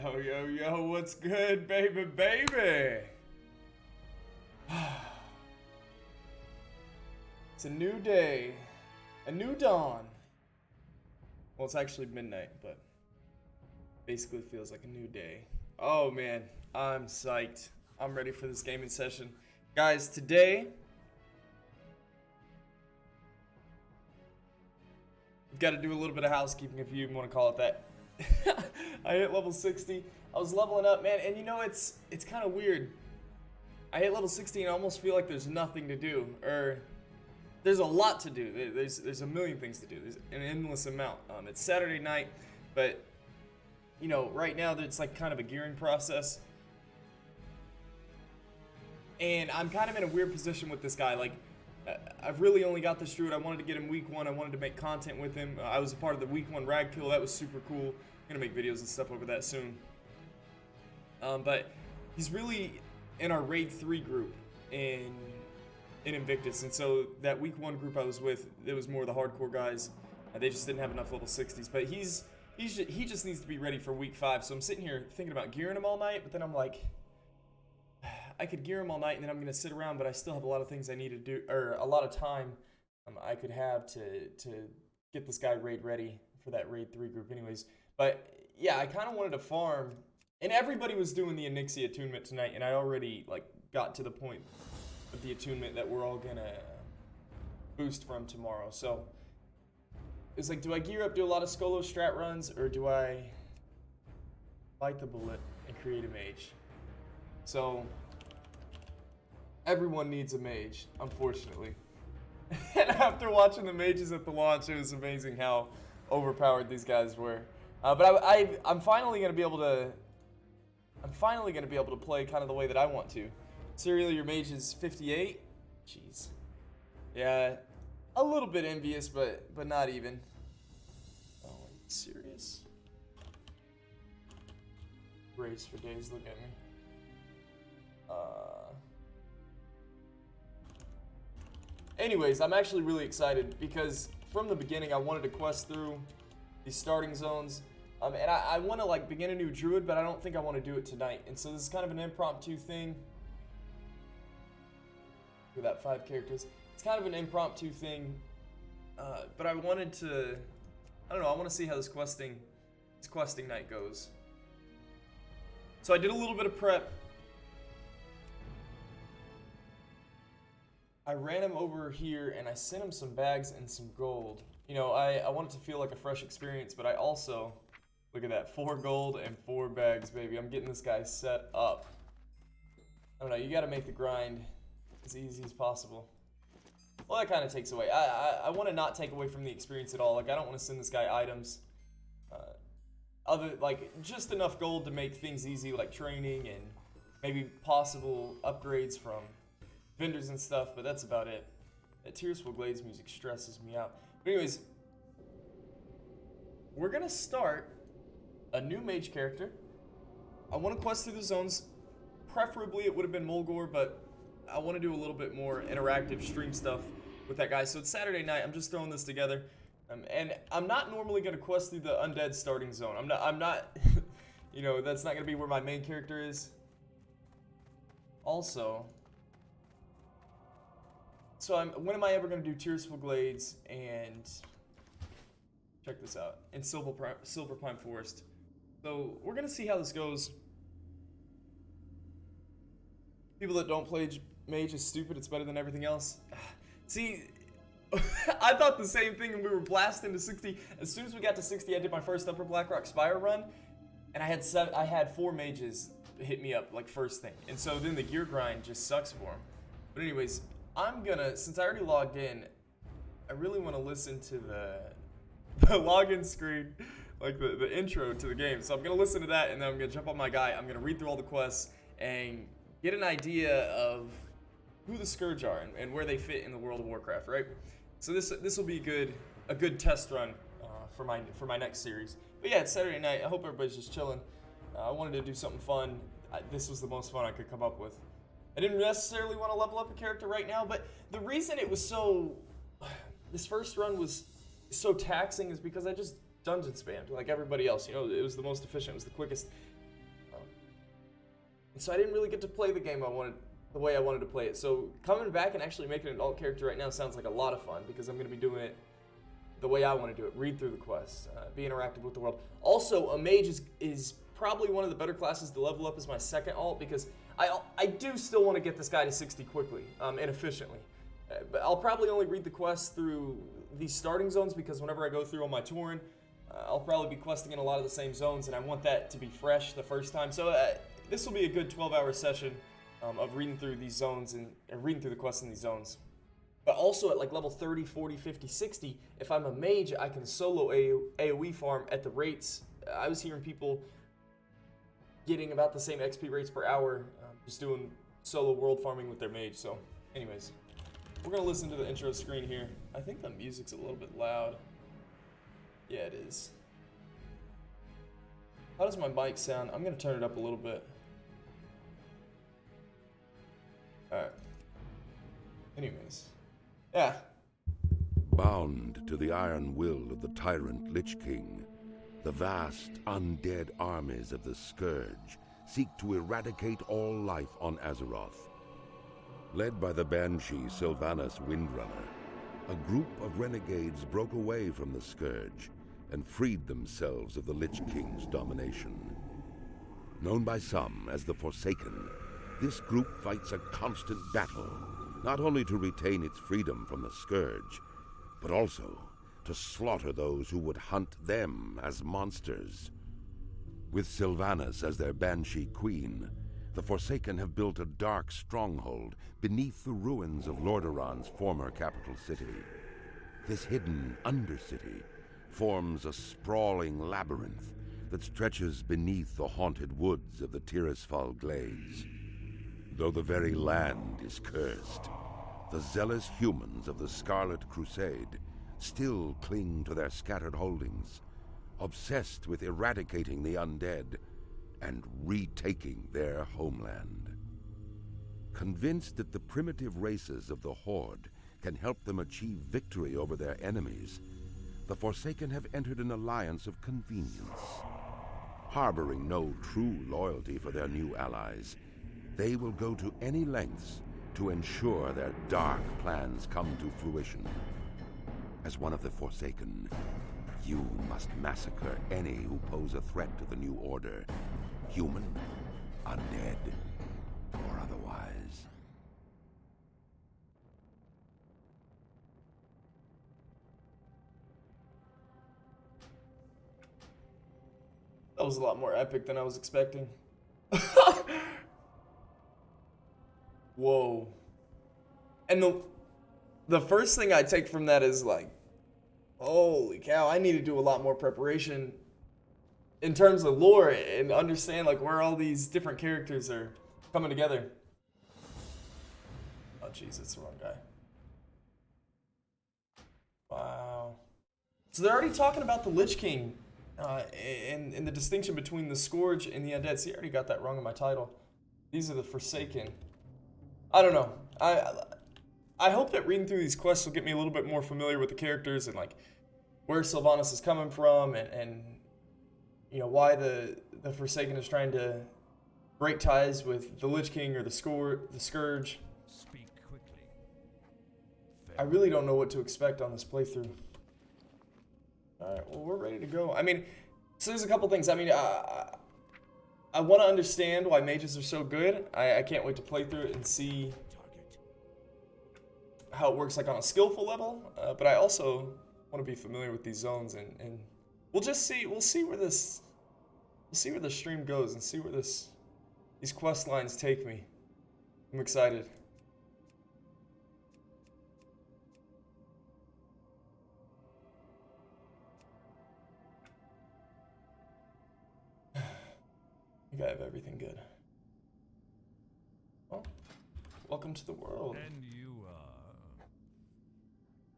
Yo, yo, yo, what's good, baby, baby? It's a new day, a new dawn. Well, it's actually midnight, but basically feels like a new day. Oh man, I'm psyched. I'm ready for this gaming session. Guys, today, we've got to do a little bit of housekeeping, if you even want to call it that. I hit level 60. I was leveling up, man, and you know, it's kind of weird. I hit level 60 and I almost feel like there's nothing to do, or there's a lot to do. There's a million things to do. There's an endless amount. It's Saturday night, but you know, right now it's like kind of a gearing process, and I'm kind of in a weird position with this guy. Like, I've really only got this druid. I wanted to get him week 1. I wanted to make content with him. I was a part of the week 1 rag kill. That was super cool. I'm gonna make videos and stuff over that soon. But he's really in our raid 3 group in Invictus, and so that week 1 group I was with, it was more the hardcore guys. They just didn't have enough level 60s. But he just needs to be ready for week 5. So I'm sitting here thinking about gearing him all night, but then I'm like, I could gear him all night and then I'm gonna sit around, but I still have a lot of things I need to do, or a lot of time I could have to get this guy raid ready for that raid 3 group anyways. But yeah, I kind of wanted to farm, and everybody was doing the Onyxia attunement tonight, and I already like got to the point of the attunement that we're all gonna boost from tomorrow. So it's like, do I gear up, do a lot of Skolo strat runs, or do I bite the bullet and create a mage? So everyone needs a mage, unfortunately. And after watching the mages at the launch, it was amazing how overpowered these guys were. But I'm finally gonna be able to. I'm finally gonna be able to play kind of the way that I want to. Serial, your mage is 58. Jeez. Yeah, a little bit envious, but not even. Oh, are you serious? Race for days. Look at me. Anyways, I'm actually really excited because from the beginning I wanted to quest through these starting zones, and I want to like begin a new druid, but I don't think I want to do it tonight. And so this is kind of an impromptu thing. Look at that, 5 characters. It's kind of an impromptu thing, but I wanted to. I don't know. I want to see how this questing night goes. So I did a little bit of prep. I ran him over here and I sent him some bags and some gold. You know, I want it to feel like a fresh experience, but I also, look at that, 4 gold and 4 bags, baby. I'm getting this guy set up. I don't know, you gotta make the grind as easy as possible. Well, that kind of takes away. I want to not take away from the experience at all. Like, I don't want to send this guy items. Just enough gold to make things easy, like training and maybe possible upgrades from vendors and stuff, but that's about it. That Tirisfal Glades music stresses me out. But anyways, we're gonna start a new mage character. I want to quest through the zones. Preferably it would have been Mulgore, but I want to do a little bit more interactive stream stuff with that guy. So it's Saturday night. I'm just throwing this together, and I'm not normally gonna quest through the undead starting zone. I'm not. You know, that's not gonna be where my main character is. Also. So when am I ever going to do Tirisfal Glades and, check this out, in Silverpine Forest. So we're going to see how this goes. People that don't play mage is stupid, it's better than everything else. See, I thought the same thing when we were blasting to 60. As soon as we got to 60, I did my first Upper Blackrock Spire run, and I had 4 mages hit me up like first thing. And so then the gear grind just sucks for them. But anyways, I'm gonna, since I already logged in, I really want to listen to the login screen, like the intro to the game. So I'm gonna listen to that, and then I'm gonna jump on my guy. I'm gonna read through all the quests and get an idea of who the Scourge are and where they fit in the World of Warcraft, right? So this will be a good test run for my next series. But yeah, it's Saturday night. I hope everybody's just chilling. I wanted to do something fun. This was the most fun I could come up with. I didn't necessarily want to level up a character right now, but the reason it was this first run was so taxing is because I just dungeon spammed like everybody else. You know, it was the most efficient, it was the quickest. So I didn't really get to play the game the way I wanted to play it. So coming back and actually making an adult character right now sounds like a lot of fun because I'm going to be doing it the way I want to do it. Read through the quests, be interactive with the world. Also, a mage is probably one of the better classes to level up as my second alt because I do still want to get this guy to 60 quickly and efficiently. But I'll probably only read the quests through these starting zones because whenever I go through on my touring, I'll probably be questing in a lot of the same zones, and I want that to be fresh the first time. So this will be a good 12-hour session of reading through these zones and reading through the quests in these zones. But also at like level 30, 40, 50, 60, if I'm a mage, I can solo AoE farm at the rates. I was hearing people getting about the same XP rates per hour just doing solo world farming with their mage. So anyways, we're going to listen to the intro screen here. I think the music's a little bit loud. Yeah, it is. How does my mic sound? I'm going to turn it up a little bit. Alright. Anyways. Yeah. Bound to the iron will of the tyrant Lich King, the vast undead armies of the Scourge seek to eradicate all life on Azeroth. Led by the Banshee Sylvanas Windrunner, a group of renegades broke away from the Scourge and freed themselves of the Lich King's domination. Known by some as the Forsaken, this group fights a constant battle, not only to retain its freedom from the Scourge, but also to slaughter those who would hunt them as monsters. With Sylvanas as their Banshee Queen, the Forsaken have built a dark stronghold beneath the ruins of Lordaeron's former capital city. This hidden Undercity forms a sprawling labyrinth that stretches beneath the haunted woods of the Tirisfal glades. Though the very land is cursed, the zealous humans of the Scarlet Crusade still cling to their scattered holdings, obsessed with eradicating the undead and retaking their homeland. Convinced that the primitive races of the Horde can help them achieve victory over their enemies, the Forsaken have entered an alliance of convenience. Harboring no true loyalty for their new allies, they will go to any lengths to ensure their dark plans come to fruition. As one of the Forsaken, you must massacre any who pose a threat to the new order, human, undead, or otherwise. That was a lot more epic than I was expecting. Whoa. And the first thing I take from that is like, holy cow, I need to do a lot more preparation in terms of lore and understand like where all these different characters are coming together. Oh jeez, it's the wrong guy. Wow. So they're already talking about the Lich King and the distinction between the Scourge and the Undead. See, I already got that wrong in my title. These are the Forsaken. I don't know. I hope that reading through these quests will get me a little bit more familiar with the characters and like where Sylvanas is coming from and you know why the Forsaken is trying to break ties with the Lich King or the Scourge. Speak quickly. I really don't know what to expect on this playthrough. Alright, well we're ready to go. I mean, so there's a couple things. I mean, I want to understand why mages are so good. I can't wait to play through it and see how it works like on a skillful level. But I also want to be familiar with these zones and we'll just see. We'll see where the stream goes and see where these quest lines take me. I'm excited. I think I have everything good. Well, welcome to the world. And you are...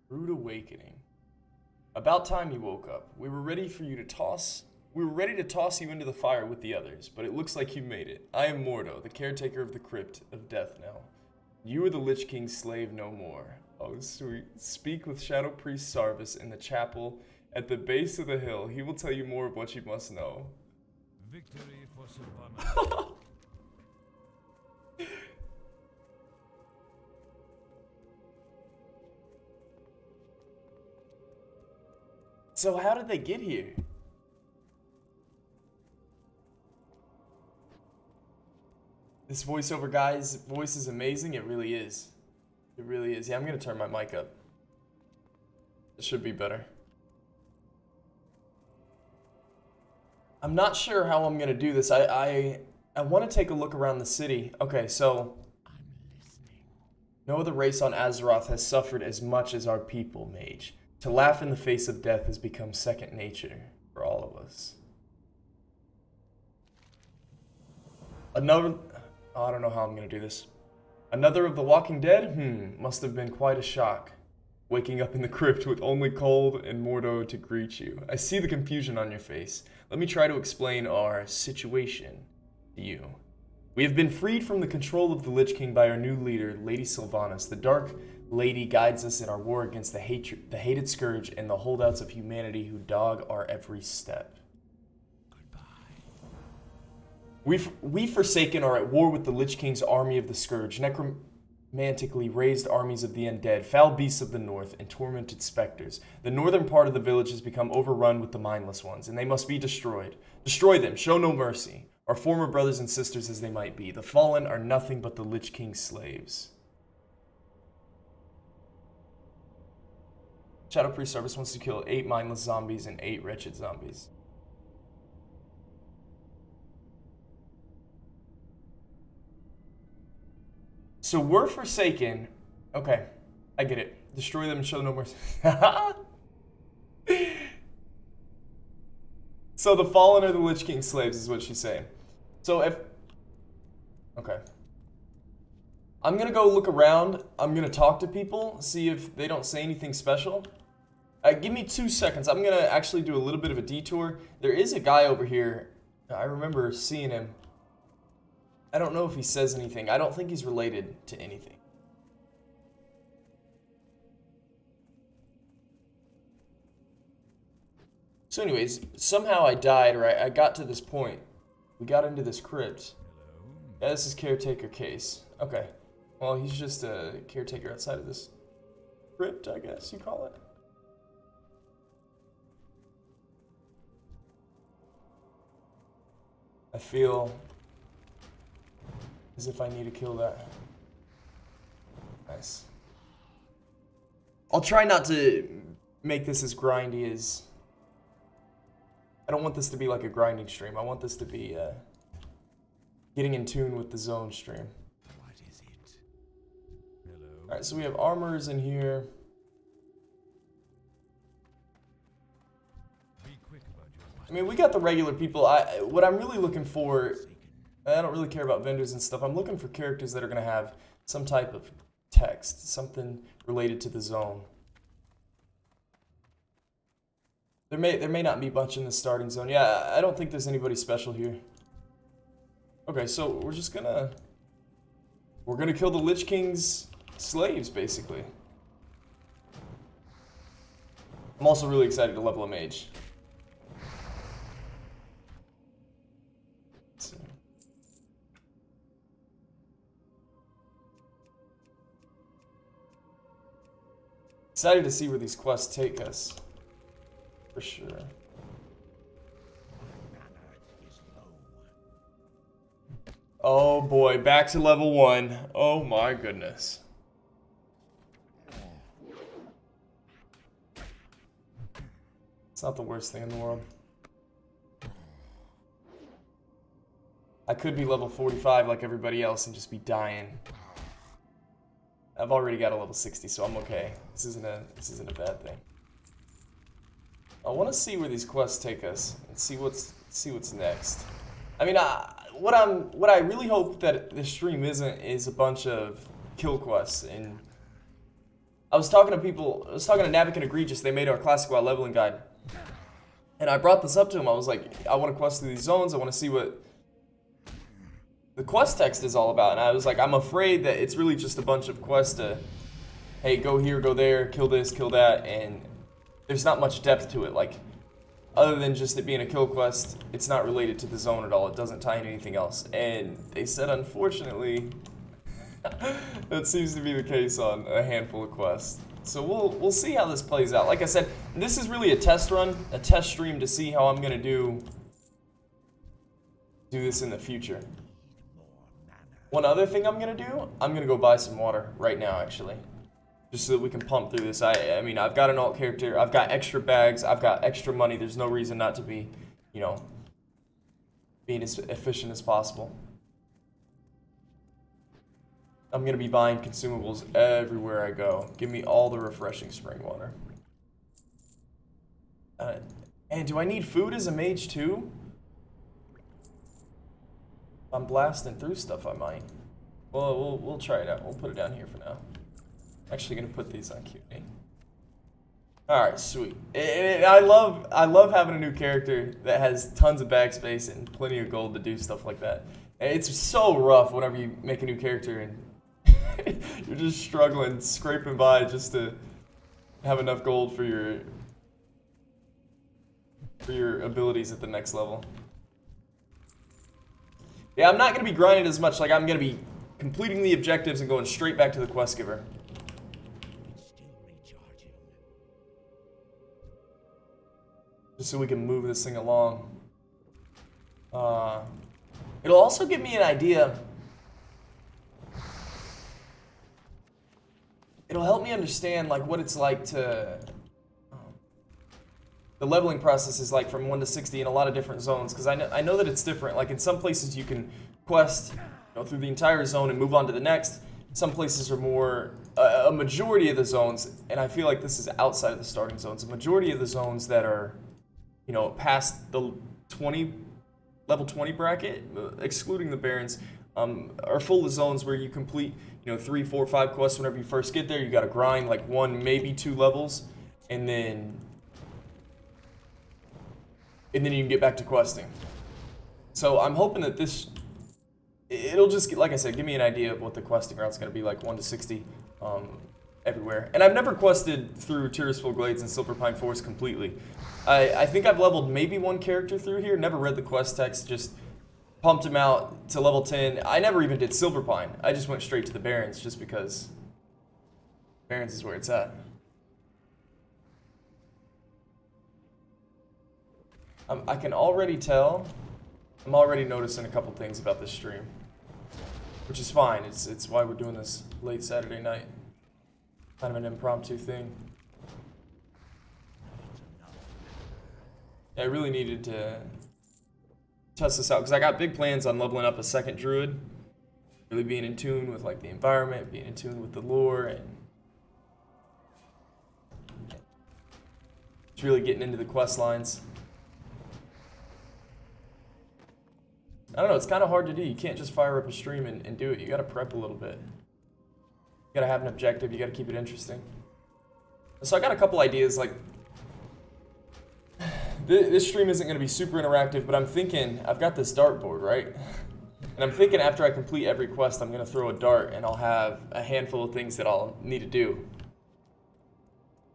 Rude awakening. About time you woke up. We were ready to toss you into the fire with the others, but it looks like you made it. I am Mordo, the caretaker of the crypt of death now. You are the Lich King's slave no more. Oh, sweet. Speak with Shadow Priest Sarvis in the chapel at the base of the hill. He will tell you more of what you must know. Victory for Sylvanas. So how did they get here? This voiceover guy's voice is amazing. It really is. It really is. Yeah, I'm gonna turn my mic up. It should be better. I'm not sure how I'm gonna do this. I want to take a look around the city. Okay, so no other race on Azeroth has suffered as much as our people, Mage. To laugh in the face of death has become second nature for all of us. Another... Oh, I don't know how I'm gonna do this. Another of the Walking Dead? Must have been quite a shock. Waking up in the crypt with only Cold and Mordo to greet you. I see the confusion on your face. Let me try to explain our situation to you. We have been freed from the control of the Lich King by our new leader, Lady Sylvanas. The Dark Lady guides us in our war against the hated Scourge and the holdouts of humanity who dog our every step. We Forsaken are at war with the Lich King's army of the Scourge, necromantically raised armies of the undead, foul beasts of the north, and tormented specters. The northern part of the village has become overrun with the mindless ones, and they must be destroyed. Destroy them, show no mercy. Our former brothers and sisters as they might be, the fallen are nothing but the Lich King's slaves. Shadow Priest Service wants to kill 8 mindless zombies and 8 wretched zombies. So we're Forsaken. Okay, I get it. Destroy them and show no mercy. So the fallen are the Lich King's slaves is what she's saying. So if... Okay. I'm gonna go look around. I'm gonna talk to people, see if they don't say anything special. Give me 2 seconds. I'm gonna actually do a little bit of a detour. There is a guy over here. I remember seeing him. I don't know if he says anything. I don't think he's related to anything. So anyways, somehow I died, or I got to this point. We got into this crypt. Yeah, this is Caretaker Case. Okay. Well, he's just a caretaker outside of this crypt, I guess you call it. I feel as if I need to kill that. Nice. I'll try not to make this as grindy as... I don't want this to be like a grinding stream. I want this to be getting in tune with the zone stream. What is it? Hello. Alright, so we have armors in here. Be quick about your I mean, we got the regular people. What I'm really looking for... I don't really care about vendors and stuff. I'm looking for characters that are going to have some type of text, something related to the zone. There may not be much in the starting zone. Yeah, I don't think there's anybody special here. Okay, so we're just gonna... We're gonna kill the Lich King's slaves, basically. I'm also really excited to level a mage. Let's see. Excited to see where these quests take us. For sure. Oh boy, back to level 1. Oh my goodness. It's not the worst thing in the world. I could be level 45 like everybody else and just be dying. I've already got a level 60, so I'm okay. This isn't a bad thing. I want to see where these quests take us and see what's next. I mean, what I really hope that this stream isn't is a bunch of kill quests. And I was talking to Navik and Egregious. They made our classic WoW leveling guide, and I brought this up to him. I was like, I want to quest through these zones. I want to see what the quest text is all about. And I was like, I'm afraid that it's really just a bunch of quests to, hey, go here, go there, kill this, kill that, and there's not much depth to it. Like, other than just it being a kill quest, it's not related to the zone at all. It doesn't tie into anything else. And they said, unfortunately, that seems to be the case on a handful of quests. So we'll see how this plays out. Like I said, this is really a test run, a test stream to see how I'm gonna do this in the future. One other thing I'm gonna do, I'm gonna go buy some water right now, actually, just so that we can pump through this. I mean, I've got an alt character, I've got extra bags, I've got extra money. There's no reason not to be, you know, being as efficient as possible. I'm gonna be buying consumables everywhere I go. Give me all the refreshing spring water. And do I need food as a mage too? If I'm blasting through stuff, I might. Well, we'll try it out. We'll put it down here for now. Actually gonna put these on QA. Alright, sweet. I love having a new character that has tons of backspace and plenty of gold to do stuff like that. It's so rough whenever you make a new character and you're just struggling, scraping by just to have enough gold for your abilities at the next level. Yeah, I'm not going to be grinding as much. Like, I'm going to be completing the objectives and going straight back to the quest giver. Just so we can move this thing along. It'll also give me an idea. It'll help me understand like what it's like to the leveling process is like from 1 to 60 in a lot of different zones, because I know that it's different. Like in some places you can quest, you know, through the entire zone and move on to the next. Some places are more a majority of the zones, and I feel like this is outside of the starting zones. A majority of the zones that are, you know, past the level 20 bracket, excluding the Barrens, are full of zones where you complete, you know, 3, 4, 5 quests whenever you first get there. You got to grind like 1, maybe 2 levels, and then you can get back to questing. So I'm hoping that it'll just, like I said, give me an idea of what the questing route's going to be like 1 to 60 everywhere. And I've never quested through Tirisfal Glades and Silverpine Forest completely. I think I've leveled maybe 1 character through here, never read the quest text, just pumped him out to level 10. I never even did Silverpine. I just went straight to the Barrens just because Barrens is where it's at. I can already tell, I'm already noticing a couple things about this stream, which is fine. It's why we're doing this late Saturday night. Kind of an impromptu thing. I really needed to test this out because I got big plans on leveling up a 2nd druid, really being in tune with like the environment, being in tune with the lore, and it's really getting into the quest lines. I don't know, it's kind of hard to do. You can't just fire up a stream and do it. You got to prep a little bit. You got to have an objective. You got to keep it interesting. So I got a couple ideas. Like, this stream isn't going to be super interactive, but I'm thinking, I've got this dartboard, right? And I'm thinking after I complete every quest, I'm going to throw a dart and I'll have a handful of things that I'll need to do.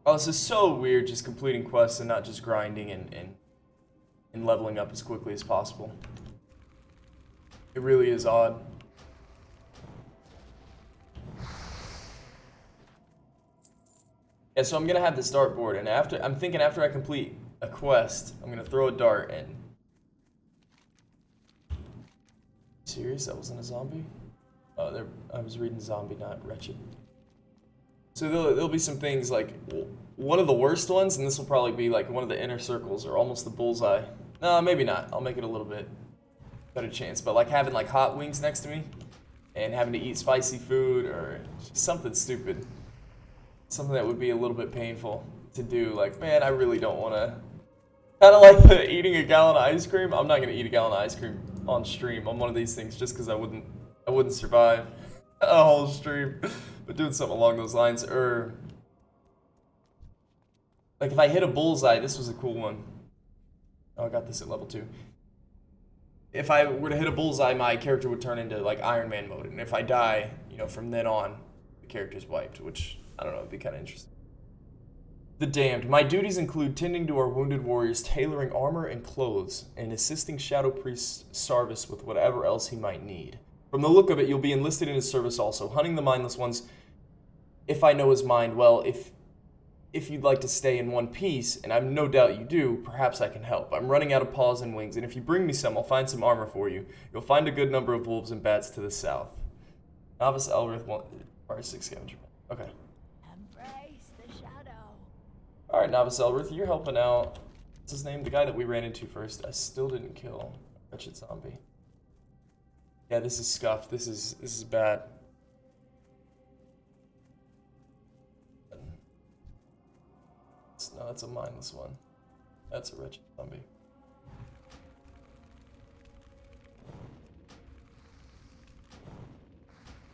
Oh, this is so weird, just completing quests and not just grinding and leveling up as quickly as possible. It really is odd. Yeah, so I'm gonna have this dartboard, and I'm thinking after I complete a quest, I'm gonna throw a dart and. Serious? That wasn't a zombie? Oh, I was reading zombie, not wretched. So there'll be some things like one of the worst ones, and this will probably be like one of the inner circles or almost the bullseye. No, maybe not. I'll make it a little bit better chance, but like having like hot wings next to me and having to eat spicy food or just something stupid, something that would be a little bit painful to do. Like, man, I really don't want to, kind of like the eating a gallon of ice cream. I'm not going to eat a gallon of ice cream on stream on one of these things just because I wouldn't survive a whole stream, but doing something along those lines. Or like if I hit a bullseye, this was a cool one. Oh, I got this at level 2. If I were to hit a bullseye, my character would turn into like Iron Man mode, and if I die, you know, from then on, the character's wiped, which, I don't know, it'd be kind of interesting. The Damned. My duties include tending to our wounded warriors, tailoring armor and clothes, and assisting Shadow Priest Sarvis with whatever else he might need. From the look of it, you'll be enlisted in his service also, hunting the mindless ones. If I know his mind, well, if if you'd like to stay in one piece, and I've no doubt you do, perhaps I can help. I'm running out of paws and wings, and if you bring me some, I'll find some armor for you. You'll find a good number of wolves and bats to the south. Novice Elrith requires 6 scavenger. Okay. Embrace the shadow. Alright, Novice Elrith, you're helping out. What's his name? The guy that we ran into first. I still didn't kill. Wretched zombie. Yeah, this is scuffed. This is bad. No, that's a mindless one. That's a wretched zombie.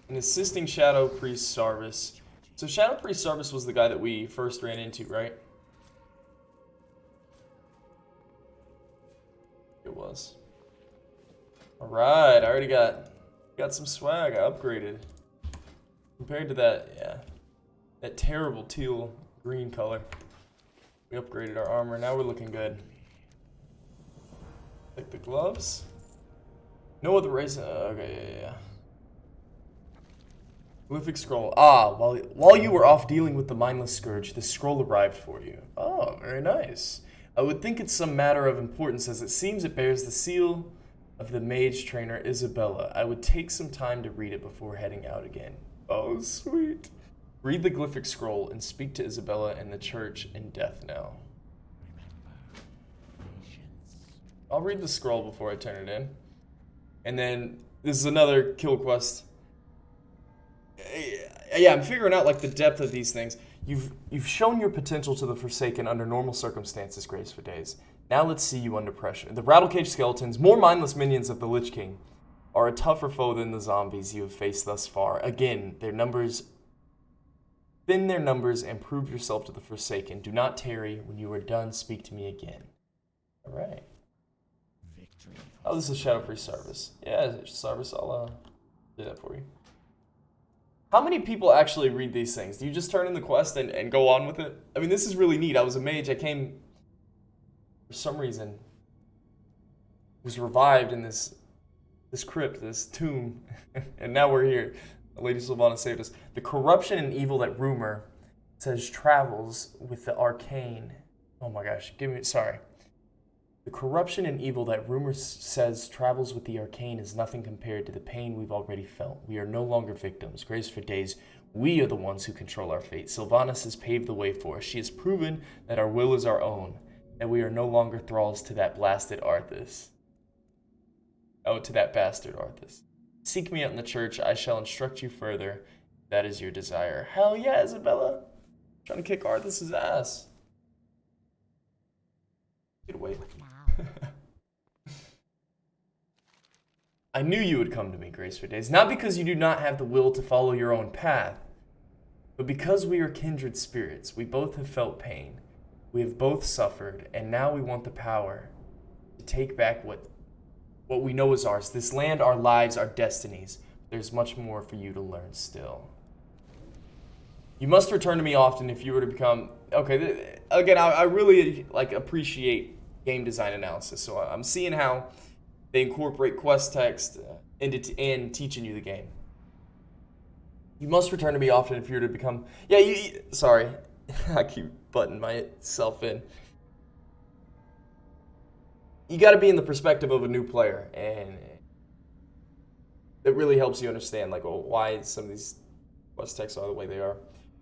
An assisting Shadow Priest Sarvis. So Shadow Priest Sarvis was the guy that we first ran into, right? It was. Alright, I already got some swag. I upgraded. Compared to that, yeah. That terrible teal green color. We upgraded our armor. Now we're looking good. Take the gloves. No other race. Okay, yeah. Glyphic scroll. Ah, while you were off dealing with the mindless scourge, the scroll arrived for you. Oh, very nice. I would think it's some matter of importance, as it seems it bears the seal of the mage trainer Isabella. I would take some time to read it before heading out again. Oh, sweet. Read the glyphic scroll and speak to Isabella in the church in Death now. I'll read the scroll before I turn it in. And then, this is another kill quest. Yeah, I'm figuring out like the depth of these things. You've shown your potential to the Forsaken under normal circumstances, Grace for Days. Now let's see you under pressure. The Rattlecage Skeletons, more mindless minions of the Lich King, are a tougher foe than the zombies you have faced thus far. Again, thin their numbers and prove yourself to the Forsaken. Do not tarry. When you are done, speak to me again. Alright. Oh, this is Shadow Priest Sarvis. Yeah, Sarvis, I'll do that for you. How many people actually read these things? Do you just turn in the quest and go on with it? I mean, this is really neat. I was a mage. I came, for some reason, was revived in this crypt, this tomb, and now we're here. Lady Sylvana saved us. The corruption and evil that rumor says travels with the arcane. Oh my gosh, sorry. The corruption and evil that rumor says travels with the arcane is nothing compared to the pain we've already felt. We are no longer victims. Grace for Days, we are the ones who control our fate. Sylvanas has paved the way for us. She has proven that our will is our own, that we are no longer thralls to that blasted Arthas. Oh, to that bastard Arthas. Seek me out in the church. I shall instruct you further. That is your desire. Hell yeah, Isabella. Trying to kick Arthas' ass. Get away. I knew you would come to me, Grace for Days. Not because you do not have the will to follow your own path, but because we are kindred spirits. We both have felt pain. We have both suffered, and now we want the power to take back what we know is ours. This land, our lives, our destinies. There's much more for you to learn still. You must return to me often if you were to become... Okay, again, I really appreciate game design analysis. So I'm seeing how they incorporate quest text and teaching you the game. You must return to me often if you were to become... Yeah, sorry. I keep butting myself in. You got to be in the perspective of a new player, and it really helps you understand why some of these quest texts are the way they are.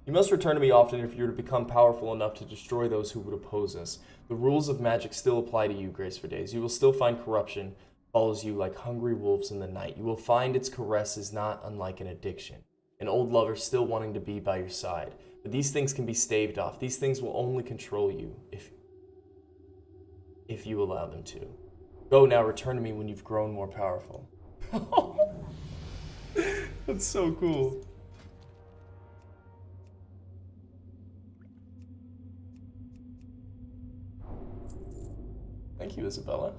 You must return to me often if you were to become powerful enough to destroy those who would oppose us. The rules of magic still apply to you, Grace for Days. You will still find corruption follows you like hungry wolves in the night. You will find its caress is not unlike an addiction, an old lover still wanting to be by your side. But these things can be staved off. These things will only control you if you allow them to. Go now, return to me when you've grown more powerful. That's so cool. Thank you, Isabella.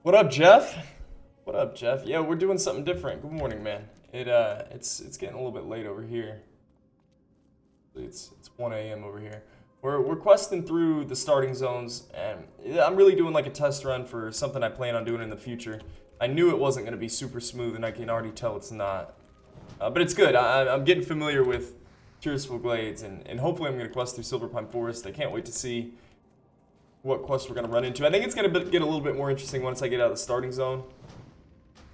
What up, Jeff? What up, Jeff? Yeah, we're doing something different. Good morning, man. It's getting a little bit late over here. It's 1 a.m. over here. We're questing through the starting zones, and I'm really doing like a test run for something I plan on doing in the future. I knew it wasn't going to be super smooth, and I can already tell it's not. But it's good. I'm getting familiar with Tirisfal Glades, and hopefully I'm going to quest through Silverpine Forest. I can't wait to see what quest we're going to run into. I think it's going to get a little bit more interesting once I get out of the starting zone.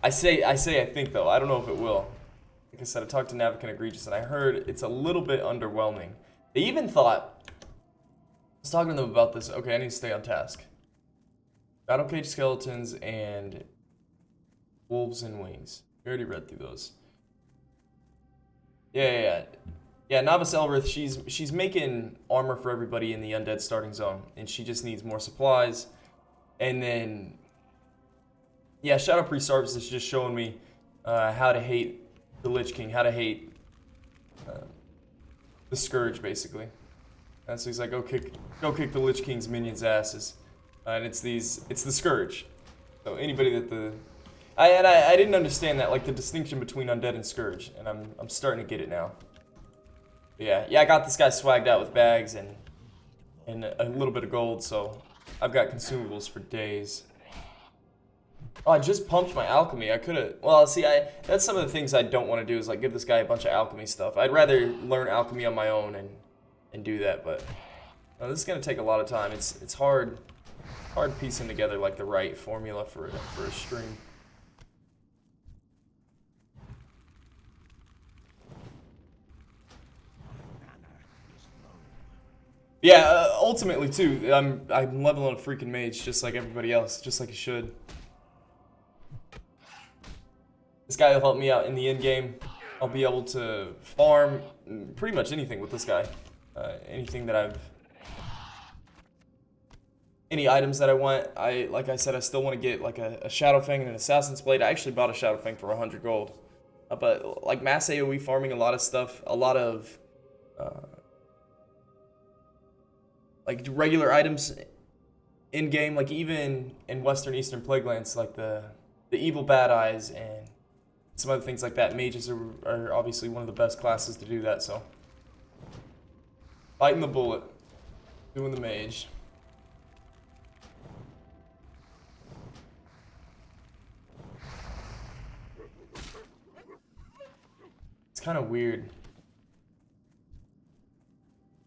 I think, though. I don't know if it will. Like I said, I talked to Navic and Egregious, and I heard it's a little bit underwhelming. They even thought... I was talking to them about this. Okay, I need to stay on task. Battle Cage Skeletons and Wolves and Wings. We already read through those. Yeah, Novice Elrith, she's making armor for everybody in the undead starting zone, and she just needs more supplies. And then, yeah, Shadow Priest Harvest is just showing me how to hate the Lich King, how to hate the Scourge, basically. And so he's like, go kick the Lich King's minions' asses, and it's the Scourge. So anybody that I didn't understand that, like the distinction between undead and Scourge, and I'm starting to get it now. But yeah, I got this guy swagged out with bags and a little bit of gold, so I've got consumables for days. Oh, I just pumped my alchemy. I could have. Well, see, that's some of the things I don't want to do is like give this guy a bunch of alchemy stuff. I'd rather learn alchemy on my own and do that, but this is gonna take a lot of time. It's hard piecing together like the right formula for a stream. Yeah, ultimately too, I'm leveling a freaking mage just like everybody else, just like you should. This guy will help me out in the end game. I'll be able to farm pretty much anything with this guy. Anything that any items that I want. Like I said, I still want to get like a Shadow Fang and an Assassin's Blade. I actually bought a Shadow Fang for 100 gold. But like mass AoE farming a lot of stuff, a lot of like regular items in game, like even in Western Eastern Plaguelands, like the Evil Bad Eyes and some other things like that. Mages are obviously one of the best classes to do that, so. Biting the bullet. Doing the mage. It's kind of weird.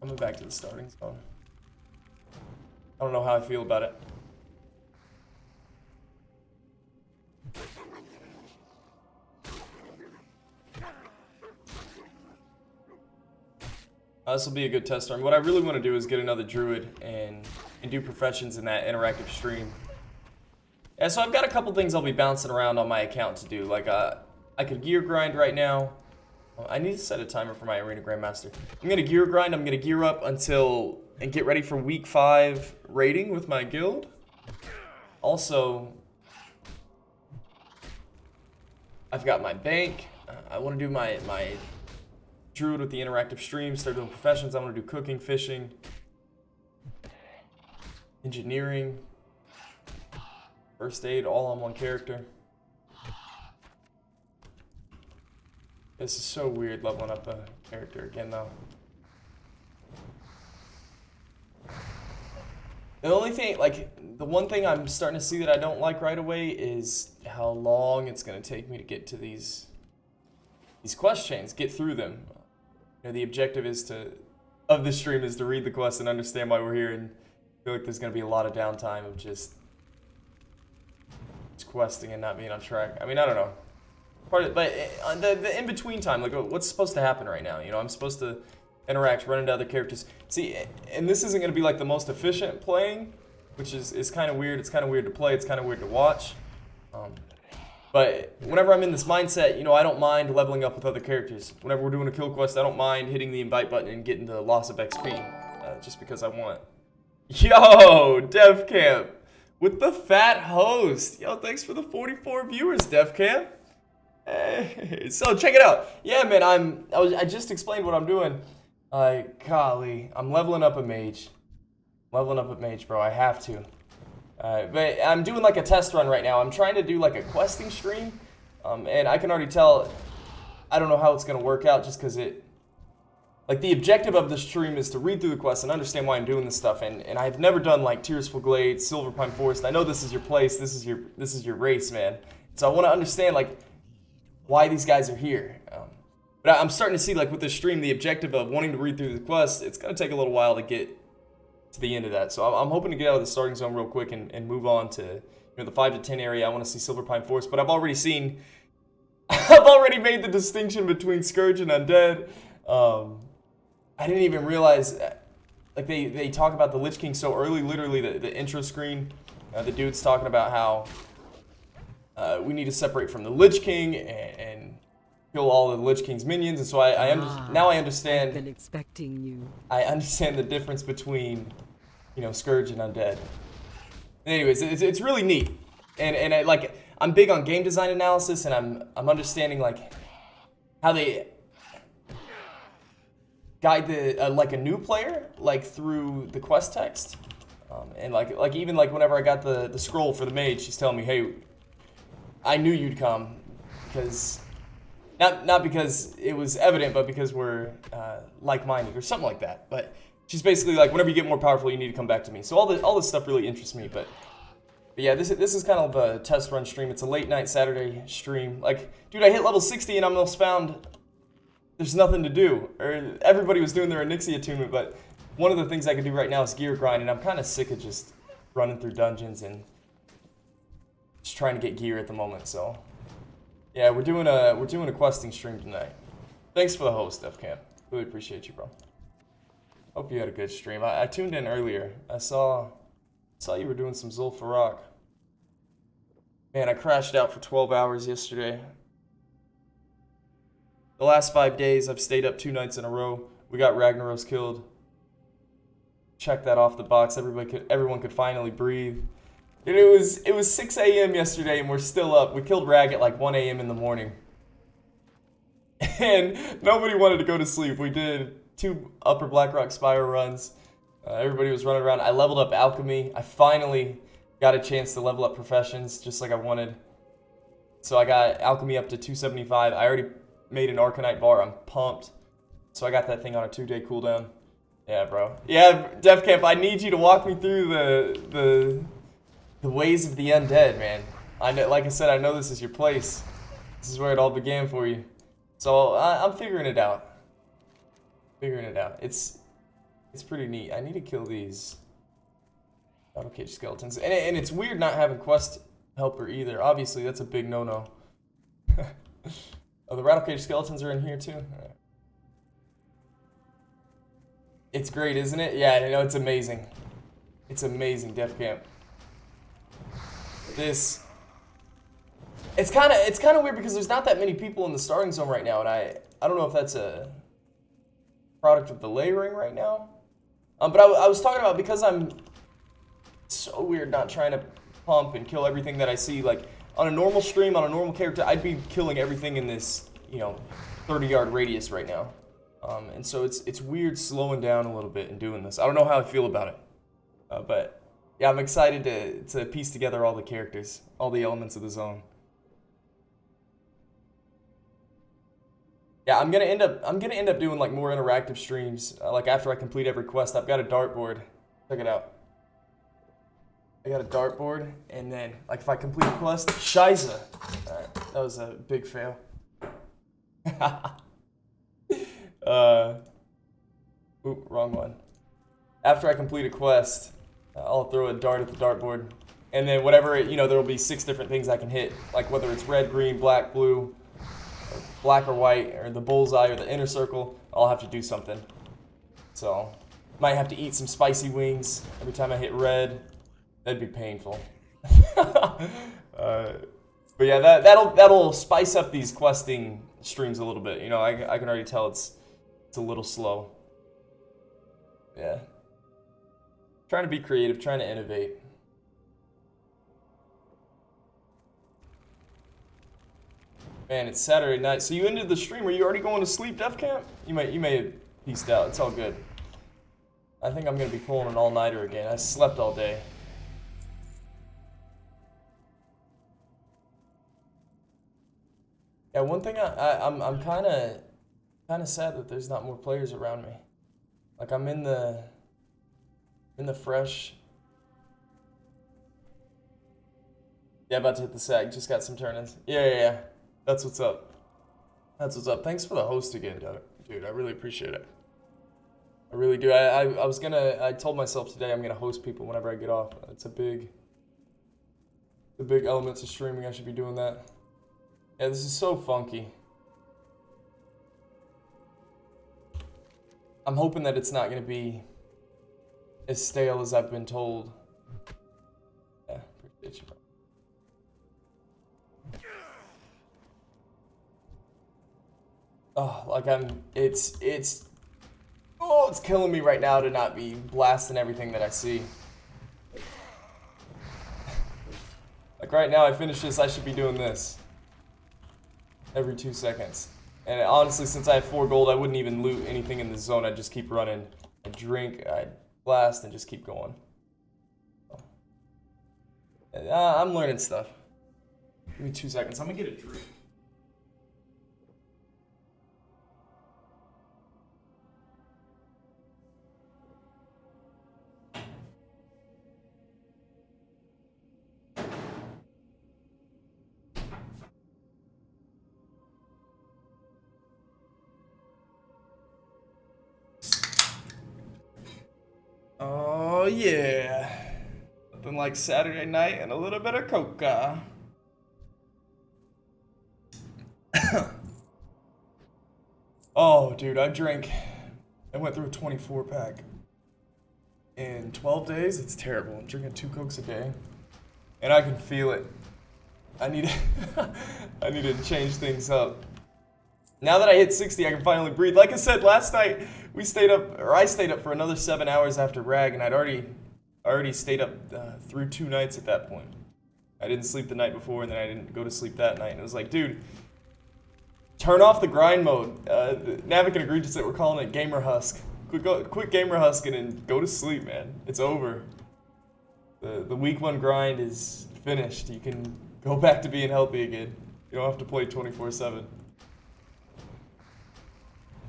I'm back to the starting zone. I don't know how I feel about it. This will be a good test run. What I really want to do is get another druid and do professions in that interactive stream. Yeah, so I've got a couple things I'll be bouncing around on my account to do. Like, I could gear grind right now. Well, I need to set a timer for my Arena Grandmaster. I'm going to gear grind. I'm going to gear up and get ready for week 5 raiding with my guild. Also, I've got my bank. I want to do my druid with the interactive stream, start doing professions. I want to do cooking, fishing, engineering, first aid, all on one character. This is so weird leveling up a character again though. The only thing, like, the one thing I'm starting to see that I don't like right away is how long it's going to take me to get to these quest chains, get through them. You know, the objective of this stream is to read the quest and understand why we're here, and I feel like there's going to be a lot of downtime of just questing and not being on track. I mean, I don't know. But the in-between time, like, what's supposed to happen right now? You know, I'm supposed to interact, run into other characters. See, and this isn't going to be like the most efficient playing, which is kind of weird. It's kind of weird to play. It's kind of weird to watch. But whenever I'm in this mindset, you know, I don't mind leveling up with other characters. Whenever we're doing a kill quest, I don't mind hitting the invite button and getting the loss of XP, just because I want. Yo, DevCamp with the fat host. Yo, thanks for the 44 viewers, DevCamp. Hey, so check it out. Yeah, man, I just explained what I'm doing. Golly, I'm leveling up a mage. Leveling up a mage, bro. I have to. But I'm doing like a test run right now. I'm trying to do like a questing stream, and I can already tell I don't know how it's gonna work out just because like the objective of the stream is to read through the quest and understand why I'm doing this stuff. And I've never done like Tirisfal Glades, Silverpine Forest. I know this is your place. This is your race, man. So I want to understand like why these guys are here. But I'm starting to see like with this stream, the objective of wanting to read through the quest, it's gonna take a little while to get to the end of that. So I'm hoping to get out of the starting zone real quick and move on to the 5 to 10 area. I want to see Silverpine Forest, but I've already seen, I've already made the distinction between Scourge and Undead. I didn't even realize, like they talk about the Lich King so early. Literally the intro screen, the dude's talking about how we need to separate from the Lich King and kill all of the Lich King's minions. And so now I understand. I've been expecting you. I understand the difference between, Scourge and Undead. Anyways, it's really neat, and I'm big on game design analysis, and I'm understanding like how they guide the like a new player like through the quest text, and like even like whenever I got the scroll for the mage, she's telling me, hey, I knew you'd come, because not because it was evident, but because we're like-minded or something like that. But she's basically like, whenever you get more powerful, you need to come back to me. So all this stuff really interests me. But yeah, this is kind of a test run stream. It's a late night Saturday stream. Like, dude, I hit level 60 and I almost found there's nothing to do. Or everybody was doing their Onyxia attunement, but one of the things I can do right now is gear grind, and I'm kind of sick of just running through dungeons and just trying to get gear at the moment. So yeah, we're doing a questing stream tonight. Thanks for the host, Webcam. Really appreciate you, bro. Hope you had a good stream. I tuned in earlier. I saw you were doing some Zul'Farrak. Man, I crashed out for 12 hours yesterday. The last 5 days, I've stayed up 2 nights in a row. We got Ragnaros killed. Check that off the box. Everyone could finally breathe. And it was 6 a.m. yesterday, and we're still up. We killed Rag at like 1 a.m. in the morning. And nobody wanted to go to sleep. We did 2 Upper Blackrock Spire runs. Everybody was running around. I leveled up Alchemy. I finally got a chance to level up Professions, just like I wanted. So I got Alchemy up to 275. I already made an Arcanite bar. I'm pumped. So I got that thing on a 2-day cooldown. Yeah, bro. Yeah, DevCamp, I need you to walk me through the ways of the undead, man. I know, like I said, I know this is your place. This is where it all began for you. So I'm figuring it out. It's pretty neat. I need to kill these Battle Cage skeletons. And it's weird not having quest helper either. Obviously, that's a big no-no. Oh, the Rattle Cage skeletons are in here too? Right. It's great, isn't it? Yeah, I know, it's amazing. It's amazing, DevCamp. It's kind of weird because there's not that many people in the starting zone right now, and I don't know if that's a product of the layering right now. But I was talking about, because I'm so weird not trying to pump and kill everything that I see. Like on a normal stream, on a normal character, I'd be killing everything in this 30-yard radius right now. And so it's weird slowing down a little bit and doing this. I don't know how I feel about it, but yeah, I'm excited to piece together all the characters, all the elements of the zone. Yeah, I'm gonna end up doing like more interactive streams. Like after I complete every quest, I've got a dartboard. Check it out. I got a dartboard, and then like if I complete a quest, Shiza. Alright, that was a big fail. Oop, wrong one. After I complete a quest, I'll throw a dart at the dartboard, and then whatever there will be 6 different things I can hit, like whether it's red, green, black, blue, or black or white, or the bullseye or the inner circle. I'll have to do something. So might have to eat some spicy wings every time I hit red. That'd be painful. But yeah, that'll spice up these questing streams a little bit. I can already tell it's a little slow. Yeah. Trying to be creative, trying to innovate. Man, it's Saturday night. So you ended the stream. Are you already going to sleep, DevCamp? You may have pieced out. It's all good. I think I'm gonna be pulling an all-nighter again. I slept all day. Yeah, one thing I'm kind of Kind of sad that there's not more players around me. Like I'm in the fresh. Yeah, about to hit the sag. Just got some turn-ins. Yeah. That's what's up. That's what's up. Thanks for the host again, dude. I really appreciate it. I really do. I told myself today I'm gonna host people whenever I get off. It's a big element to streaming. I should be doing that. Yeah, this is so funky. I'm hoping that it's not gonna be as stale as I've been told. Yeah, appreciate you, bro. Oh, like it's killing me right now to not be blasting everything that I see. Like right now I finish this, I should be doing this every 2 seconds. And honestly, since I have 4 gold, I wouldn't even loot anything in the zone. I'd just keep running. I'd drink, I'd blast, and just keep going. I'm learning stuff. Give me 2 seconds. I'm gonna get a drink. Oh yeah, nothing like Saturday night and a little bit of coca. Oh dude, I went through a 24 pack in 12 days. It's terrible. I'm drinking 2 cokes a day and I can feel it. I need to change things up. Now that I hit 60, I can finally breathe. Like I said last night, I stayed up for another 7 hours after rag, and I already stayed up through 2 nights at that point. I didn't sleep the night before, and then I didn't go to sleep that night. And it was like, dude, turn off the grind mode. Navic and Egregious that we're calling it gamer husk. Quit gamer husking and go to sleep, man. It's over. The week 1 grind is finished. You can go back to being healthy again. You don't have to play 24/7.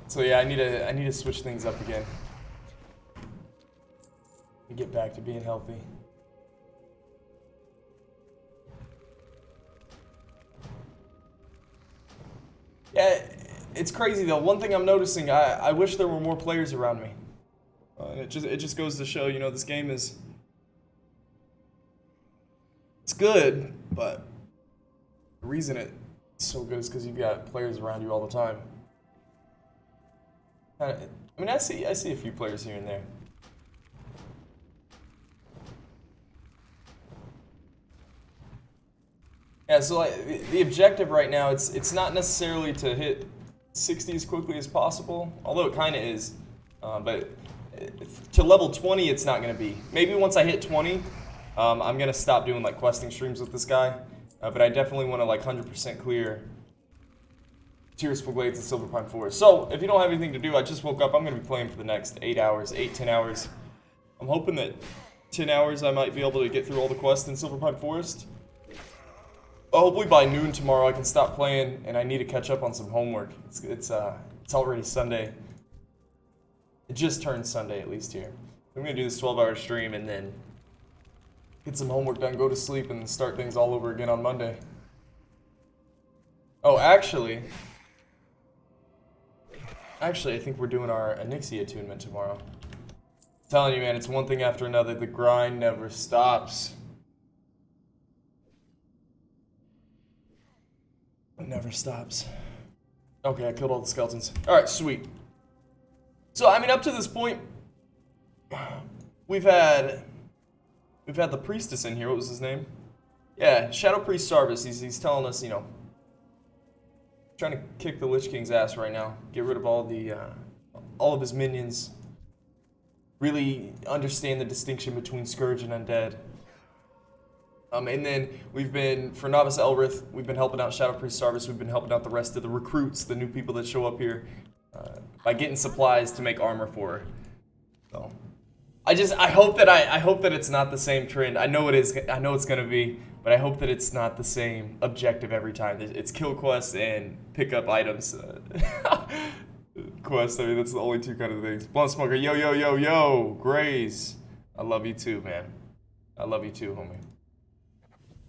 So yeah, I need to switch things up again. And get back to being healthy. Yeah, it's crazy though. One thing I'm noticing, I wish there were more players around me. And it just goes to show, you know, this game is it's good, but the reason it's so good is because you've got players around you all the time. I mean, I see a few players here and there. Yeah, so like the objective right now, it's not necessarily to hit 60 as quickly as possible, although it kind of is. But to level 20, it's not gonna be. Maybe once I hit 20, I'm gonna stop doing like questing streams with this guy. But I definitely want to like 100% clear Tirisfal Glades and Silverpine Forest. So, if you don't have anything to do, I just woke up. I'm going to be playing for the next 8 hours, 10 hours. I'm hoping that 10 hours I might be able to get through all the quests in Silverpine Forest. Hopefully by noon tomorrow I can stop playing, and I need to catch up on some homework. It's already Sunday. It just turned Sunday, at least here. I'm going to do this 12-hour stream and then get some homework done, go to sleep, and start things all over again on Monday. Oh, actually, I think we're doing our Anixia attunement tomorrow. I'm telling you, man, it's one thing after another. The grind never stops. It never stops. Okay, I killed all the skeletons. Alright, sweet. So, I mean, up to this point, we've had the priestess in here. What was his name? Yeah, Shadow Priest Sarvis. He's telling us, you know, trying to kick the Lich King's ass right now. Get rid of all of his minions. Really understand the distinction between Scourge and Undead. And then we've been, for Novice Elrith, we've been helping out Shadow Priest Sarvis. We've been helping out the rest of the recruits, the new people that show up here, by getting supplies to make armor for her. So, I hope that it's not the same trend. I know it is. I know it's gonna be. But I hope that it's not the same objective every time. It's kill quests and pick up items. quest. I mean, that's the only two kind of things. Blunt Smoker, yo, yo, yo, yo. Grays, I love you too, man. I love you too, homie.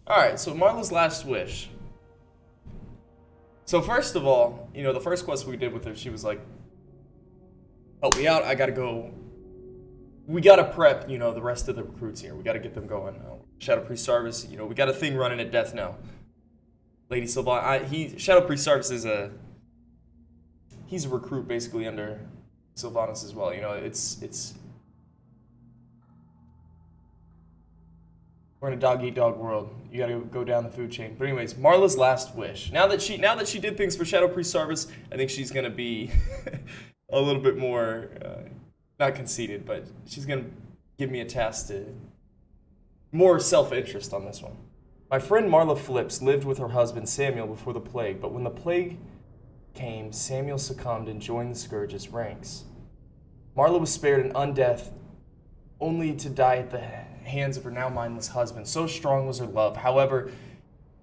Alright, so Marla's last wish. So first of all, you know, the first quest we did with her, she was like, help me out, I gotta go. We gotta prep, you know, the rest of the recruits here. We gotta get them going. Shadow Priest Sarvis, you know, we got a thing running at Death now. Lady Sylvanas, Shadow Priest Sarvis is he's a recruit basically under Sylvanas as well. You know, it's we're in a dog-eat-dog world. You gotta go down the food chain. But anyways, Marla's last wish. Now that she did things for Shadow Priest Sarvis, I think she's gonna be a little bit more not conceited, but she's gonna give me a task to more self-interest on this one. My friend Marla Phillips lived with her husband Samuel before the plague, but when the plague came, Samuel succumbed and joined the Scourge's ranks. Marla was spared an undeath, only to die at the hands of her now mindless husband. So strong was her love, however,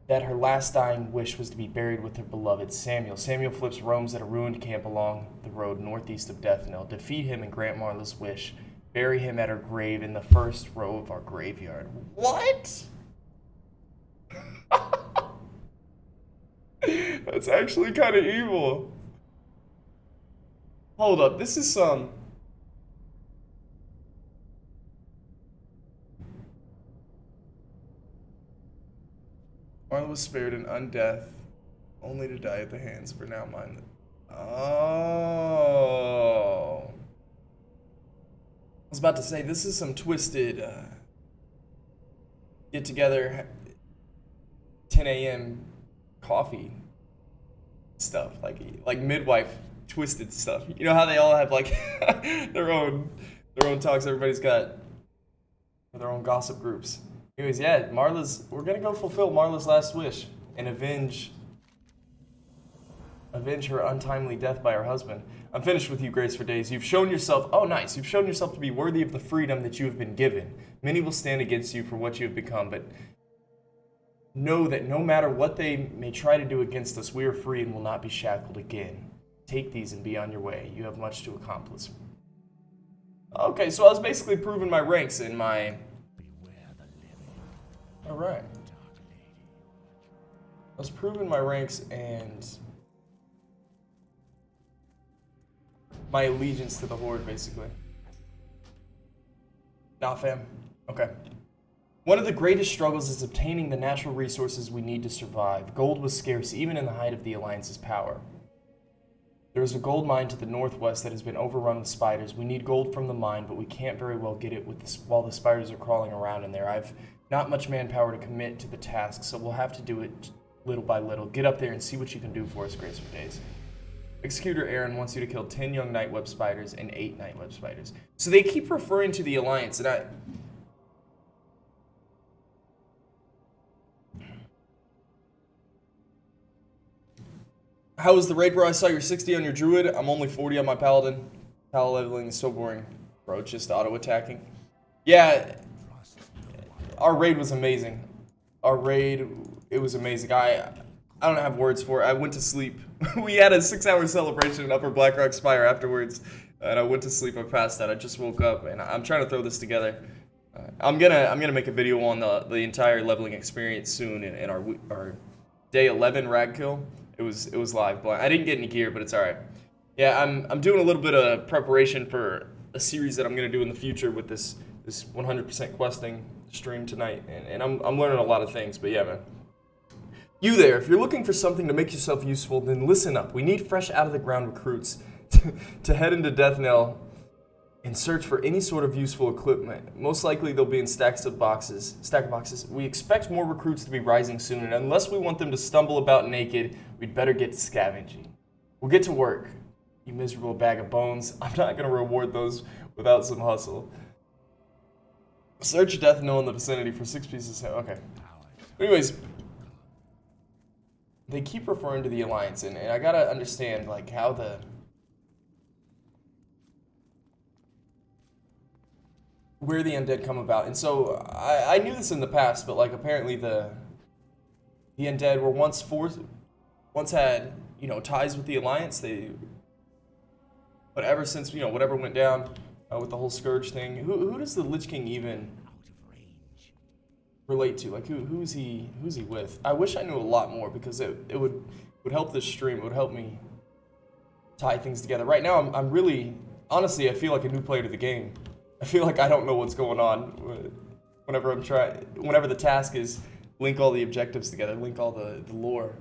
that her last dying wish was to be buried with her beloved Samuel. Samuel Phillips roams at a ruined camp along the road northeast of Death Knell. Defeat him and grant Marla's wish. Bury him at her grave in the first row of our graveyard. What? That's actually kind of evil. Hold up, this is some... Marla was spared an undeath, only to die at the hands of her now mindless. Oh. I was about to say, this is some twisted get together 10 a.m. coffee stuff, like midwife twisted stuff. You know how they all have like their own talks. Everybody's got their own gossip groups. Anyways, yeah, we're gonna go fulfill Marla's last wish and avenge her untimely death by her husband. I'm finished with you, Grace, for days. You've shown yourself, oh nice, you've shown yourself to be worthy of the freedom that you have been given. Many will stand against you for what you have become, but know that no matter what they may try to do against us, we are free and will not be shackled again. Take these and be on your way. You have much to accomplish. Okay, so I was basically proving my ranks in my... Alright. I was proving my ranks and my allegiance to the Horde, basically. Nah, fam. Okay. One of the greatest struggles is obtaining the natural resources we need to survive. Gold was scarce, even in the height of the Alliance's power. There is a gold mine to the northwest that has been overrun with spiders. We need gold from the mine, but we can't very well get it while the spiders are crawling around in there. I've not much manpower to commit to the task, so we'll have to do it little by little. Get up there and see what you can do for us, Grace for Days. Executor Aaron wants you to kill 10 young nightweb spiders and 8 nightweb spiders. So they keep referring to the Alliance, and How was the raid, bro? I saw you're 60 on your druid. I'm only 40 on my paladin. Pal leveling is so boring. Bro, it's just auto-attacking. Yeah, our raid was amazing. It was amazing. I don't have words for it. I went to sleep. We had a 6-hour celebration in Upper Blackrock Spire afterwards, and I went to sleep. I passed out. I just woke up, and I'm trying to throw this together. I'm gonna make a video on the entire leveling experience soon in our day 11 rag kill. It was live. I didn't get any gear, but it's all right. Yeah, I'm doing a little bit of preparation for a series that I'm gonna do in the future with this 100% questing stream tonight, and I'm learning a lot of things. But yeah, man. You there, if you're looking for something to make yourself useful, then listen up. We need fresh out of the ground recruits to head into Death Knell and search for any sort of useful equipment. Most likely they'll be in stack of boxes. We expect more recruits to be rising soon, and unless we want them to stumble about naked, we'd better get scavenging. We'll get to work, you miserable bag of bones. I'm not gonna reward those without some hustle. Search Death Knell in the vicinity for 6 pieces. Okay. Anyways, they keep referring to the Alliance, and I gotta understand like how where the undead come about. And so I knew this in the past, but like apparently the undead were once had, you know, ties with the Alliance. They But ever since, you know, whatever went down with the whole Scourge thing, who does the Lich King even relate to? Like, who's he with? I wish I knew a lot more, because it would help this stream. It would help me tie things together. Right now, I'm really, honestly, I feel like a new player to the game. I feel like I don't know what's going on whenever the task is link all the objectives together, link all the lore.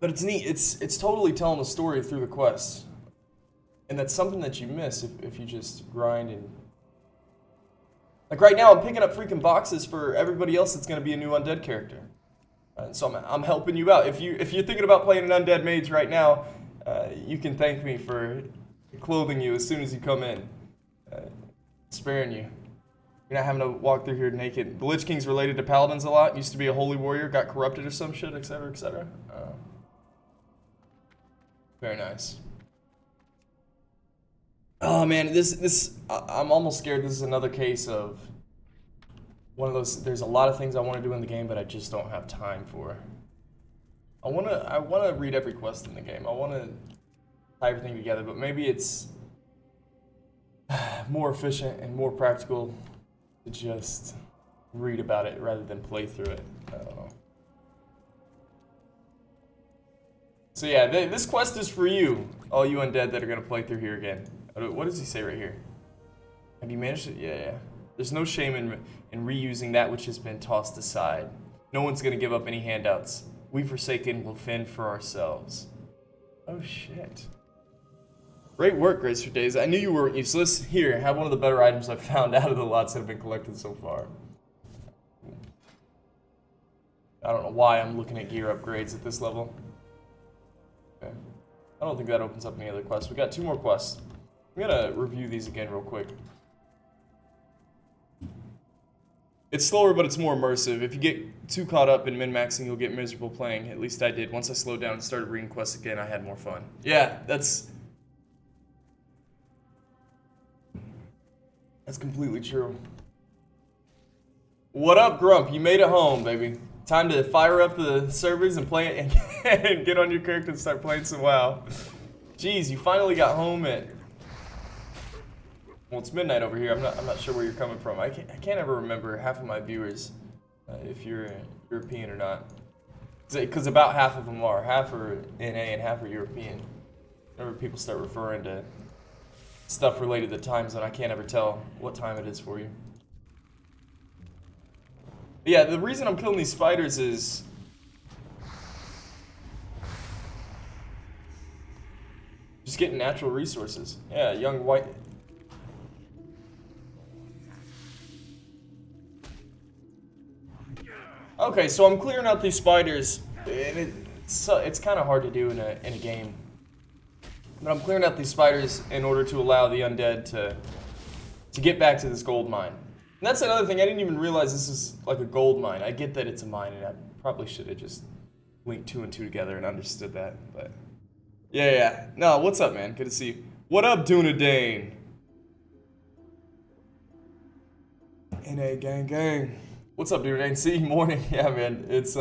But it's neat. It's totally telling the story through the quests. And that's something that you miss if you just grind and... Like right now, I'm picking up freaking boxes for everybody else that's going to be a new undead character. So I'm helping you out. If you're thinking about playing an undead mage right now, you can thank me for clothing you as soon as you come in. Sparing you. You're not having to walk through here naked. The Lich King's related to paladins a lot. Used to be a holy warrior, got corrupted or some shit, etc., etc. Very nice. Oh man, I'm almost scared this is another case of one of those, there's a lot of things I want to do in the game, but I just don't have time for. I want to read every quest in the game. I want to tie everything together, but maybe it's more efficient and more practical to just read about it rather than play through it. I don't know. So yeah, this quest is for you, all you undead that are going to play through here again. What does he say right here? Have you managed it? Yeah. There's no shame in reusing that which has been tossed aside. No one's going to give up any handouts. We Forsaken will fend for ourselves. Oh shit. Great work, Grace for Days. I knew you weren't useless. Here, have one of the better items I've found out of the lots that have been collected so far. I don't know why I'm looking at gear upgrades at this level. Okay. I don't think that opens up any other quests. We got 2 more quests. I'm gonna review these again real quick. It's slower, but it's more immersive. If you get too caught up in min-maxing, you'll get miserable playing. At least I did. Once I slowed down and started reading quests again, I had more fun. Yeah, that's completely true. What up, Grump? You made it home, baby. Time to fire up the servers and play it and get on your character and start playing some WoW. Jeez, you finally got home at... Well, it's midnight over here. I'm not sure where you're coming from. I can't ever remember half of my viewers, if you're European or not. Because about half of them are. Half are NA and half are European. Whenever people start referring to stuff related to time zone, I can't ever tell what time it is for you. But yeah, the reason I'm killing these spiders is... just getting natural resources. Yeah, young white... Okay, so I'm clearing out these spiders, and it's kind of hard to do in a game. But I'm clearing out these spiders in order to allow the undead to get back to this gold mine. And that's another thing, I didn't even realize this is like a gold mine. I get that it's a mine, and I probably should have just linked 2 and 2 together and understood that, but... Yeah. No, what's up, man? Good to see you. What up, Dunedane? NA gang. What's up, Dunedane? See, morning. Yeah, man. It's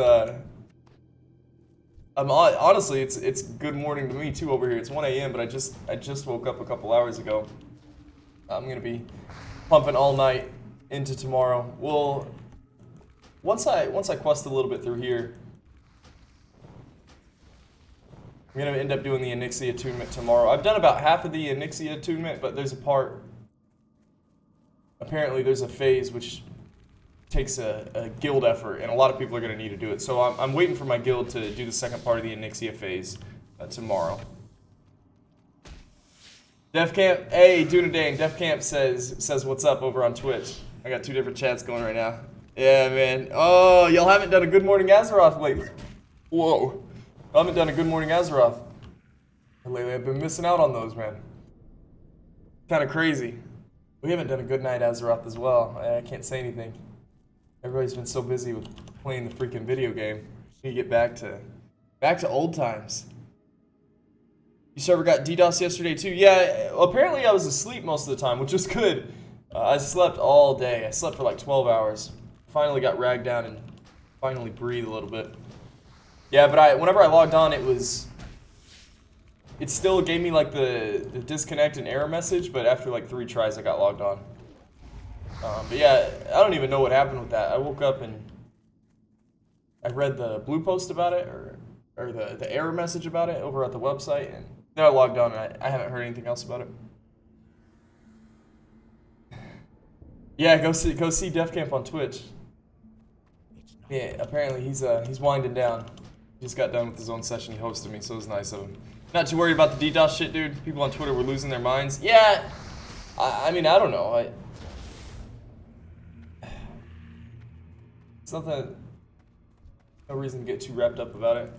honestly, it's good morning to me too over here. It's 1 a.m., but I just woke up a couple hours ago. I'm gonna be pumping all night into tomorrow. Well, once I quest a little bit through here, I'm gonna end up doing the Onyxia attunement tomorrow. I've done about half of the Onyxia attunement, but there's a part. Apparently, there's a phase which takes a guild effort, and a lot of people are going to need to do it. So I'm waiting for my guild to do the second part of the Onyxia phase tomorrow. Defcamp, hey, Dunedane, Defcamp says what's up over on Twitch. I got 2 different chats going right now. Yeah, man. Oh, y'all haven't done a Good Morning Azeroth lately. Whoa. I haven't done a Good Morning Azeroth lately. I've been missing out on those, man. Kind of crazy. We haven't done a Good Night Azeroth as well. I can't say anything. Everybody's been so busy with playing the freaking video game. We get back to old times. You server got DDoS yesterday too? Yeah, apparently I was asleep most of the time, which was good. I slept all day. I slept for like 12 hours. Finally got ragged down and finally breathed a little bit. Yeah, but whenever I logged on, it was it still gave me like the disconnect and error message, but after like 3 tries I got logged on. But yeah, I don't even know what happened with that. I woke up and I read the blue post about it, or the error message about it over at the website, and then I logged on and I haven't heard anything else about it. Yeah, go see Def Camp on Twitch. Yeah, apparently he's winding down. He just got done with his own session. He hosted me, so it was nice of him. Not too worried about the DDoS shit, dude. People on Twitter were losing their minds. Yeah, I mean, I don't know. It's nothing. No reason to get too wrapped up about it.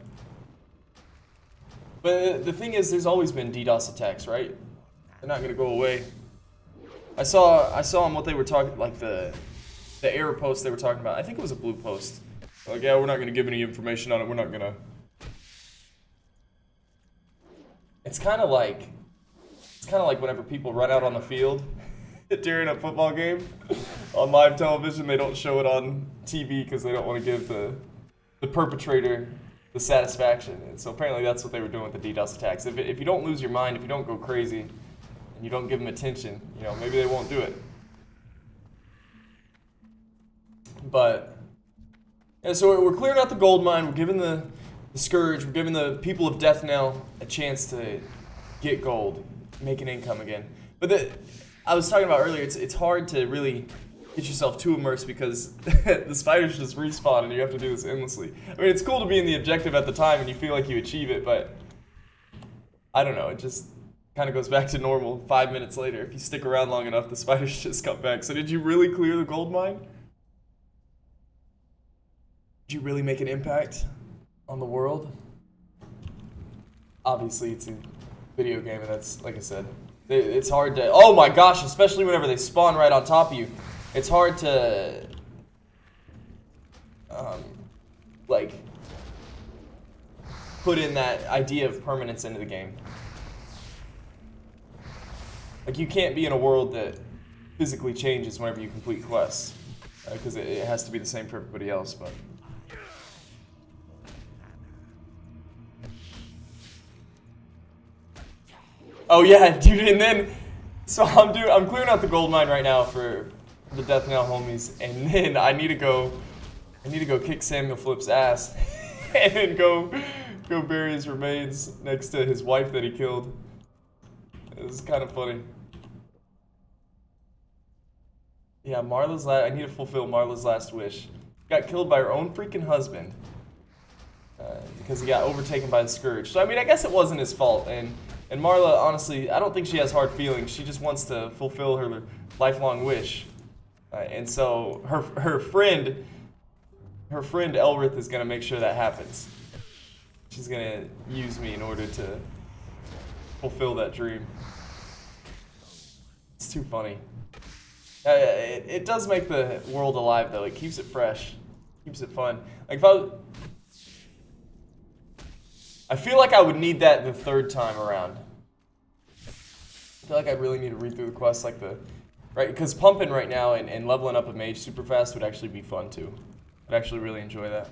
But the thing is, there's always been DDoS attacks, right? They're not gonna go away. I saw on what they were talking, like the error post they were talking about. I think it was a blue post. Like, yeah, we're not gonna give any information on it. We're not gonna. It's kind of like whenever people run out on the field during a football game on live television. They don't show it on TV because they don't want to give the perpetrator the satisfaction. And so apparently that's what they were doing with the DDoS attacks. If you don't lose your mind, if you don't go crazy, and you don't give them attention, you know, maybe they won't do it. But yeah, so we're clearing out the gold mine. We're giving the Scourge, we're giving the people of Death Knell a chance to get gold, make an income again. But I was talking about earlier, it's hard to really get yourself too immersed because the spiders just respawn and you have to do this endlessly. I mean, it's cool to be in the objective at the time and you feel like you achieve it, but I don't know, it just kind of goes back to normal 5 minutes later. If you stick around long enough, the spiders just come back. So did you really clear the gold mine? Did you really make an impact on the world? Obviously, it's a video game, and that's, like I said, it's hard to, oh my gosh, especially whenever they spawn right on top of you. It's hard to, like, put in that idea of permanence into the game. Like, you can't be in a world that physically changes whenever you complete quests, because it has to be the same for everybody else, but. Oh yeah, dude, and then, so I'm clearing out the gold mine right now for the Death Knell homies, and then I need to go kick Samuel Flip's ass, and then go bury his remains next to his wife that he killed. It was kind of funny. Yeah, I need to fulfill Marla's last wish. Got killed by her own freaking husband because he got overtaken by the Scourge. So I mean, I guess it wasn't his fault, and Marla, honestly, I don't think she has hard feelings. She just wants to fulfill her lifelong wish. And so her friend Elrith is going to make sure that happens. She's going to use me in order to fulfill that dream. It's too funny. It does make the world alive, though. It keeps it fresh. Keeps it fun. Like, I feel like I would need that the third time around. I feel like I really need to read through the quests like right, because pumping right now and leveling up a mage super fast would actually be fun too. I'd actually really enjoy that.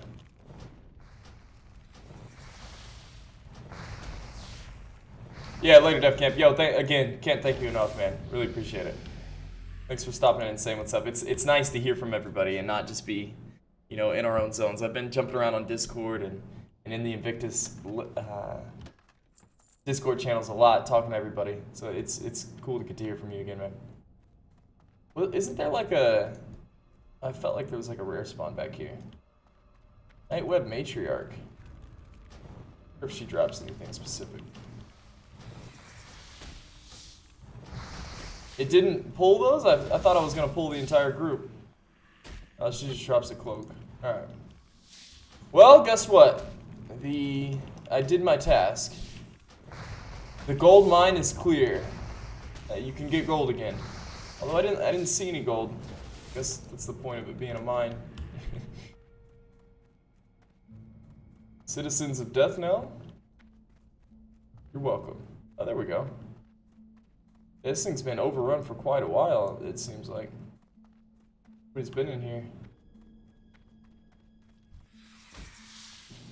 Yeah, later, Def Camp. Yo, again, can't thank you enough, man. Really appreciate it. Thanks for stopping in and saying what's up. It's nice to hear from everybody and not just be, you know, in our own zones. I've been jumping around on Discord and in the Invictus Discord channels a lot, talking to everybody. So it's cool to get to hear from you again, man. Well, isn't there like I felt like there was like a rare spawn back here. Night Web Matriarch. Or if she drops anything specific. It didn't pull those? I thought I was going to pull the entire group. She just drops a cloak. Alright. Well, guess what? I did my task. The gold mine is clear. You can get gold again. Although I didn't see any gold. I guess that's the point of it being a mine. Citizens of Death Knell? You're welcome. Oh, there we go. This thing's been overrun for quite a while, it seems like. Nobody's been in here.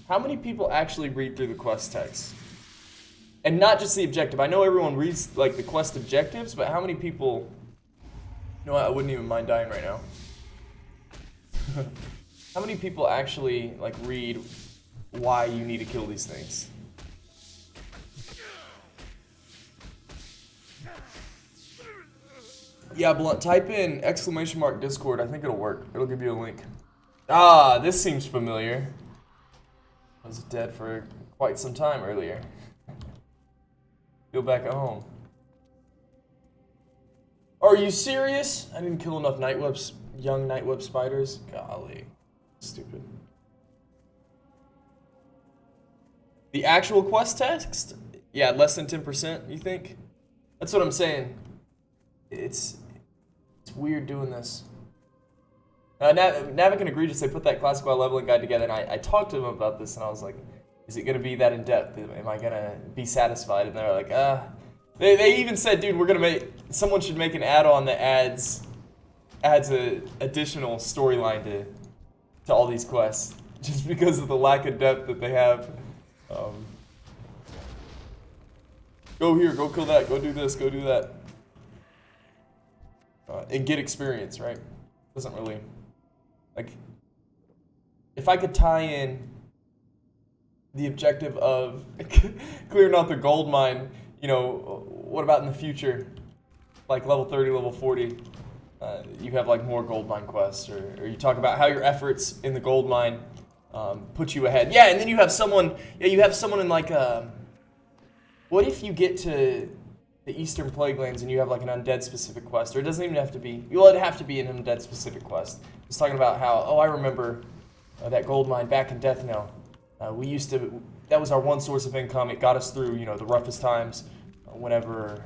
How many people actually read through the quest text And not just the objective. I know everyone reads like the quest objectives, but how many people? You know what? I wouldn't even mind dying right now. How many people actually like read why you need to kill these things? Yeah, Blunt, type in !Discord. I think it'll work. It'll give you a link. Ah, this seems familiar. I was dead for quite some time earlier. Feel back at home. Are you serious? I didn't kill enough young nightweb spiders. Golly. Stupid. The actual quest text? Yeah, less than 10%, you think? That's what I'm saying. It's weird doing this. Navic and Egregious, they put that classic WoW leveling guide together, and I talked to them about this, and I was like, is it going to be that in-depth? Am I going to be satisfied? And they're like, They even said, dude, someone should make an add-on that adds a additional storyline to all these quests, just because of the lack of depth that they have. Go here, go kill that, go do this, go do that. And get experience, right? Doesn't really, like, if I could tie in the objective of clearing out the gold mine, you know, what about in the future, like level 30, level 40, you have like more gold mine quests, or you talk about how your efforts in the gold mine put you ahead. Yeah, and then you have someone, in like, what if you get to the Eastern Plague Lands and you have like an undead specific quest, or it doesn't even have to be, it'd have to be an undead specific quest. It's talking about how, I remember that gold mine back in Death Knell. That was our one source of income. It got us through, you know, the roughest times whenever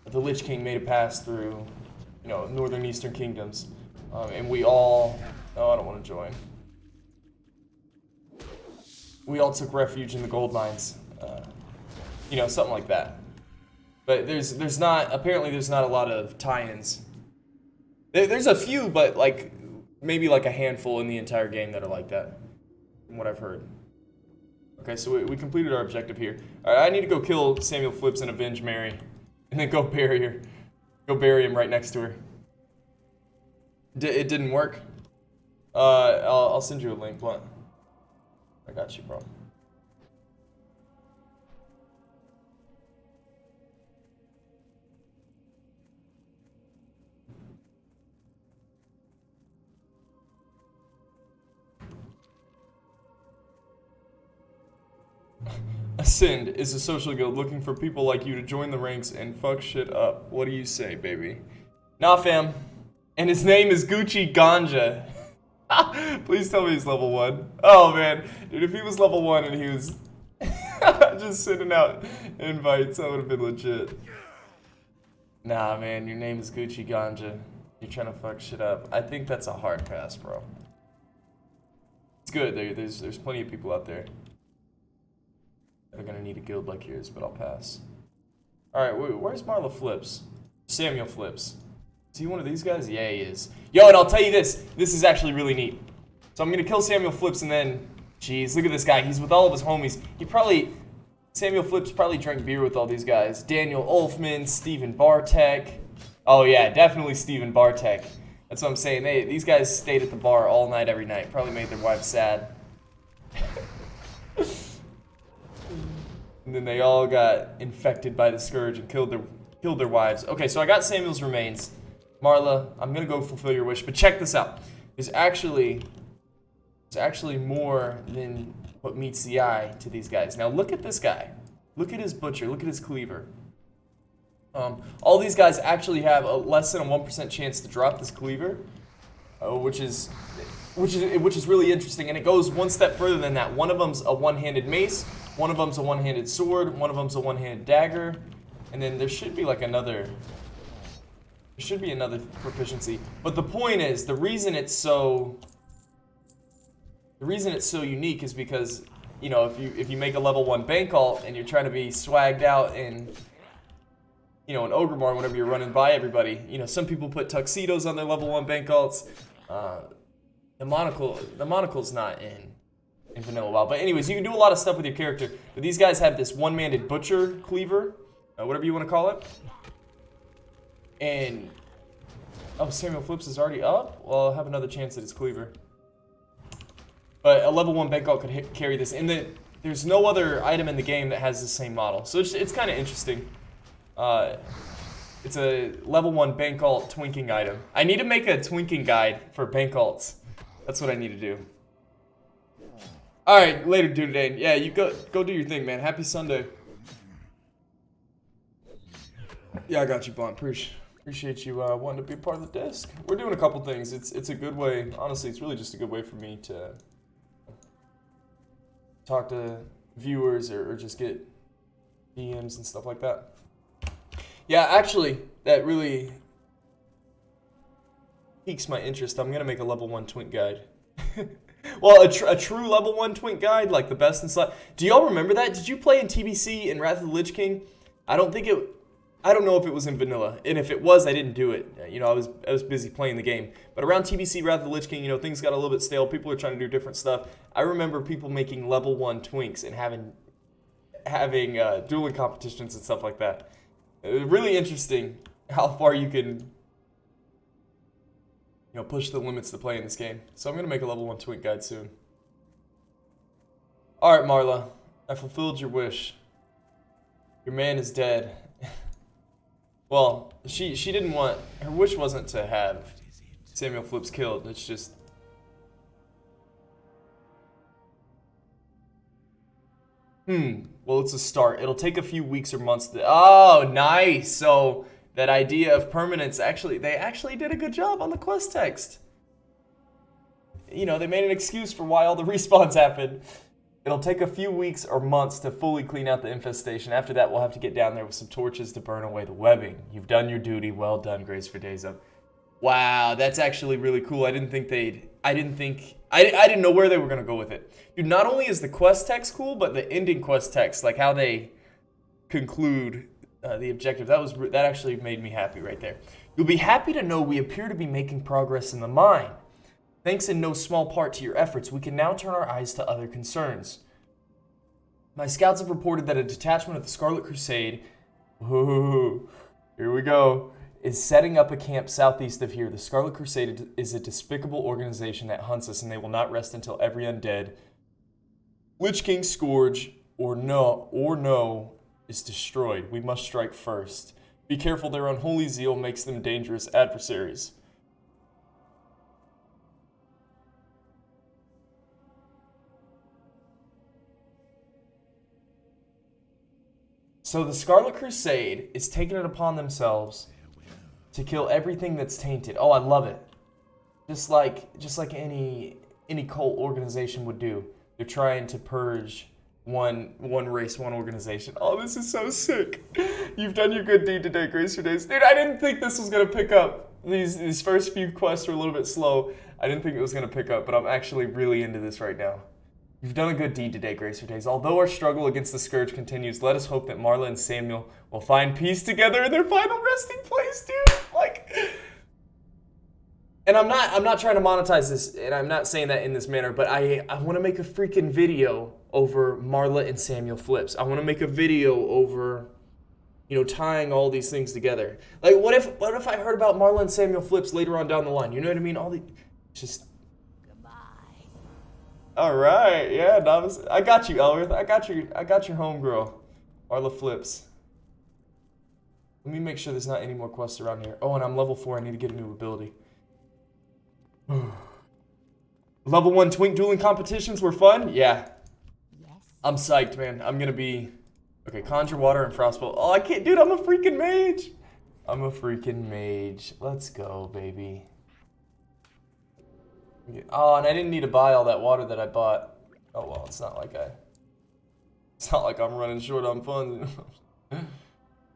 the Lich King made it pass through, you know, northern Eastern kingdoms. And we all, I don't want to join. We all took refuge in the gold mines. You know, something like that. But apparently there's not a lot of tie-ins. There's a few, but like, maybe like a handful in the entire game that are like that, from what I've heard. Okay, so we completed our objective here. Alright, I need to go kill Samuel Flips and avenge Mary. And then go bury her. Go bury him right next to her. It didn't work? I'll send you a link. What? I got you, bro. Ascend is a social guild looking for people like you to join the ranks and fuck shit up. What do you say, baby? Nah, fam. And his name is Gucci Ganja. Please tell me he's level 1. Oh, man. Dude, if he was level 1 and he was just sending out invites, that would have been legit. Nah, man. Your name is Gucci Ganja. You're trying to fuck shit up. I think that's a hard pass, bro. It's good. There's plenty of people out there. They're gonna need a guild like yours, but I'll pass. Alright, where's Marla Flips? Samuel Flips. Is he one of these guys? Yeah, he is. Yo, and I'll tell you this. This is actually really neat. So I'm gonna kill Samuel Flips and then... Jeez, look at this guy. He's with all of his homies. Samuel Flips probably drank beer with all these guys. Daniel Olfman, Steven Bartek. Oh yeah, definitely Steven Bartek. That's what I'm saying. These guys stayed at the bar all night, every night. Probably made their wives sad. And then they all got infected by the scourge and killed their wives. Okay, so I got Samuel's remains. Marla, I'm gonna go fulfill your wish, but check this out. There's actually more than what meets the eye to these guys. Now look at this guy. Look at his butcher. Look at his cleaver. All these guys actually have a less than a 1% chance to drop this cleaver, which is really interesting. And it goes one step further than that. One of them's a one-handed mace. One of them's a one-handed sword, one of them's a one-handed dagger, and then there should be like another proficiency. But the point is, the reason it's so unique is because, you know, if you make a level 1 bank alt and you're trying to be swagged out in, you know, an Ogremar whenever you're running by everybody, you know, some people put tuxedos on their level 1 bank alts. The monocle's not in. in vanilla WoW. But anyways, you can do a lot of stuff with your character. But these guys have this one-manded butcher cleaver, whatever you want to call it. And oh, Samuel Flips is already up. Well, I'll have another chance at his cleaver. But a level 1 bank alt could carry this. And there's no other item in the game that has the same model, so it's kind of interesting. It's a level 1 bank alt twinking item. I need to make a twinking guide for bank alts. That's what I need to do. All right, later, dude. Today. Yeah, you go do your thing, man. Happy Sunday. Yeah, I got you, Blunt. Appreciate you wanting to be a part of the desk. We're doing a couple things. It's a good way. Honestly, it's really just a good way for me to talk to viewers or just get DMs and stuff like that. Yeah, actually, that really piques my interest. I'm gonna make a level 1 twink guide. Well, a true level 1 twink guide, like the best in slot. Do y'all remember that? Did you play in TBC in Wrath of the Lich King? I don't know if it was in vanilla, and if it was, I didn't do it. You know, I was busy playing the game. But around TBC Wrath of the Lich King, you know, things got a little bit stale. People are trying to do different stuff. I remember people making level 1 twinks and having dueling competitions and stuff like that. Really interesting how far you can, you know, push the limits to play in this game. So I'm gonna make a level 1 twink guide soon. All right, Marla, I fulfilled your wish. Your man is dead. Well, she didn't want, her wish wasn't to have Samuel Flips killed. It's just, well, it's a start. It'll take a few weeks or months to, oh, nice. So that idea of permanence, they actually did a good job on the quest text. You know, they made an excuse for why all the respawns happened. It'll take a few weeks or months to fully clean out the infestation. After that, we'll have to get down there with some torches to burn away the webbing. You've done your duty. Well done, Grace for Days Up. Wow, that's actually really cool. I didn't know where they were gonna go with it. Dude, not only is the quest text cool, but the ending quest text, like how they conclude the objective, that actually made me happy right there. You'll be happy to know we appear to be making progress in the mine. Thanks in no small part to your efforts, we can now turn our eyes to other concerns. My scouts have reported that a detachment of the Scarlet Crusade, ooh, here we go, is setting up a camp southeast of here. The Scarlet Crusade is a despicable organization that hunts us, and they will not rest until every undead, Lich King Scourge, or no, is destroyed. We must strike first. Be careful, their unholy zeal makes them dangerous adversaries. So the Scarlet Crusade is taking it upon themselves to kill everything that's tainted. Oh, I love it. Just like any cult organization would do. They're trying to purge one race, one organization. Oh, this is so sick. You've done your good deed today, Grace your Days. Dude, I didn't think this was gonna pick up. These first few quests were a little bit slow. I didn't think it was gonna pick up, but I'm actually really into this right now. You've done a good deed today, Grace your Days. Although our struggle against the Scourge continues, let us hope that Marla and Samuel will find peace together in their final resting place, dude. Like, and I'm not trying to monetize this, and I'm not saying that in this manner, but I want to make a freaking video over Marla and Samuel Flips. I want to make a video over, you know, tying all these things together. Like, what if I heard about Marla and Samuel Flips later on down the line? You know what I mean? Just. All right, yeah, Novice. I got you, Elworth. I got your homegirl, Marla Flips. Let me make sure there's not any more quests around here. Oh, and I'm level 4. I need to get a new ability. Level 1 twink dueling competitions were fun? Yeah. Yes. I'm psyched, man. I'm gonna be... Okay, conjure water and frostbolt. Oh, I can't... Dude, I'm a freaking mage. I'm a freaking mage. Let's go, baby. Oh, and I didn't need to buy all that water that I bought. Oh, well, it's not like I'm running short on funds.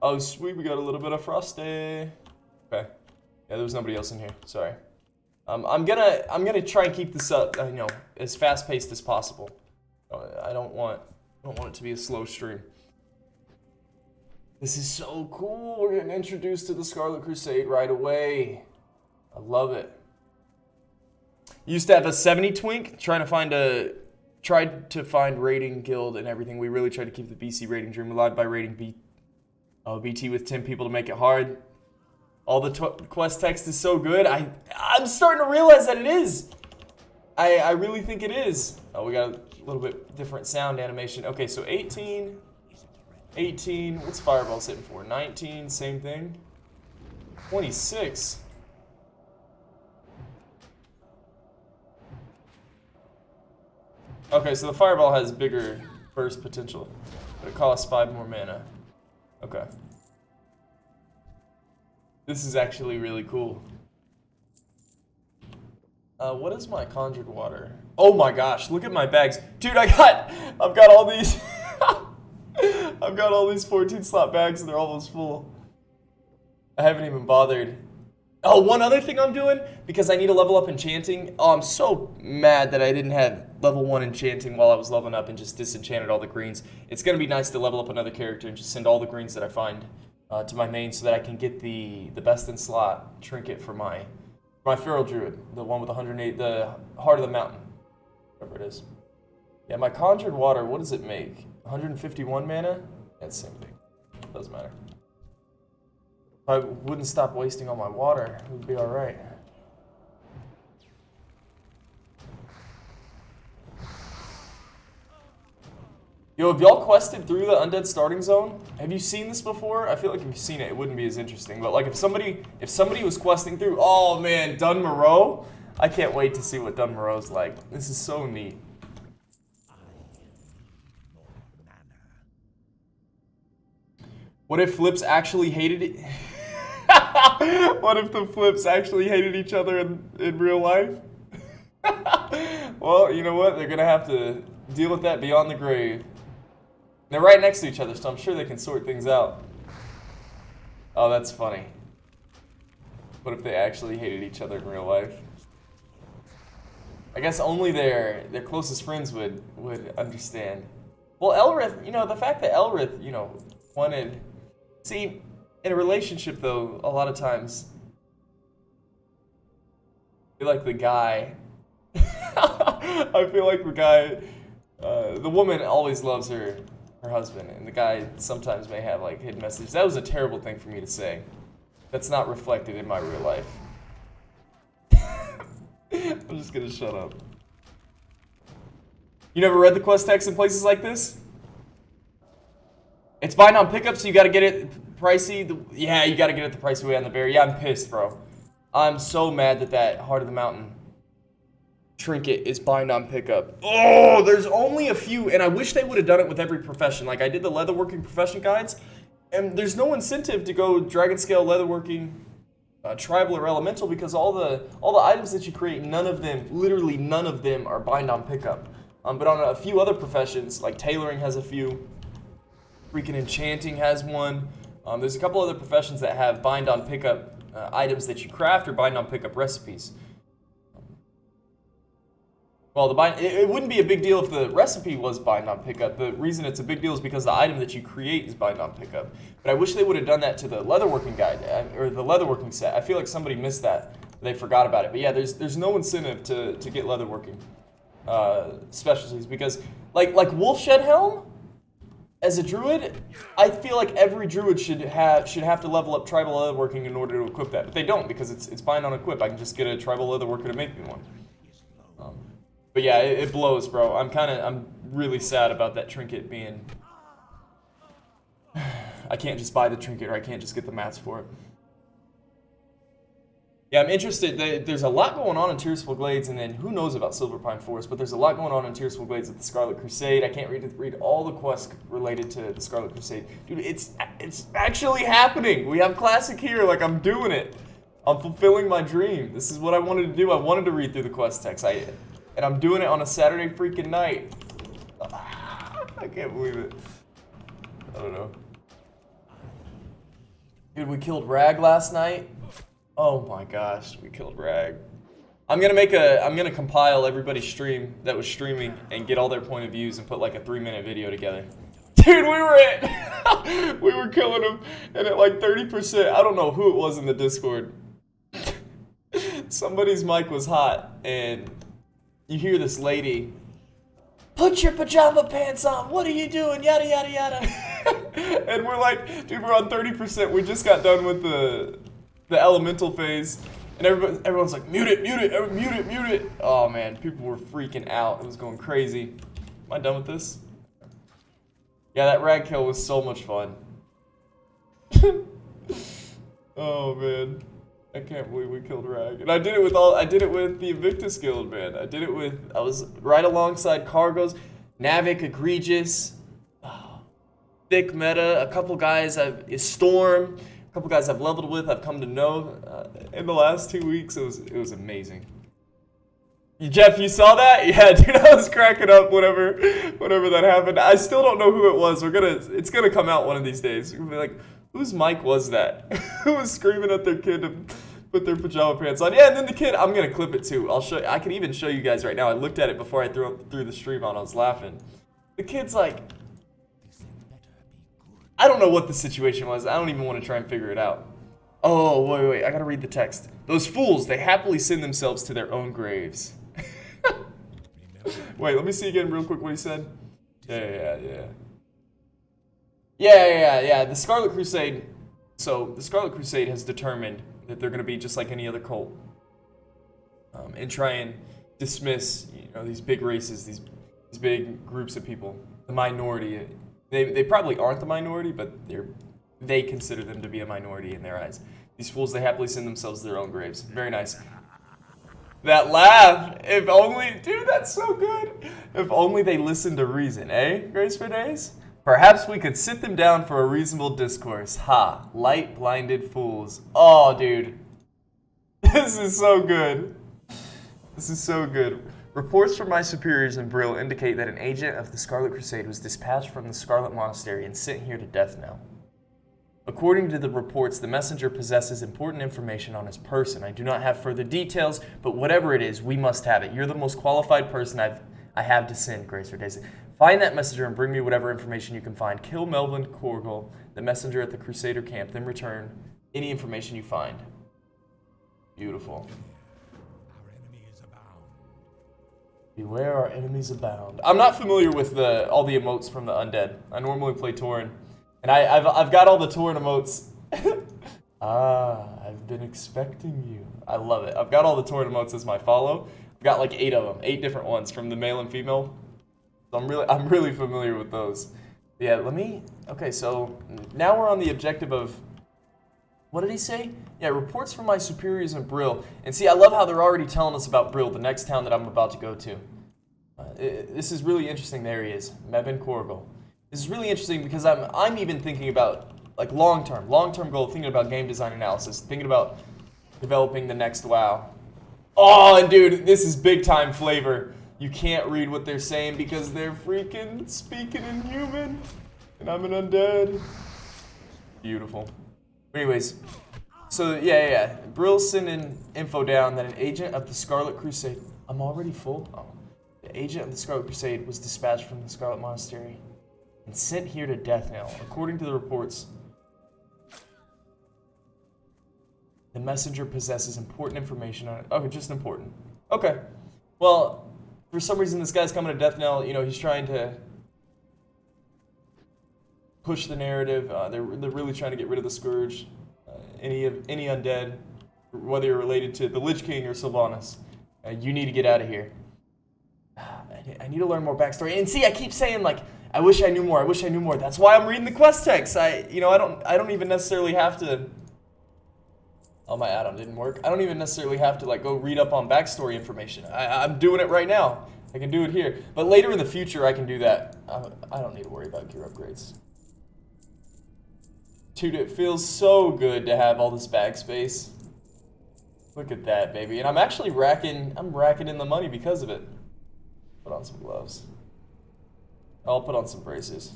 Oh, sweet, we got a little bit of frosty. Okay. Yeah, there was nobody else in here. Sorry. I'm gonna try and keep this up, you know, as fast-paced as possible. I don't want it to be a slow stream. This is so cool. We're getting introduced to the Scarlet Crusade right away. I love it. Used to have a 70 twink, trying to find a tried to find raiding guild and everything. We really tried to keep the BC raiding dream alive by raiding BT with 10 people to make it hard. All the quest text is so good. I'm starting to realize that it is. I really think it is. Oh, we got a little bit different sound animation. Okay, so 18, 18. What's Fireball sitting for? 19, same thing. 26. Okay, so the Fireball has bigger burst potential, but it costs 5 more mana. Okay. This is actually really cool. What is my conjured water? Oh my gosh, look at my bags. Dude, I've got all these, I've got all these 14 slot bags and they're almost full. I haven't even bothered. Oh, one other thing I'm doing, because I need to level up enchanting. Oh, I'm so mad that I didn't have level 1 enchanting while I was leveling up and just disenchanted all the greens. It's going to be nice to level up another character and just send all the greens that I find to my main so that I can get the best in slot trinket for my Feral Druid, the one with 108, the Heart of the Mountain, whatever it is. Yeah, my Conjured Water, what does it make? 151 mana? That's the same thing. Doesn't matter. If I wouldn't stop wasting all my water, it would be alright. Yo, have y'all quested through the Undead Starting Zone? Have you seen this before? I feel like if you've seen it, it wouldn't be as interesting. But like if somebody was questing through, oh man, Dunmoreau? I can't wait to see what Dunmoreau's like. This is so neat. What if flips actually hated it? What if the flips actually hated each other in real life? Well, you know what? They're gonna have to deal with that beyond the grave. They're right next to each other, so I'm sure they can sort things out. Oh, that's funny. What if they actually hated each other in real life? I guess only their closest friends would understand. Well, Elrith, you know, the fact that Elrith, you know, wanted... See, in a relationship, though, a lot of times, I feel like the guy... I feel like the guy... the woman always loves her husband, and the guy sometimes may have, like, hidden messages. That was a terrible thing for me to say. That's not reflected in my real life. I'm just gonna shut up. You never read the quest text in places like this? It's bind on pickup, so you gotta get it pricey. Yeah, you gotta get it the pricey way on the bear. Yeah, I'm pissed, bro. I'm so mad that Heart of the Mountain trinket is bind on pickup. Oh, there's only a few, and I wish they would have done it with every profession. Like I did the leatherworking profession guides, and there's no incentive to go dragon scale leatherworking, tribal or elemental, because all the items that you create, none of them, literally none of them, are bind on pickup. But on a few other professions, like tailoring has a few, freaking enchanting has one. There's a couple other professions that have bind on pickup items that you craft or bind on pickup recipes. Well, it wouldn't be a big deal if the recipe was bind on pickup. The reason it's a big deal is because the item that you create is bind on pickup. But I wish they would have done that to the leatherworking guide or the leatherworking set. I feel like somebody missed that. They forgot about it. But yeah, there's no incentive to get leatherworking specialties because like Wolfshed Helm as a druid, I feel like every druid should have to level up tribal leatherworking in order to equip that. But they don't because it's bind on equip. I can just get a tribal leatherworker to make me one. But yeah, it blows, bro. I'm really sad about that trinket being... I can't just buy the trinket or I can't just get the mats for it. Yeah, I'm interested. There's a lot going on in Tirisfal Glades, and then who knows about Silverpine Forest, but there's a lot going on in Tirisfal Glades at the Scarlet Crusade. I can't read all the quests related to the Scarlet Crusade. Dude, it's actually happening. We have Classic here. Like, I'm doing it. I'm fulfilling my dream. This is what I wanted to do. I wanted to read through the quest text. And I'm doing it on a Saturday freaking night. I can't believe it. I don't know. Dude, we killed Rag last night. Oh my gosh, we killed Rag. I'm gonna compile everybody's stream that was streaming and get all their point of views and put like a 3-minute video together. Dude, we were killing them, and at like 30%, I don't know who it was in the Discord. Somebody's mic was hot, and you hear this lady put your pajama pants on. What are you doing? Yada, yada, yada. And we're like, dude, we're on 30%. We just got done with the elemental phase. And everyone's like, mute it, mute it, mute it, mute it. Oh, man, people were freaking out. It was going crazy. Am I done with this? Yeah, that rag kill was so much fun. Oh, man. I can't believe we killed Rag. And I did it with the Invictus Guild, man. I was right alongside Cargos, Navik, Egregious, Thick Meta, a couple guys Storm, a couple guys I've leveled with, I've come to know in the last 2 weeks. It was amazing. Jeff, you saw that? Yeah, dude, I was cracking up whenever that happened. I still don't know who it was. It's gonna come out one of these days. We'll be like, whose mic was that? Who was screaming at their kid to put their pajama pants on? Yeah, and then the kid, I'm gonna clip it too. I can even show you guys right now. I looked at it before I threw the stream on. I was laughing. The kid's like, I don't know what the situation was. I don't even want to try and figure it out. Oh, wait, I gotta read the text. Those fools, they happily send themselves to their own graves. Wait, let me see again real quick what he said. Yeah. The Scarlet Crusade. So the Scarlet Crusade has determined that they're going to be just like any other cult, and try and dismiss, these big races, these big groups of people, the minority. They probably aren't the minority, but they consider them to be a minority in their eyes. These fools, they happily send themselves to their own graves. Very nice. That laugh, if only, dude, that's so good. If only they listened to reason, eh, Grace for Days? Perhaps we could sit them down for a reasonable discourse. Ha, light-blinded fools. Oh, dude. This is so good. This is so good. Reports from my superiors in Brill indicate that an agent of the Scarlet Crusade was dispatched from the Scarlet Monastery and sent here to death now. According to the reports, the messenger possesses important information on his person. I do not have further details, but whatever it is, we must have it. You're the most qualified person I have to send, Grace for Days. Find that messenger and bring me whatever information you can find. Kill Melvin Corgal, the messenger at the Crusader camp, then return any information you find. Beautiful. Our enemies abound. Beware, our enemies abound. I'm not familiar with all the emotes from the undead. I normally play Tauren. And I've got all the Tauren emotes. I've been expecting you. I love it. I've got all the Tauren emotes as my follow. I've got like 8 of them, 8 different ones from the male and female. So I'm really familiar with those. Yeah, okay, so now we're on the objective of, what did he say? Yeah, reports from my superiors in Brill. And see, I love how they're already telling us about Brill, the next town that I'm about to go to. This is really interesting. There he is, Mebin Corgal. This is really interesting because I'm even thinking about like long-term goal, thinking about game design analysis, thinking about developing the next WoW. Oh, and dude, this is big time flavor. You can't read what they're saying because they're freaking speaking in human, and I'm an undead. Beautiful. Anyways, so yeah. Brill's sending info down that an agent of the Scarlet Crusade. I'm already full. Oh, the agent of the Scarlet Crusade was dispatched from the Scarlet Monastery and sent here to death now. According to the reports, the messenger possesses important information on it. Okay, just important. Okay. Well, for some reason this guy's coming to death now. He's trying to push the narrative. They're really trying to get rid of the Scourge. Any undead, whether you're related to the Lich King or Sylvanas, you need to get out of here. I need to learn more backstory. And see, I keep saying like, I wish I knew more. I wish I knew more. That's why I'm reading the quest text. I don't even necessarily have to. Oh, my add-on didn't work. I don't even necessarily have to like go read up on backstory information. I'm doing it right now. I can do it here. But later in the future, I can do that. I don't need to worry about gear upgrades. Dude, it feels so good to have all this bag space. Look at that, baby. And I'm actually racking in the money because of it. Put on some gloves. I'll put on some braces.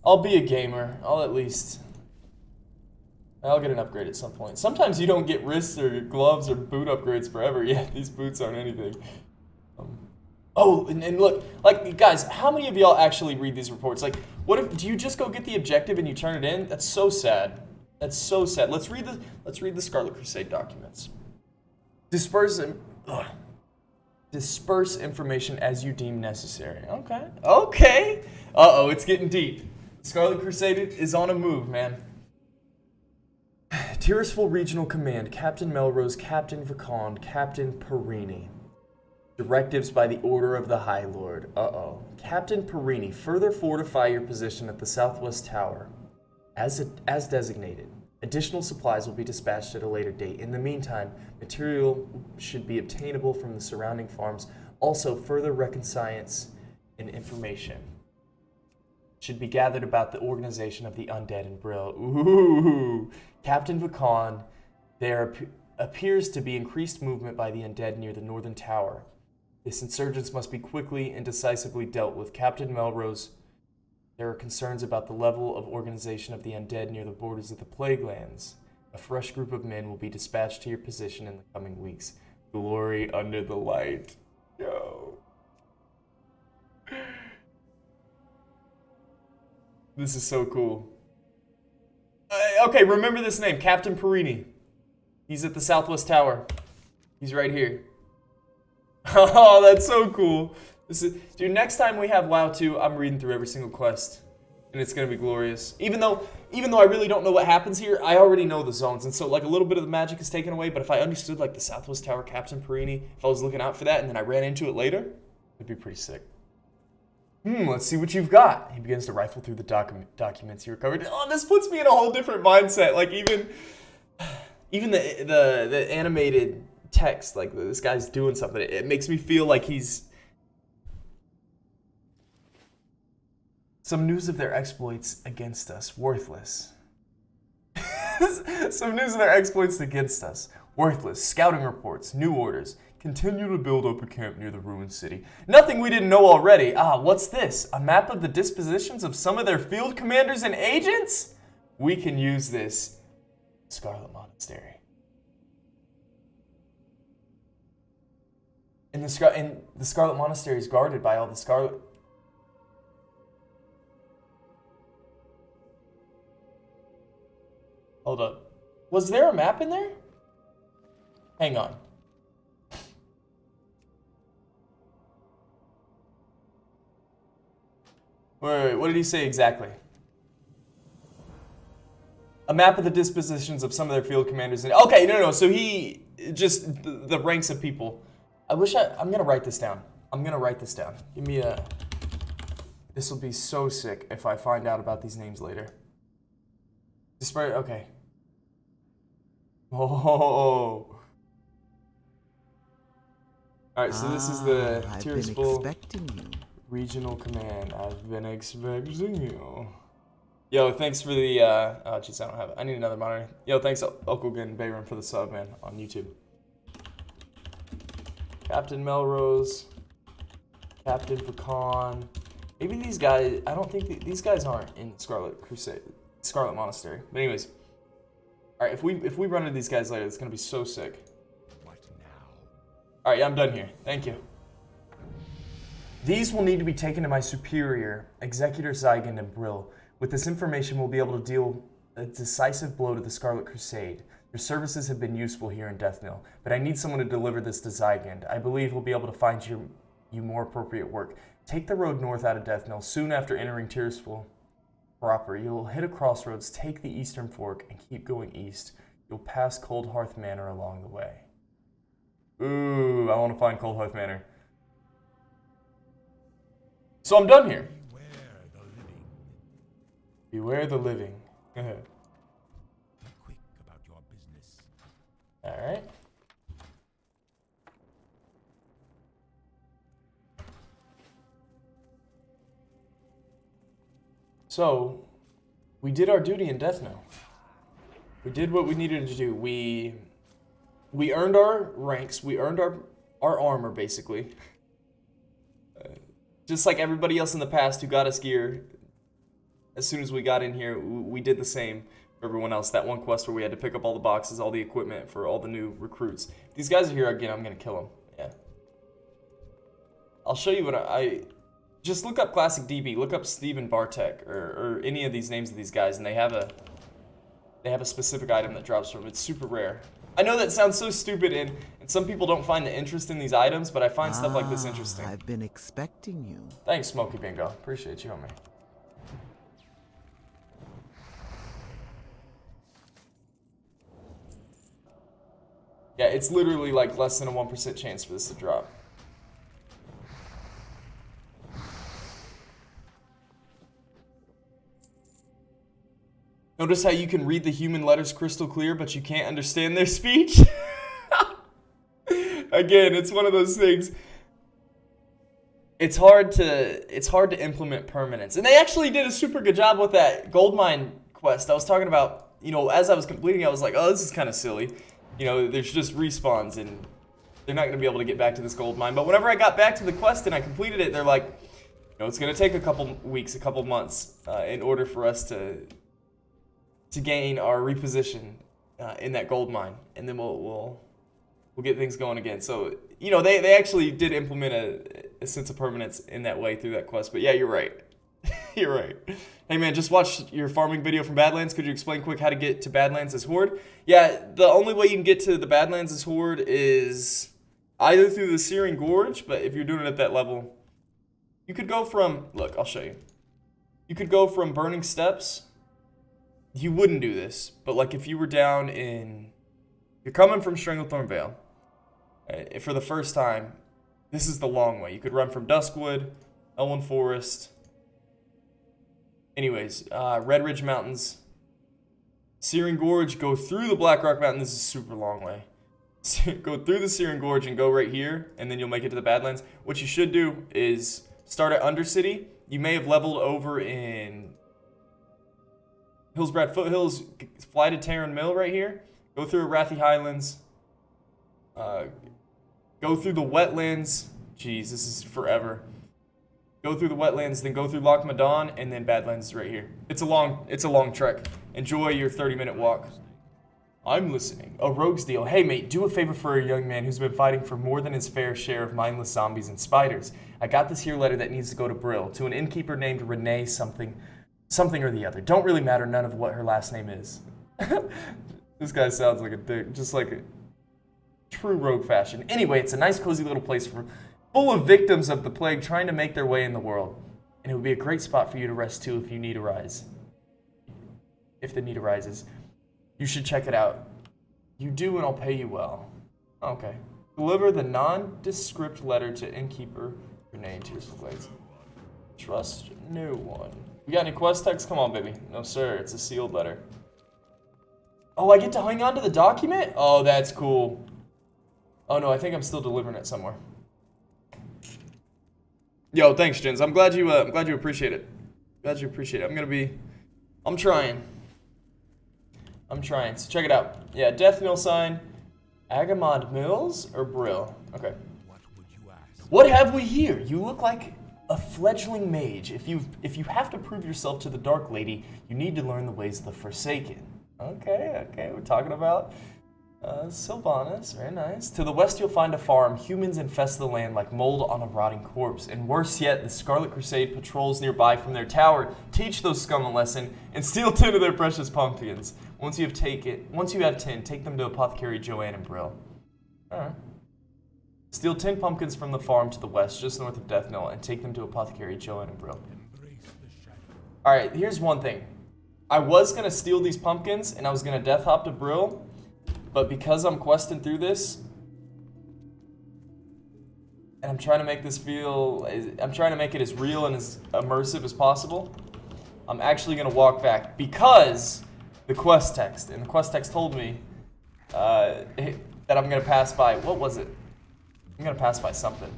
I'll be a gamer. I'll get an upgrade at some point. Sometimes you don't get wrists or gloves or boot upgrades forever. Yeah, these boots aren't anything. Oh, and look, like, guys, how many of y'all actually read these reports? Like, do you just go get the objective and you turn it in? That's so sad. That's so sad. Let's read the Scarlet Crusade documents. Disperse Disperse information as you deem necessary. Okay. Okay. Uh-oh, it's getting deep. Scarlet Crusade is on a move, man. Tirisfal Regional Command, Captain Melrose, Captain Vicon, Captain Perini. Directives by the order of the High Lord. Uh-oh. Captain Perini, further fortify your position at the Southwest Tower. As designated. Additional supplies will be dispatched at a later date. In the meantime, material should be obtainable from the surrounding farms. Also, further reconnaissance and information should be gathered about the organization of the undead in Brill. Ooh. Captain Vicon, there appears to be increased movement by the undead near the northern tower. This insurgence must be quickly and decisively dealt with. Captain Melrose, there are concerns about the level of organization of the undead near the borders of the Plague Lands. A fresh group of men will be dispatched to your position in the coming weeks. Glory under the light. Yo. This is so cool. Okay, remember this name, Captain Perini. He's at the Southwest Tower. He's right here. Oh, that's so cool. Dude, next time we have WoW 2, I'm reading through every single quest. And it's gonna be glorious. Even though I really don't know what happens here, I already know the zones. And so like a little bit of the magic is taken away, but if I understood like the Southwest Tower, Captain Perini, if I was looking out for that and then I ran into it later, it'd be pretty sick. Let's see what you've got. He begins to rifle through the documents he recovered. Oh, this puts me in a whole different mindset. Like even the animated text, like this guy's doing something. It makes me feel like he's... Some news of their exploits against us. Worthless. Some news of their exploits against us. Worthless. Scouting reports. New orders. Continue to build up a camp near the ruined city. Nothing we didn't know already. Ah, what's this? A map of the dispositions of some of their field commanders and agents? We can use this. Scarlet Monastery. And the Scarlet Monastery is guarded by all the Scarlet... Hold up. Was there a map in there? Hang on. Wait, what did he say exactly? A map of the dispositions of some of their field commanders. Okay, no. So he just the ranks of people. I'm gonna write this down. Give me a. This will be so sick if I find out about these names later. Okay. Oh. All right, so this is the Tirisfal Regional Command. I've been expecting you. Yo, thanks for the, oh, jeez, I don't have it. I need another monitor. Yo, thanks, Okulgan Bayram, for the sub, man, on YouTube. Captain Melrose. Captain Pecan. Maybe these guys, I don't think, these guys aren't in Scarlet Monastery. But anyways. Alright, if we run into these guys later, it's gonna be so sick. What now? Alright, yeah, I'm done here. Thank you. These will need to be taken to my superior, Executor Zygon and Brill. With this information, we'll be able to deal a decisive blow to the Scarlet Crusade. Your services have been useful here in Deathnil, but I need someone to deliver this to Zygon. I believe we'll be able to find you more appropriate work. Take the road north out of Deathnil. Soon after entering Tirisfal proper, you'll hit a crossroads, take the eastern fork, and keep going east. You'll pass Cold Hearth Manor along the way. Ooh, I want to find Cold Hearth Manor. So I'm done here. Beware the living. Go ahead. Be quick about your business. Alright. So, we did our duty in Deathnil. We did what we needed to do. We earned our ranks. We earned our armor, basically. Just like everybody else in the past who got us gear. As soon as we got in here, we did the same for everyone else. That one quest where we had to pick up all the boxes, all the equipment for all the new recruits. If these guys are here again, I'm going to kill them. Yeah. I'll show you what I... Just look up Classic DB. Look up Steven Bartek or any of these names of these guys, and they have a specific item that drops from them. It's super rare. I know that sounds so stupid, and some people don't find the interest in these items, but I find stuff like this interesting. I've been expecting you. Thanks, Smokey Bingo. Appreciate you, homie. Yeah, it's literally like less than a 1% chance for this to drop. Notice how you can read the human letters crystal clear, but you can't understand their speech? Again, it's one of those things. It's hard to implement permanence. And they actually did a super good job with that gold mine quest. I was talking about, you know, as I was completing, I was like, oh, this is kind of silly. You know, there's just respawns, and they're not going to be able to get back to this gold mine. But whenever I got back to the quest and I completed it, they're like, you know, it's going to take a couple weeks, a couple months in order for us to gain our reposition in that gold mine, and then we'll get things going again. So, you know, they actually did implement a sense of permanence in that way through that quest. But yeah, you're right. You're right. Hey man, just watched your farming video from Badlands. Could you explain quick how to get to Badlands as Horde? Yeah, the only way you can get to the Badlands as Horde is either through the Searing Gorge, but if you're doing it at that level, you could go from, look, I'll show you. You could go from Burning Steps. You wouldn't do this, but like if you were down in, you're coming from Stranglethorn Vale, for the first time, this is the long way. You could run from Duskwood, Elwyn Forest, anyways, Red Ridge Mountains, Searing Gorge, go through the Black Rock Mountain. This is a super long way. Go through the Searing Gorge and go right here, and then you'll make it to the Badlands. What you should do is start at Undercity. You may have leveled over in Hillsbrad Foothills, fly to Terran Mill right here, go through Arathi Highlands, go through the wetlands. Jeez, this is forever. Go through the wetlands, then go through Loch Madon, and then Badlands is right here. It's a long trek. Enjoy your 30-minute walk. I'm listening. A rogue's deal. Hey mate, do a favor for a young man who's been fighting for more than his fair share of mindless zombies and spiders. I got this here letter that needs to go to Brill, to an innkeeper named Renee something or the other. Don't really matter none of what her last name is. This guy sounds like a dick, just like a true rogue fashion. Anyway, it's a nice cozy little place full of victims of the plague trying to make their way in the world. And it would be a great spot for you to rest too if you need arise. If the need arises. You should check it out. You do and I'll pay you well. Okay. Deliver the nondescript letter to innkeeper Renee in Tirisfal Glades. Trust no one. You got any quest text? Come on, baby. No, sir. It's a sealed letter. Oh, I get to hang on to the document? Oh, that's cool. Oh, no, I think I'm still delivering it somewhere. Yo, thanks, Jins. I'm glad you appreciate it. Glad you appreciate it. I'm trying. So check it out. Yeah, Death Mill sign. Agamond Mills or Brill? Okay. What would you ask? What have we here? You look like a fledgling mage. If you have to prove yourself to the Dark Lady, you need to learn the ways of the Forsaken. Okay, we're talking about Sylvanas, very nice. To the west you'll find a farm. Humans infest the land like mold on a rotting corpse. And worse yet, the Scarlet Crusade patrols nearby from their tower. Teach those scum a lesson and steal 10 of their precious pumpkins. Once you have 10, take them to Apothecary Joanne and Brill. Alright. Steal 10 pumpkins from the farm to the west, just north of Death Mill, and take them to Apothecary Joanne and Brill. Alright, here's one thing. I was going to steal these pumpkins, and I was going to death hop to Brill, but because I'm questing through this, and I'm trying to make it as real and as immersive as possible, I'm actually going to walk back, because the quest text told me that I'm going to pass by, what was it? I'm going to pass by something.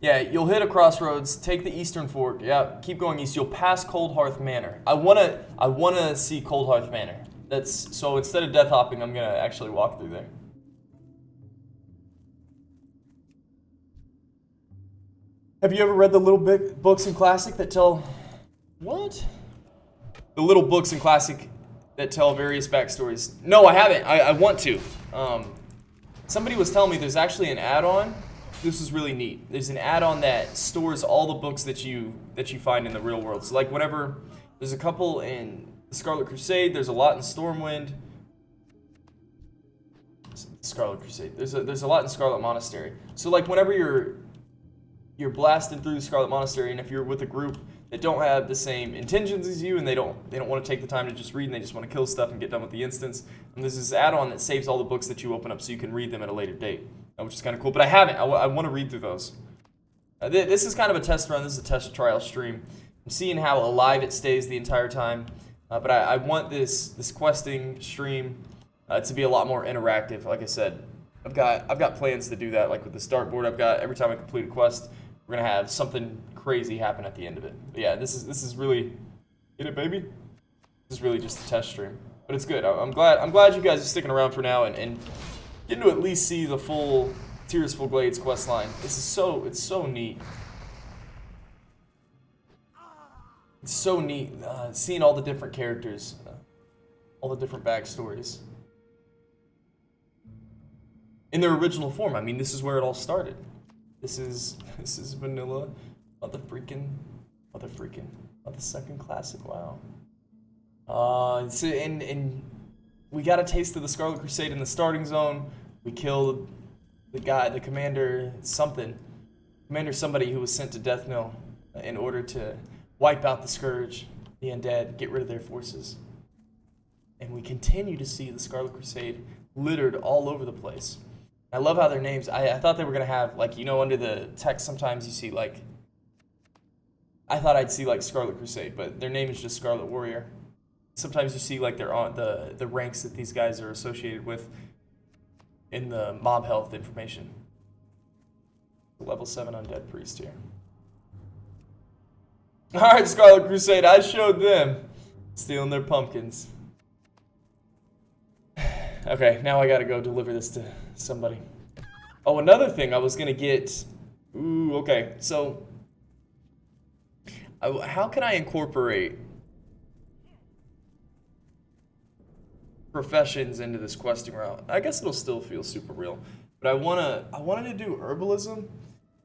Yeah, you'll hit a crossroads, take the eastern fork, yeah, keep going east, you'll pass Cold Hearth Manor. I wanna see Cold Hearth Manor. So instead of death hopping, I'm gonna actually walk through there. Have you ever read the little books in Classic that tell... What? The little books in Classic that tell various backstories. No, I haven't. I want to. Somebody was telling me there's actually an add-on. This is really neat. There's an add-on that stores all the books that you find in the real world. So like whenever there's a couple in the Scarlet Crusade. There's a lot in Stormwind. Scarlet Crusade. There's a lot in Scarlet Monastery. So like whenever you're blasting through the Scarlet Monastery, and if you're with a group that don't have the same intentions as you, and they don't want to take the time to just read, and they just want to kill stuff and get done with the instance, and there's this add-on that saves all the books that you open up so you can read them at a later date, which is kind of cool. But I haven't. I want to read through those. This is kind of a test run. This is a test trial stream. I'm seeing how alive it stays the entire time, but I want this questing stream to be a lot more interactive. Like I said, I've got plans to do that. Like with the start board, I've got every time I complete a quest, we're gonna have something crazy happen at the end of it. But yeah, this is really, get it, baby? This is really just a test stream, but it's good. I'm glad you guys are sticking around for now and getting to at least see the full Tirisfal Glades quest line. It's so neat. It's so neat seeing all the different characters, all the different backstories in their original form. I mean, this is where it all started. This is vanilla, not the second classic. Wow. And we got a taste of the Scarlet Crusade in the starting zone. We killed the commander somebody who was sent to Death Mill in order to wipe out the Scourge, the undead, get rid of their forces. And we continue to see the Scarlet Crusade littered all over the place. I love how their names, I thought they were going to have, like, you know, under the text sometimes you see, like, I thought I'd see, like, Scarlet Crusade, but their name is just Scarlet Warrior. Sometimes you see, like, they're on the ranks that these guys are associated with in the mob health information. Level 7 undead priest here. Alright, Scarlet Crusade, I showed them. Stealing their pumpkins. Okay, now I gotta go deliver this to somebody. Oh, another thing I was gonna get. Ooh, okay. So, how can I incorporate professions into this questing route? I guess it'll still feel super real, but I wanted to do herbalism.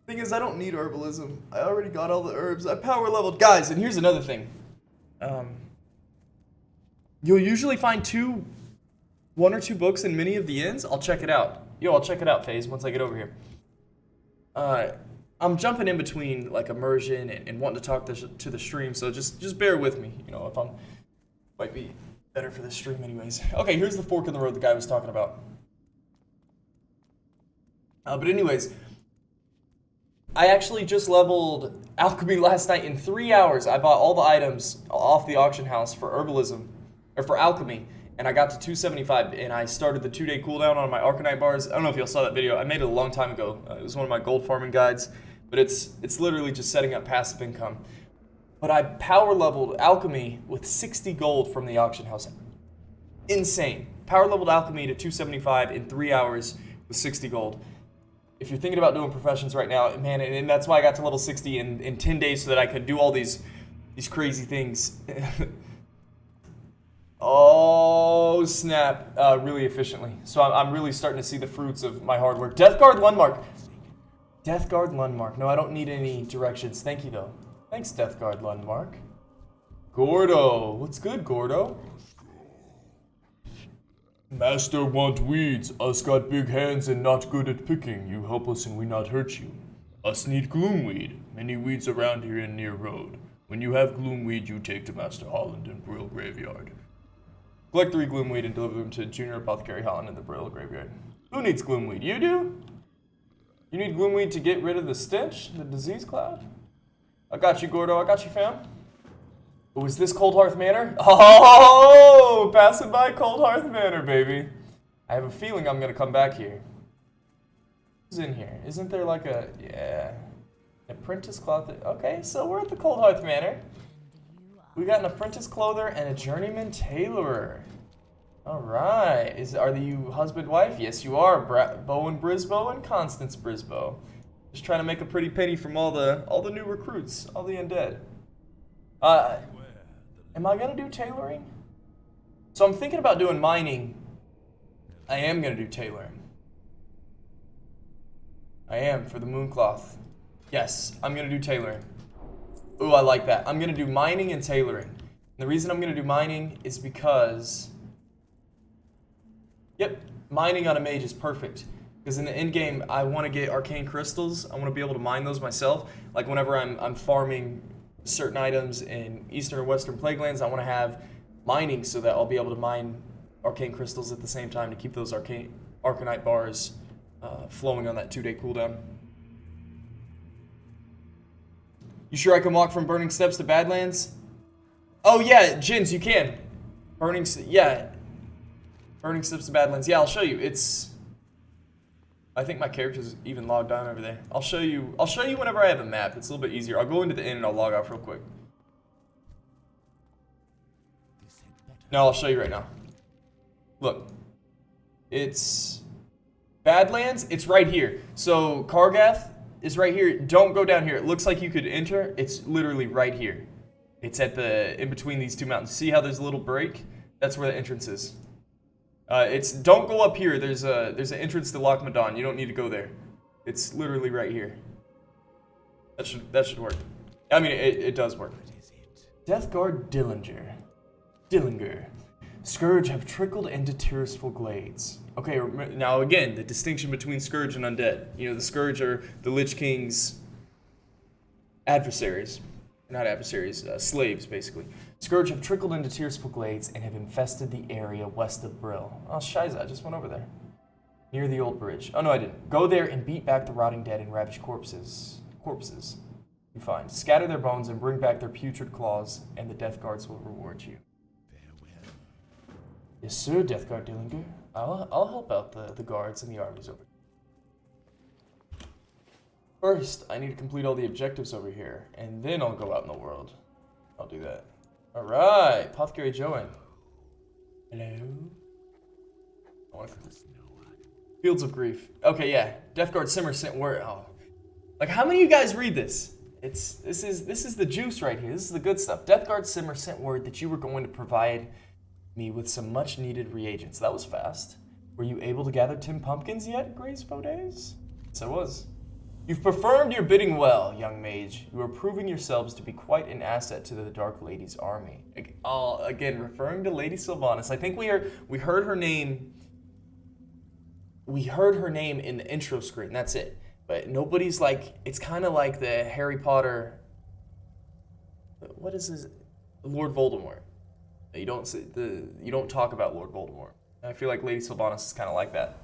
Thing is, I don't need herbalism. I already got all the herbs. I power leveled, guys. And here's another thing. You'll usually find one or two books in many of the inns. I'll check it out. I'll check it out, FaZe, once I get over here. I'm jumping in between like immersion and wanting to talk to the stream, so just bear with me. You know, if might be better for the stream anyways. Okay, here's the fork in the road the guy was talking about. But anyways, I actually just leveled alchemy last night in 3 hours. I bought all the items off the auction house for herbalism, or for alchemy, and I got to 275, and I started the 2-day cooldown on my Arcanite bars. I don't know if y'all saw that video. I made it a long time ago. It was one of my gold farming guides, but it's literally just setting up passive income. But I power leveled alchemy with 60 gold from the auction house. Insane. Power leveled alchemy to 275 in 3 hours with 60 gold. If you're thinking about doing professions right now, man, and that's why I got to level 60 in 10 days so that I could do all these crazy things. Oh, snap. Really efficiently. So I'm really starting to see the fruits of my hard work. Deathguard Lundmark. Deathguard Lundmark. No, I don't need any directions. Thank you, though. Thanks, Deathguard Lundmark. Gordo. What's good, Gordo? Master want weeds. Us got big hands and not good at picking. You help us and we not hurt you. Us need gloomweed. Many weeds around here in near road. When you have gloomweed, you take to Master Holland and Brill Graveyard. Collect 3 gloomweed and deliver them to Junior Apothecary Holland in the Brill Graveyard. Who needs gloomweed? You do? You need gloomweed to get rid of the stench? The disease cloud? I got you, Gordo. I got you, fam. Oh, is this Cold Hearth Manor? Oh, passing by Cold Hearth Manor, baby. I have a feeling I'm going to come back here. Who's in here? Isn't there like a... Yeah. Apprentice cloth... Okay, so we're at the Cold Hearth Manor. We got an apprentice clother and a journeyman tailorer. All right. Are you husband-wife? Yes, you are. Bowen Brisboe and Constance Brisboe. Just trying to make a pretty penny from all the new recruits, all the undead. Am I gonna do tailoring? So I'm thinking about doing mining. I am gonna do tailoring. I am for the mooncloth. Yes, I'm gonna do tailoring. Ooh, I like that. I'm gonna do mining and tailoring. The reason I'm going to do mining is because... Yep, mining on a mage is perfect. Because in the end game, I want to get arcane crystals. I want to be able to mine those myself. Like whenever I'm farming certain items in Eastern or Western Plaguelands, I want to have mining so that I'll be able to mine arcane crystals at the same time to keep those arcanite bars flowing on that 2-day cooldown. You sure I can walk from Burning Steps to Badlands? Oh yeah, Jins, you can. Burning Steps to Badlands. Yeah, I'll show you. It's... I think my character's even logged on over there. I'll show you whenever I have a map. It's a little bit easier. I'll go into the inn and I'll log off real quick. No, I'll show you right now. Look. It's Badlands. It's right here. So Kargath is right here. Don't go down here. It looks like you could enter. It's literally right here. It's at the in between these two mountains. See how there's a little break? That's where the entrance is. Don't go up here. There's an entrance to Loch Madon. You don't need to go there. It's literally right here. That should work. I mean, it does work. Deathguard Dillinger. Scourge have trickled into Tirisfal glades. Okay, now again, the distinction between Scourge and Undead. You know, the Scourge are the Lich King's adversaries. Not adversaries, slaves, basically. Scourge have trickled into Tirisfal glades and have infested the area west of Brill. Oh, Shiza, I just went over there. Near the old bridge. Oh, no, I didn't. Go there and beat back the rotting dead and ravaged corpses. You find. Scatter their bones and bring back their putrid claws, and the Death Guards will reward you. Farewell. Yes, sir, Deathguard Dillinger. I'll help out the guards and the armies over here. First, I need to complete all the objectives over here, and then I'll go out in the world. I'll do that. Alright, Apothecary Joanne. Hello? Fields of Grief. Okay, yeah. Deathguard Simmer sent word. Oh. Like, how many of you guys read this? This is the juice right here. This is the good stuff. Deathguard Simmer sent word that you were going to provide me with some much needed reagents. That was fast. Were you able to gather 10 pumpkins yet, Graceful Days? Yes, I was. You've performed your bidding well, young mage. You are proving yourselves to be quite an asset to the Dark Lady's army. Again, referring to Lady Sylvanas, I think we heard her name. We heard her name in the intro screen. That's it. But nobody's like. It's kind of like the Harry Potter. What is this? Lord Voldemort. You don't talk about Lord Voldemort. I feel like Lady Sylvanas is kind of like that.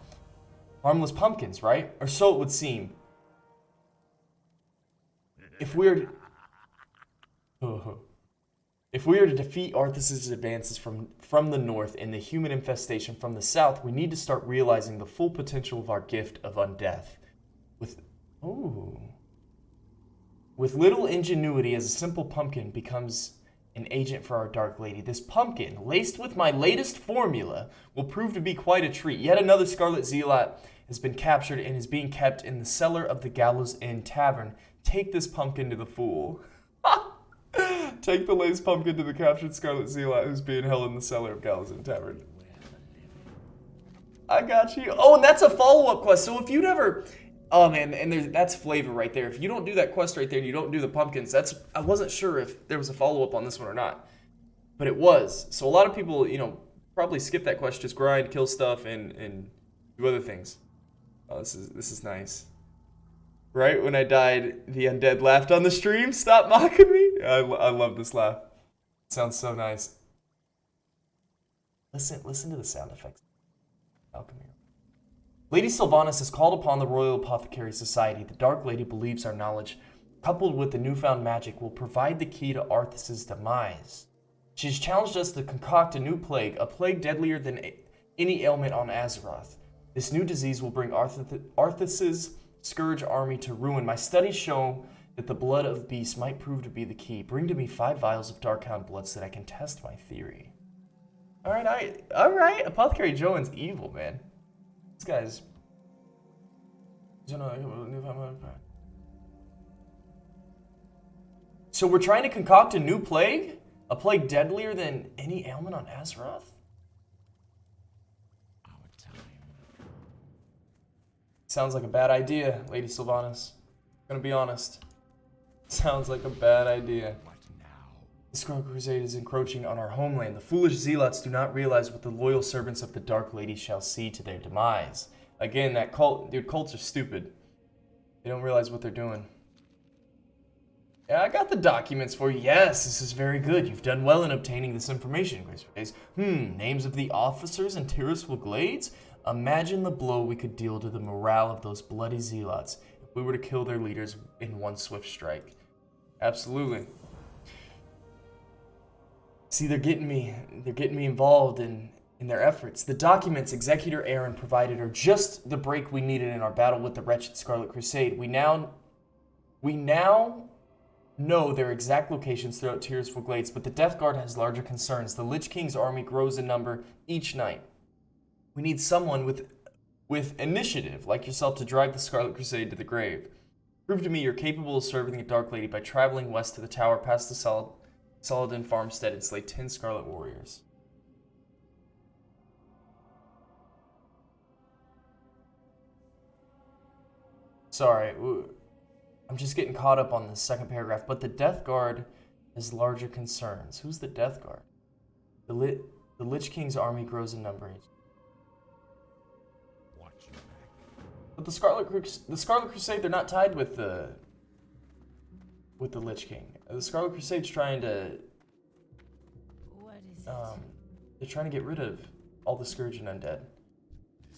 Harmless pumpkins, right? Or so it would seem. If we are to defeat Arthas' advances from the north and the human infestation from the south, we need to start realizing the full potential of our gift of undeath. With little ingenuity, as a simple pumpkin becomes an agent for our Dark Lady. This pumpkin, laced with my latest formula, will prove to be quite a treat. Yet another Scarlet Zealot has been captured and is being kept in the cellar of the Gallows Inn Tavern. Take this pumpkin to the fool. Take the laced pumpkin to the captured Scarlet Zealot who's being held in the cellar of Gallows Inn Tavern. I got you. Oh, and that's a follow-up quest. So if you'd ever... Oh, man, and that's flavor right there. If you don't do that quest right there and you don't do the pumpkins, I wasn't sure if there was a follow-up on this one or not. But it was. So a lot of people, probably skip that quest, just grind, kill stuff, and do other things. Oh, this is nice. Right when I died, the undead laughed on the stream. Stop mocking me. I love this laugh. It sounds so nice. Listen to the sound effects. Alchemy. Lady Sylvanas has called upon the Royal Apothecary Society. The Dark Lady believes our knowledge, coupled with the newfound magic, will provide the key to Arthas' demise. She has challenged us to concoct a new plague, a plague deadlier than any ailment on Azeroth. This new disease will bring Arthas' Scourge army to ruin. My studies show that the blood of beasts might prove to be the key. Bring to me 5 vials of Darkhound blood so that I can test my theory. All right. Apothecary Joanne's evil, man. This guy's... So we're trying to concoct a new plague? A plague deadlier than any ailment on Azeroth? Our time. Sounds like a bad idea, Lady Sylvanas. Gonna be honest. Sounds like a bad idea. What now? The Scarlet Crusade is encroaching on our homeland. The foolish zealots do not realize what the loyal servants of the Dark Lady shall see to their demise. Again, that cult, dude, cults are stupid. They don't realize what they're doing. Yeah, I got the documents for you. Yes, this is very good. You've done well in obtaining this information, Graceface. Names of the officers in Tirisfal Glades? Imagine the blow we could deal to the morale of those bloody zealots if we were to kill their leaders in one swift strike. Absolutely. See, they're getting me involved in their efforts. The documents Executor Aaron provided are just the break we needed in our battle with the wretched Scarlet Crusade. We now know their exact locations throughout Tirisfal Glades, but the Death Guard has larger concerns. The Lich King's army grows in number each night. We need someone with initiative, like yourself, to drive the Scarlet Crusade to the grave. Prove to me you're capable of serving the Dark Lady by traveling west to the tower past the Saladin farmstead and slay 10 Scarlet Warriors. Sorry, I'm just getting caught up on the second paragraph. But the Death Guard has larger concerns. Who's the Death Guard? The Lich King's army grows in number. Watch your back. But the Scarlet Crusade, they're not tied with the Lich King. The Scarlet Crusade's trying to What is it? they're trying to get rid of all the Scourge and Undead.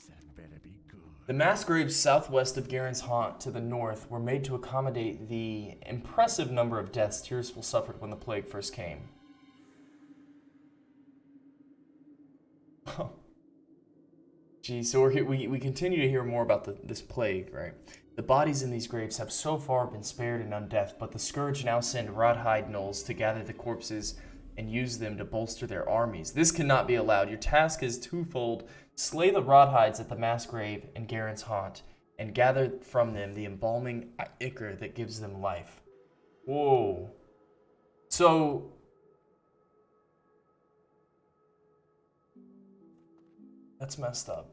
That better be good. The mass graves southwest of Garen's Haunt to the north were made to accommodate the impressive number of deaths Tirisfal suffered when the plague first came. Geez, so we continue to hear more about this plague, right? The bodies in these graves have so far been spared in undeath, but the Scourge now send rawhide gnolls to gather the corpses and use them to bolster their armies. This cannot be allowed. Your task is twofold. Slay the rawhides at the mass grave in Garen's Haunt, and gather from them the embalming ichor that gives them life. Whoa. So... that's messed up.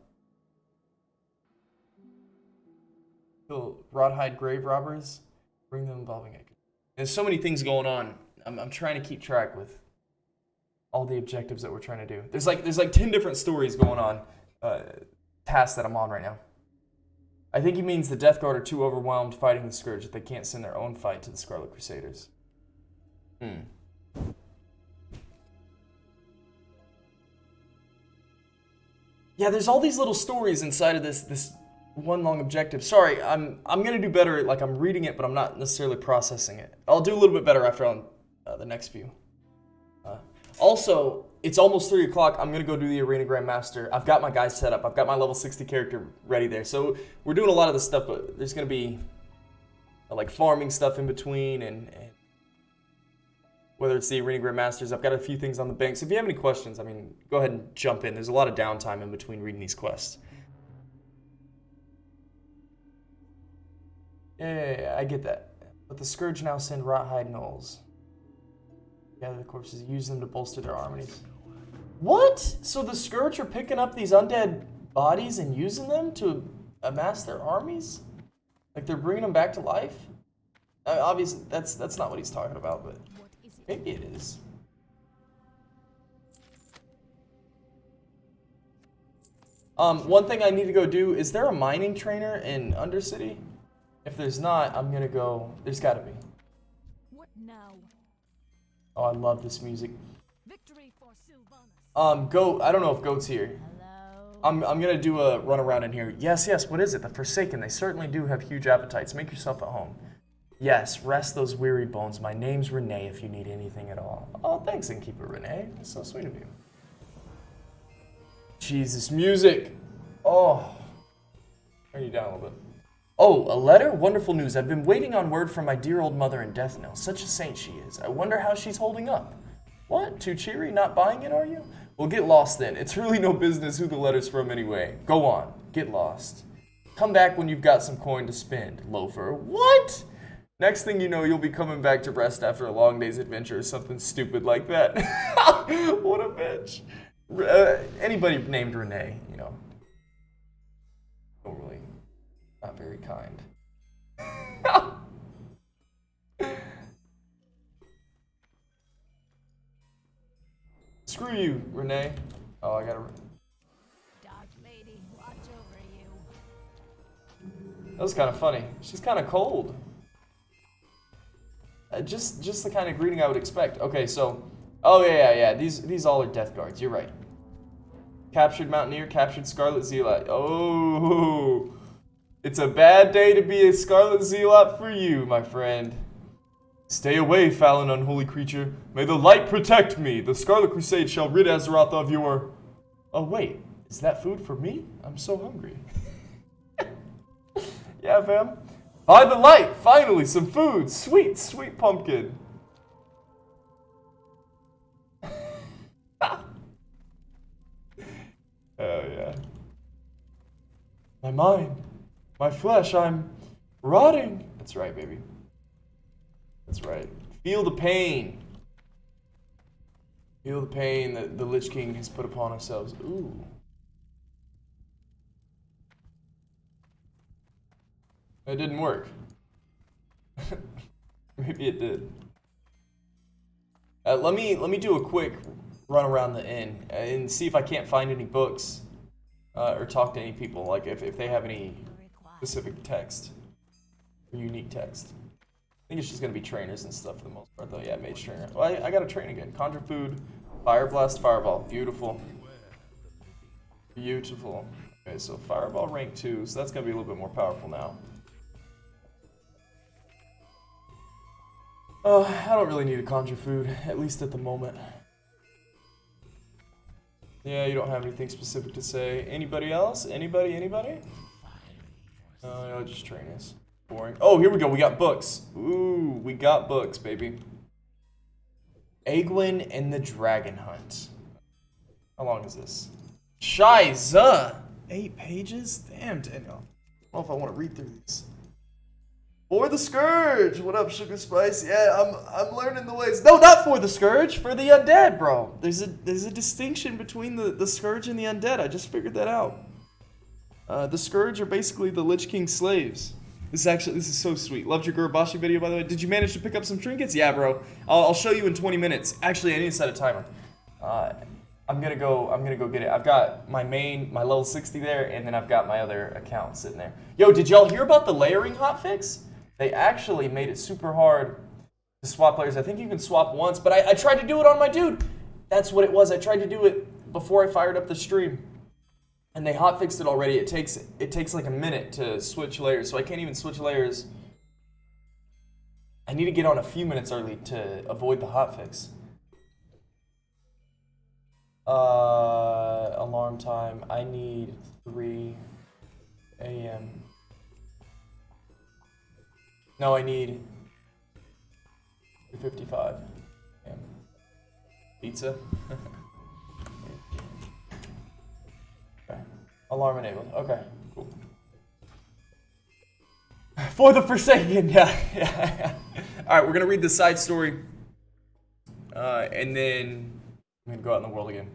Kill rawhide grave robbers, bring them embalming ichor. There's so many things going on. I'm trying to keep track with all the objectives that we're trying to do. There's like 10 different stories going on, tasks that I'm on right now. I think he means the Death Guard are too overwhelmed fighting the Scourge that they can't send their own fight to the Scarlet Crusaders. Yeah, there's all these little stories inside of this one long objective. Sorry, I'm gonna do better. Like, I'm reading it, but I'm not necessarily processing it. I'll do a little bit better after on the next few. Also, it's almost 3 o'clock. I'm gonna go do the Arena Grandmaster. I've got my guys set up. I've got my level 60 character ready there. So we're doing a lot of this stuff, but there's gonna be like farming stuff in between, and whether it's the Arena Grandmasters, I've got a few things on the bank. So if you have any questions, I mean, go ahead and jump in. There's a lot of downtime in between reading these quests. Yeah, I get that. But the Scourge now send rawhide gnolls. Gather the corpses, use them to bolster their armies. What? So the Scourge are picking up these undead bodies and using them to amass their armies? Like they're bringing them back to life? Obviously, that's not what he's talking about, but maybe it is. One thing I need to go do, is there a mining trainer in Undercity? If there's not, I'm gonna go. There's gotta be. What now? Oh, I love this music. Victory for Sylvanas. Goat. I don't know if Goat's here. Hello. I'm gonna do a run around in here. Yes. What is it? The Forsaken. They certainly do have huge appetites. Make yourself at home. Yes. Rest those weary bones. My name's Renee. If you need anything at all. Oh, thanks, Innkeeper Renee. That's so sweet of you. Jesus, music. Oh. Turn you down a little bit. Oh, a letter? Wonderful news. I've been waiting on word from my dear old mother in Death Knell. Such a saint she is. I wonder how she's holding up. What? Too cheery? Not buying it, are you? Well, get lost then. It's really no business who the letter's from anyway. Go on. Get lost. Come back when you've got some coin to spend, loafer. What? Next thing you know, you'll be coming back to rest after a long day's adventure or something stupid like that. What a bitch. Anybody named Renee, you know. Don't really... not very kind. Screw you, Renee. Oh, I gotta... Dark lady, watch over you. That was kind of funny. She's kind of cold. Just the kind of greeting I would expect. Okay, so... Oh, yeah. These all are death guards. You're right. Captured Mountaineer, captured Scarlet Zealot. Oh... It's a bad day to be a Scarlet Zealot for you, my friend. Stay away, foul and unholy creature. May the light protect me. The Scarlet Crusade shall rid Azeroth of your... Oh, wait. Is that food for me? I'm so hungry. Yeah, fam. By the light, finally, some food. Sweet, sweet pumpkin. Oh, yeah. My mind. My flesh, I'm rotting. That's right, baby. That's right. Feel the pain. Feel the pain that the Lich King has put upon ourselves. Ooh. It didn't work. Maybe it did. Let me do a quick run around the inn and see if I can't find any books or talk to any people. Like if they have any specific text or unique text. I think it's just gonna be trainers and stuff for the most part, though. Yeah, mage trainer. Well, I gotta train again. Conjure food, fire blast, fireball. Beautiful. Beautiful. Okay, so fireball rank 2, so that's gonna be a little bit more powerful now. I don't really need a conjure food, at least at the moment. Yeah, you don't have anything specific to say. Anybody else? Anybody? No, just trainers. Boring. Oh, here we go. We got books. Ooh, we got books, baby. Egwin and the Dragon Hunt. How long is this? Shiza! 8 pages? Damn, Daniel. I don't know if I want to read through these. For the Scourge! What up, Sugar Spice? Yeah, I'm learning the ways. No, not for the Scourge. For the Undead, bro. There's a distinction between the Scourge and the Undead. I just figured that out. The Scourge are basically the Lich King slaves. This is so sweet. Loved your Gurabashi video, by the way. Did you manage to pick up some trinkets? Yeah, bro. I'll show you in 20 minutes. Actually, I need to set a timer. I'm gonna go get it. I've got my level 60 there, and then I've got my other account sitting there. Yo, did y'all hear about the layering hotfix? They actually made it super hard to swap players. I think you can swap once, but I tried to do it on my dude. That's what it was. I tried to do it before I fired up the stream. And they hotfixed it already. It takes like a minute to switch layers, so I can't even switch layers. I need to get on a few minutes early to avoid the hotfix. Alarm time. I need 3 a.m. No, I need 3:55 a.m. Pizza. Okay. Alarm enabled. Okay, cool. For the Forsaken, yeah. All right, we're gonna read the side story, and then I'm gonna go out in the world again.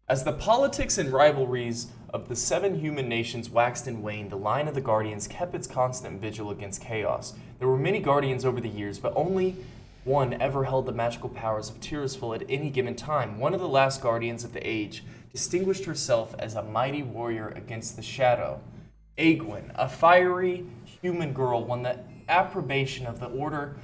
As the politics and rivalries of the 7 human nations waxed and waned, the line of the Guardians kept its constant vigil against chaos. There were many Guardians over the years, but only one ever held the magical powers of Tirisfal at any given time. One of the last Guardians of the Age distinguished herself as a mighty warrior against the shadow. Egwin, a fiery human girl, won the approbation of the Order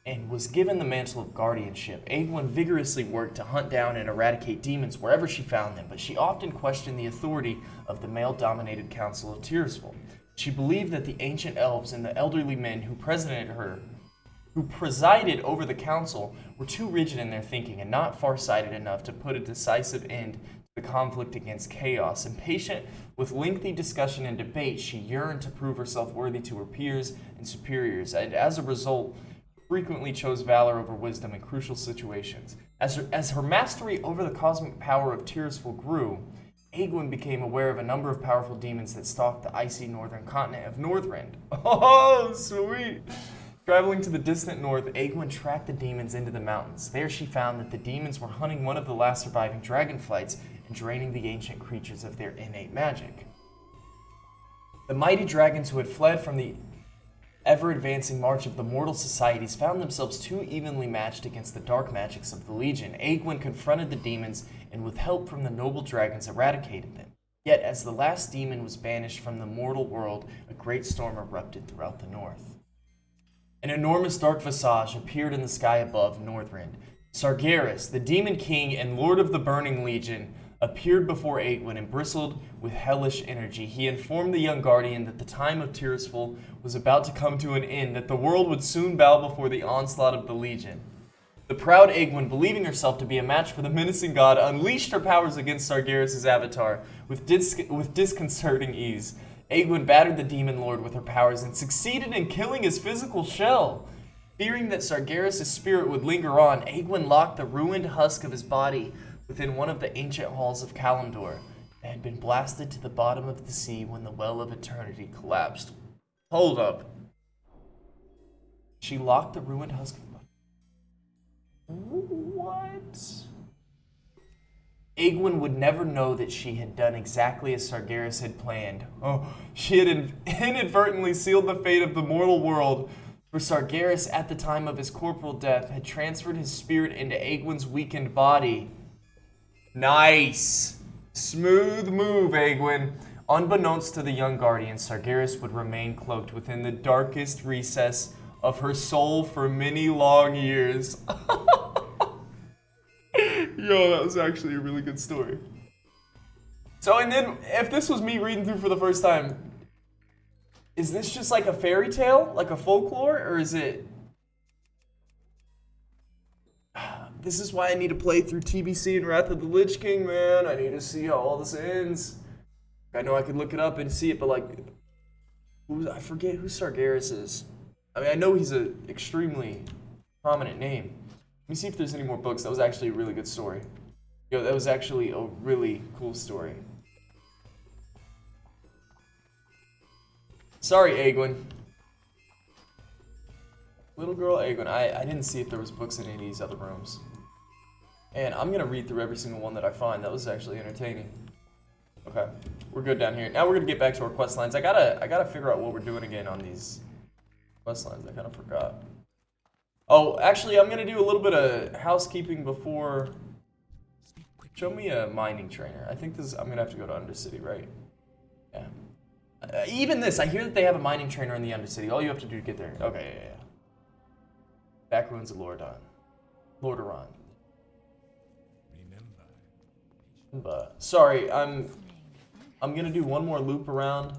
and was given the mantle of guardianship. Egwin vigorously worked to hunt down and eradicate demons wherever she found them, but she often questioned the authority of the male-dominated Council of Tirisfal. She believed that the ancient elves and the elderly men who presided over the council were too rigid in their thinking and not far-sighted enough to put a decisive end to the conflict against chaos. Impatient with lengthy discussion and debate, she yearned to prove herself worthy to her peers and superiors, and as a result, frequently chose valor over wisdom in crucial situations. As her mastery over the cosmic power of Tirisfal grew, Egwin became aware of a number of powerful demons that stalked the icy northern continent of Northrend. Oh, sweet! Traveling to the distant north, Egwin tracked the demons into the mountains. There she found that the demons were hunting one of the last surviving dragonflights and draining the ancient creatures of their innate magic. The mighty dragons who had fled from the ever-advancing march of the mortal societies found themselves too evenly matched against the dark magics of the Legion. Egwin confronted the demons and with help from the noble dragons eradicated them. Yet, as the last demon was banished from the mortal world, a great storm erupted throughout the north. An enormous dark visage appeared in the sky above Northrend. Sargeras, the demon king and lord of the Burning Legion, appeared before Aegwynn and bristled with hellish energy. He informed the young guardian that the time of Tirisfal was about to come to an end, that the world would soon bow before the onslaught of the Legion. The proud Aegwynn, believing herself to be a match for the menacing god, unleashed her powers against Sargeras' avatar with disconcerting ease. Aegwynn battered the demon lord with her powers and succeeded in killing his physical shell. Fearing that Sargeras' spirit would linger on, Aegwynn locked the ruined husk of his body within one of the ancient halls of Kalimdor that had been blasted to the bottom of the sea when the Well of Eternity collapsed. Hold up. She locked the ruined husk of What? Aegwynn would never know that she had done exactly as Sargeras had planned. Oh, she had inadvertently sealed the fate of the mortal world, for Sargeras, at the time of his corporal death, had transferred his spirit into Aegwynn's weakened body. Nice! Smooth move, Aegwynn. Unbeknownst to the young guardian, Sargeras would remain cloaked within the darkest recess of her soul for many long years. Yo, that was actually a really good story. So, and then, if this was me reading through for the first time, is this just like a fairy tale? Like a folklore? Or is it... This is why I need to play through TBC and Wrath of the Lich King, man. I need to see how all this ends. I know I could look it up and see it, but like... I forget who Sargeras is. I mean, I know he's an extremely prominent name. Let me see if there's any more books. That was actually a really good story. Yo, that was actually a really cool story. Sorry, Aegwynn. Little girl Aegwynn. I didn't see if there was books in any of these other rooms. And I'm going to read through every single one that I find. That was actually entertaining. Okay, we're good down here. Now we're going to get back to our quest lines. I gotta figure out what we're doing again on these quest lines. I kind of forgot. Oh, actually, I'm going to do a little bit of housekeeping before... Show me a mining trainer. I think this... I'm going to have to go to Undercity, right? Yeah. Even this, I hear that they have a mining trainer in the Undercity. All you have to do to get there. Okay, yeah. Back ruins of Lordaeron. But sorry, I'm gonna do one more loop around.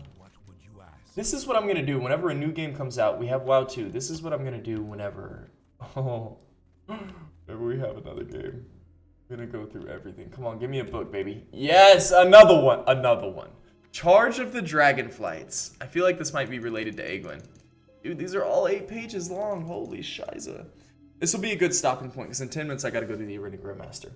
This is what I'm gonna do whenever a new game comes out. We have WoW 2. This is what I'm gonna do whenever whenever we have another game. I'm gonna go through everything. Come on, give me a book, baby. Yes, another one. Charge of the Dragonflights. I feel like this might be related to Aegwynn. Dude, these are all 8 pages long. Holy shiza. This will be a good stopping point, because in 10 minutes I gotta go to the Arena Grandmaster.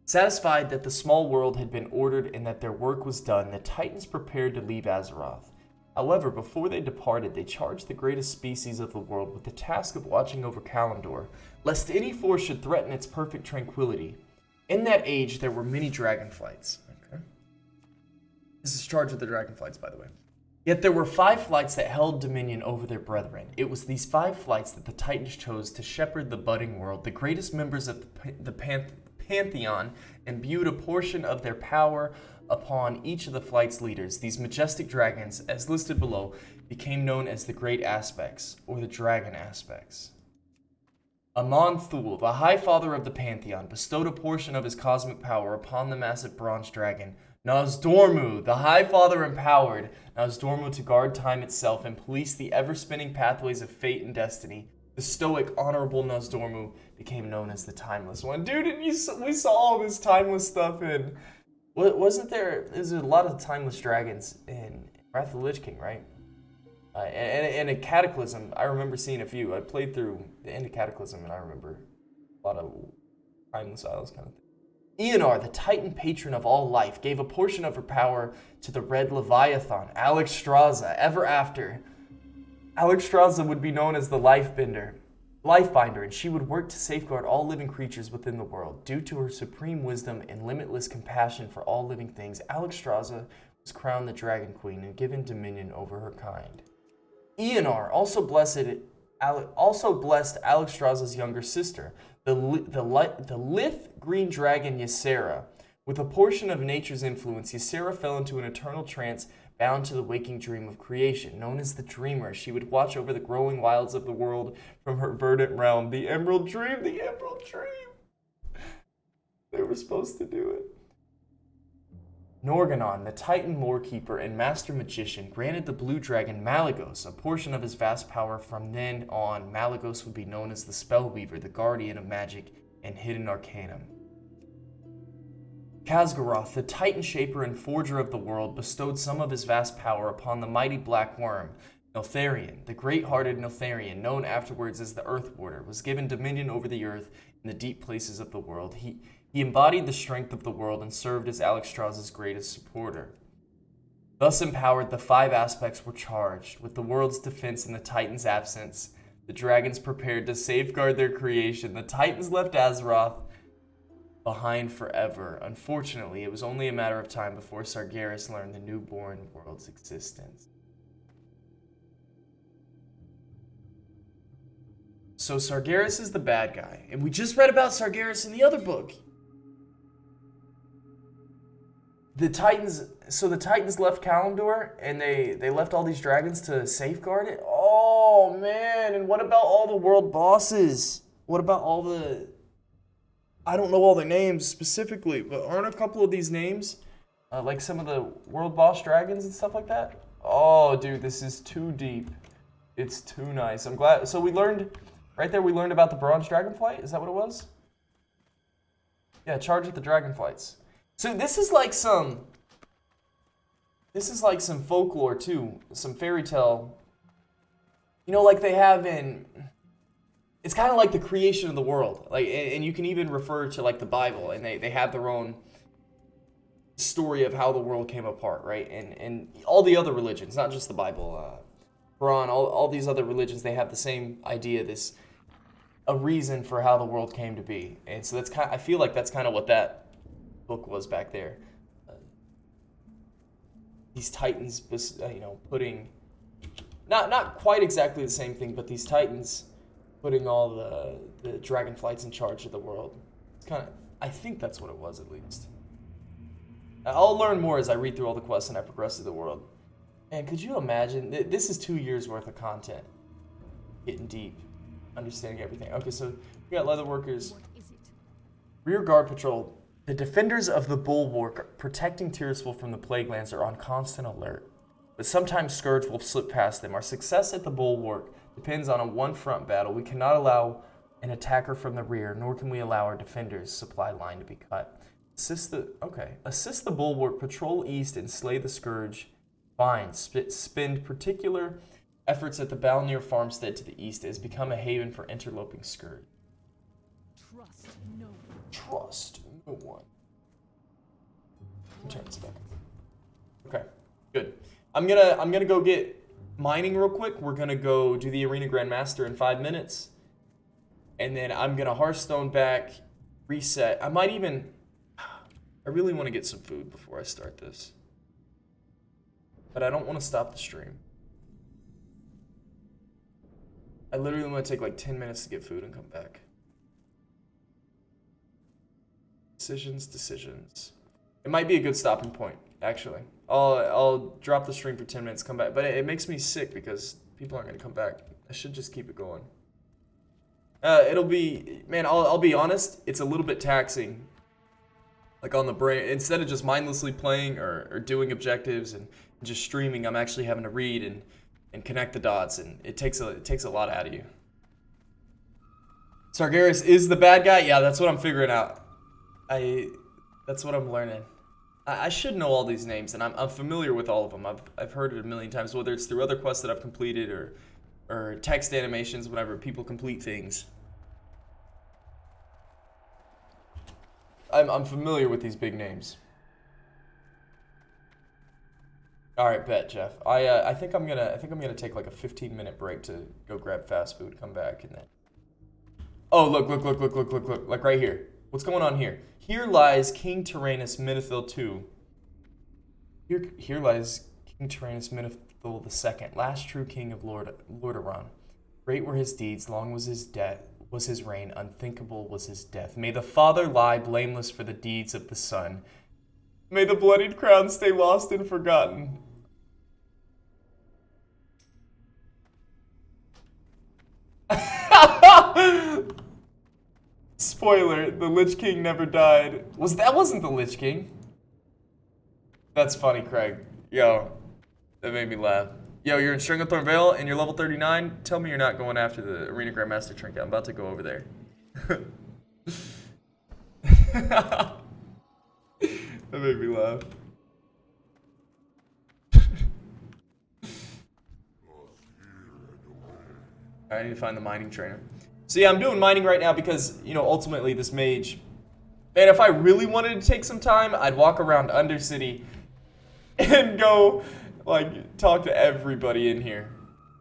Satisfied that the small world had been ordered and that their work was done, the Titans prepared to leave Azeroth. However, before they departed, they charged the greatest species of the world with the task of watching over Kalimdor, lest any force should threaten its perfect tranquility. In that age, there were many dragonflights. Okay. This is Charge of the Dragonflights, by the way. Yet there were 5 flights that held dominion over their brethren. It was these 5 flights that the Titans chose to shepherd the budding world. The greatest members of the Pantheon imbued a portion of their power upon each of the flight's leaders. These majestic dragons, as listed below, became known as the Great Aspects, or the Dragon Aspects. Amon Thul, the High Father of the Pantheon, bestowed a portion of his cosmic power upon the massive bronze dragon. Nozdormu, the High Father, empowered Nozdormu to guard time itself and police the ever-spinning pathways of fate and destiny. The stoic, honorable Nozdormu became known as the Timeless One. Dude, and we saw all this timeless stuff in... Wasn't there... There's a lot of timeless dragons in Wrath of the Lich King, right? And a Cataclysm, I remember seeing a few. I played through the end of Cataclysm, and I remember a lot of timeless isles kind of thing. Eonar, the Titan patron of all life, gave a portion of her power to the Red Leviathan, Alexstrasza. Ever after, Alexstrasza would be known as the Lifebinder, and she would work to safeguard all living creatures within the world. Due to her supreme wisdom and limitless compassion for all living things, Alexstrasza was crowned the Dragon Queen and given dominion over her kind. Eonar also blessed Alexstrasza's younger sister, the lithe green dragon Ysera, With a portion of nature's influence, Ysera fell into an eternal trance bound to the waking dream of creation. Known as the Dreamer, she would watch over the growing wilds of the world from her verdant realm. The Emerald Dream, the Emerald Dream. They were supposed to do it. Norganon, the Titan lorekeeper and master magician, granted the blue dragon Malagos a portion of his vast power. From then on, Malagos would be known as the Spellweaver, the guardian of magic and hidden arcanum. Khazgaroth, the Titan shaper and forger of the world, bestowed some of his vast power upon the mighty black worm. Neltharion, the great-hearted Neltharion, known afterwards as the Earth Warder, was given dominion over the earth and the deep places of the world. He embodied the strength of the world and served as Alexstrasza's greatest supporter. Thus empowered, the 5 aspects were charged. With the world's defense in the Titans' absence, the dragons prepared to safeguard their creation. The Titans left Azeroth behind forever. Unfortunately, it was only a matter of time before Sargeras learned the newborn world's existence. So Sargeras is the bad guy, and we just read about Sargeras in the other book. The Titans left Kalimdor, and they left all these dragons to safeguard it? Oh, man, and what about all the world bosses? What about all the... I don't know all their names specifically, but aren't a couple of these names like some of the world boss dragons and stuff like that? Oh, dude, this is too deep. It's too nice. I'm glad. So we learned, right there, we learned about the bronze dragonflight. Is that what it was? Yeah, charge at the dragonflights. So this is like some folklore too, some fairy tale. You know, like they have in. It's kind of like the creation of the world, like, and you can even refer to like the Bible, and they have their own story of how the world came apart, right? And all the other religions, not just the Bible, Quran, all these other religions, they have the same idea, a reason for how the world came to be, and so that's I feel like that's kind of what that book was back there. These Titans, putting not quite exactly the same thing, but these Titans. Putting all the dragonflights in charge of the world. It's kind of, I think that's what it was at least. I'll learn more as I read through all the quests and I progress through the world. Man, could you imagine? This is 2 years worth of content. Getting deep. Understanding everything. Okay, so we got leatherworkers. What is it? Rear guard patrol. The defenders of the bulwark protecting Tirisfal from the plague lands are on constant alert. But sometimes Scourge will slip past them. Our success at the bulwark depends on a one-front battle. We cannot allow an attacker from the rear, nor can we allow our defenders' supply line to be cut. Assist the bulwark, patrol east, and slay the Scourge. Fine. Spend particular efforts at the Balnir farmstead to the east. It has become a haven for interloping Scourge. Trust no one. Trust no one. Turn this back. Okay, good. I'm gonna go get mining real quick. We're gonna go do the Arena Grandmaster in 5 minutes. And then I'm gonna Hearthstone back, reset. I really want to get some food before I start this. But I don't want to stop the stream. I literally want to take like 10 minutes to get food and come back. Decisions. It might be a good stopping point, actually. I'll drop the stream for 10 minutes, come back. But it makes me sick because people aren't going to come back. I should just keep it going. It'll be, man, I'll be honest, it's a little bit taxing. Like on the brain, instead of just mindlessly playing or doing objectives and just streaming, I'm actually having to read and connect the dots, and it takes a lot out of you. Sargeras is the bad guy? Yeah, that's what I'm figuring out. That's what I'm learning. I should know all these names, and I'm familiar with all of them. I've heard it a million times, whether it's through other quests that I've completed or text animations whenever people complete things. I'm familiar with these big names. All right, bet, Jeff. I think I'm gonna take like a 15-minute break to go grab fast food, come back, and then. Oh, look! Like right here. What's going on here? Here lies King Tyrannus Menethil II. Here lies King Tyrannus Menethil II, last true king of Lordaeron. Great were his deeds, long was his debt. was his reign, unthinkable was his death. May the father lie blameless for the deeds of the son. May the bloodied crown stay lost and forgotten. Spoiler, the Lich King never died. That wasn't the Lich King. That's funny, Craig. Yo, that made me laugh. Yo, you're in Stranglethorn Vale and you're level 39? Tell me you're not going after the Arena Grandmaster trinket. I'm about to go over there. That made me laugh. I need to find the mining trainer. So yeah, I'm doing mining right now because, you know, ultimately this mage... Man, if I really wanted to take some time, I'd walk around Undercity and go, like, talk to everybody in here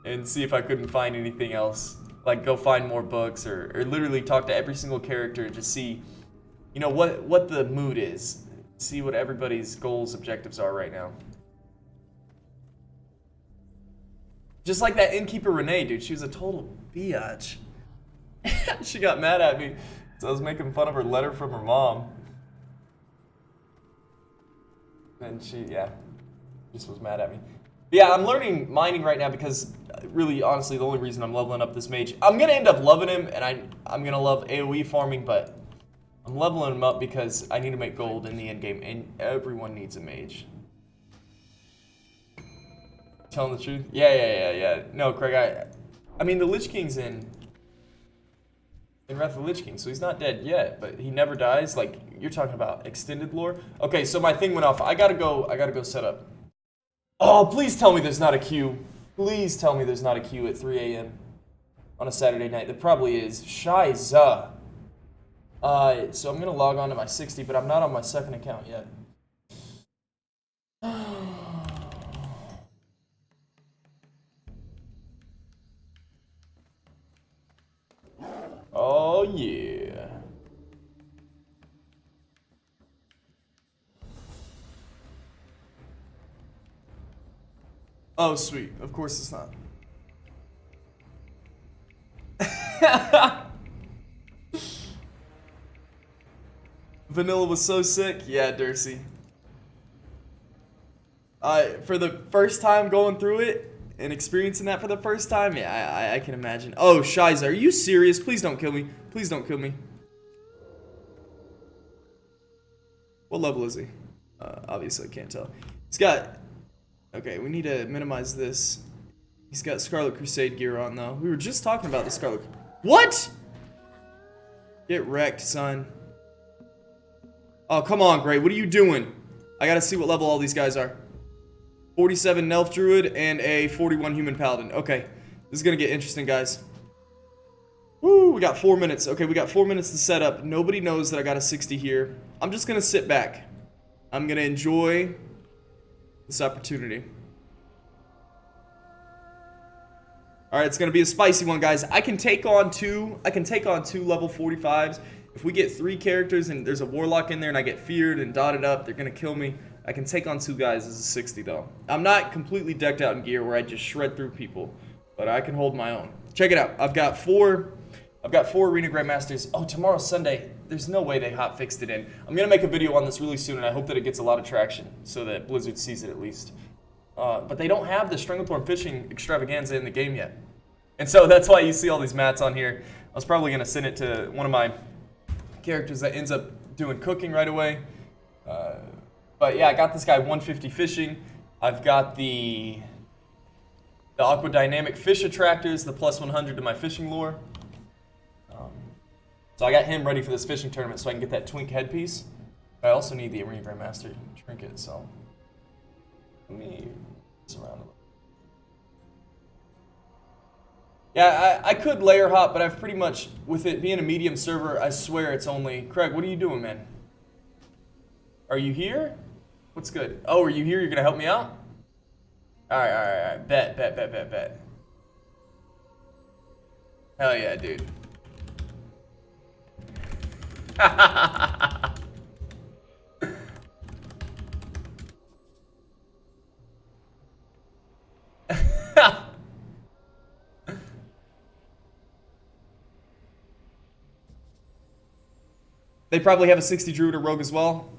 and see if I couldn't find anything else. Like, go find more books or literally talk to every single character and just see, you know, what the mood is. See what everybody's goals, objectives are right now. Just like that innkeeper Renee, dude. She was a total biatch. She got mad at me. So I was making fun of her letter from her mom. And she, yeah, just was mad at me. But yeah, I'm learning mining right now because really, honestly, the only reason I'm leveling up this mage, I'm going to end up loving him and I'm going to love AoE farming, but I'm leveling him up because I need to make gold in the end game and everyone needs a mage. Telling the truth? Yeah. No, Craig, I mean, the Lich King's in Wrath of the Lich King, so he's not dead yet, but he never dies. Like, you're talking about extended lore. Okay, so my thing went off. I gotta go set up. Oh, please tell me there's not a queue. Please tell me there's not a queue at 3 a.m. on a Saturday night. There probably is. Shiza. So I'm gonna log on to my 60, but I'm not on my second account yet. Oh, yeah. Oh, sweet. Of course it's not. Vanilla was so sick. Yeah, Dursey. For the first time going through it, and experiencing that for the first time, yeah, I can imagine. Oh, Shiza, are you serious? Please don't kill me. Please don't kill me. What level is he? Obviously, I can't tell. He's got... Okay, we need to minimize this. He's got Scarlet Crusade gear on, though. We were just talking about the Scarlet... What?! Get wrecked, son. Oh, come on, Gray. What are you doing? I gotta see what level all these guys are. 47 Nelf Druid and a 41 Human Paladin. Okay, this is gonna get interesting, guys. Woo, we got 4 minutes. Okay, we got 4 minutes to set up. Nobody knows that I got a 60 here. I'm just gonna sit back. I'm gonna enjoy this opportunity. All right, it's gonna be a spicy one, guys. I can take on two level 45s. If we get 3 characters and there's a warlock in there and I get feared and dotted up, they're gonna kill me. I can take on 2 guys as a 60 though. I'm not completely decked out in gear where I just shred through people, but I can hold my own. Check it out. I've got 4 Arena Grandmasters. Oh, tomorrow's Sunday. There's no way they hot fixed it in. I'm gonna make a video on this really soon, and I hope that it gets a lot of traction so that Blizzard sees it at least. But they don't have the Stranglethorn fishing extravaganza in the game yet, and so that's why you see all these mats on here. I was probably gonna send it to one of my characters that ends up doing cooking right away. But yeah, I got this guy 150 fishing. I've got the Aqua Dynamic fish attractors, the plus 100 to my fishing lure. So I got him ready for this fishing tournament so I can get that twink headpiece. I also need the Arena Grandmaster trinket, so let me surround a little. Yeah, I could layer hop, but I've pretty much, with it being a medium server, I swear it's only... Craig, what are you doing, man? Are you here? What's good? Oh, are you here? You're gonna help me out? Alright. Bet. Hell yeah, dude. They probably have a 60 druid or rogue as well.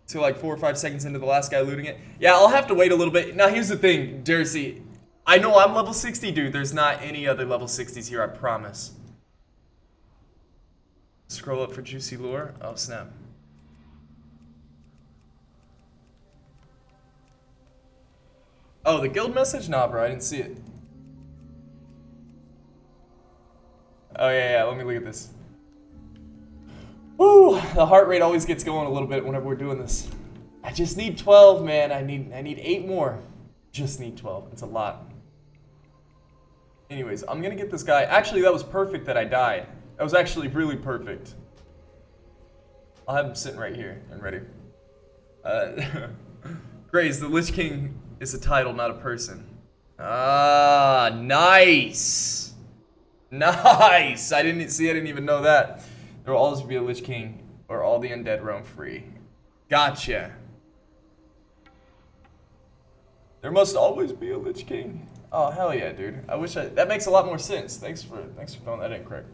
So like 4 or 5 seconds into the last guy looting it. Yeah, I'll have to wait a little bit. Now here's the thing, Jersey. I know I'm level 60, dude. There's not any other level 60s here, I promise. Scroll up for juicy lore. Oh, snap. Oh, the guild message? Nah, bro, I didn't see it. Oh, yeah, let me look at this. Woo! The heart rate always gets going a little bit whenever we're doing this. I just need 12, man. I need 8 more. Just need 12. It's a lot. Anyways, I'm gonna get this guy. Actually, that was perfect that I died. That was actually really perfect. I'll have him sitting right here and ready. Grace, the Lich King is a title, not a person. Ah, nice. Nice. I didn't even know that. There will always be a Lich King, or all the undead roam free. Gotcha. There must always be a Lich King. Oh, hell yeah, dude. I wish that makes a lot more sense. Thanks for throwing that in, Craig.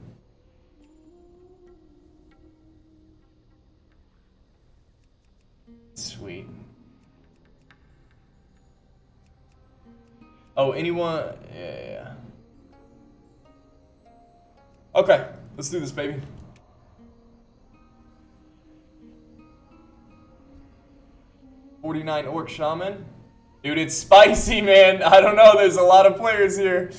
Sweet. Oh, anyone? Yeah. Okay, let's do this, baby. $49 Orc Shaman. Dude, it's spicy, man. I don't know. There's a lot of players here.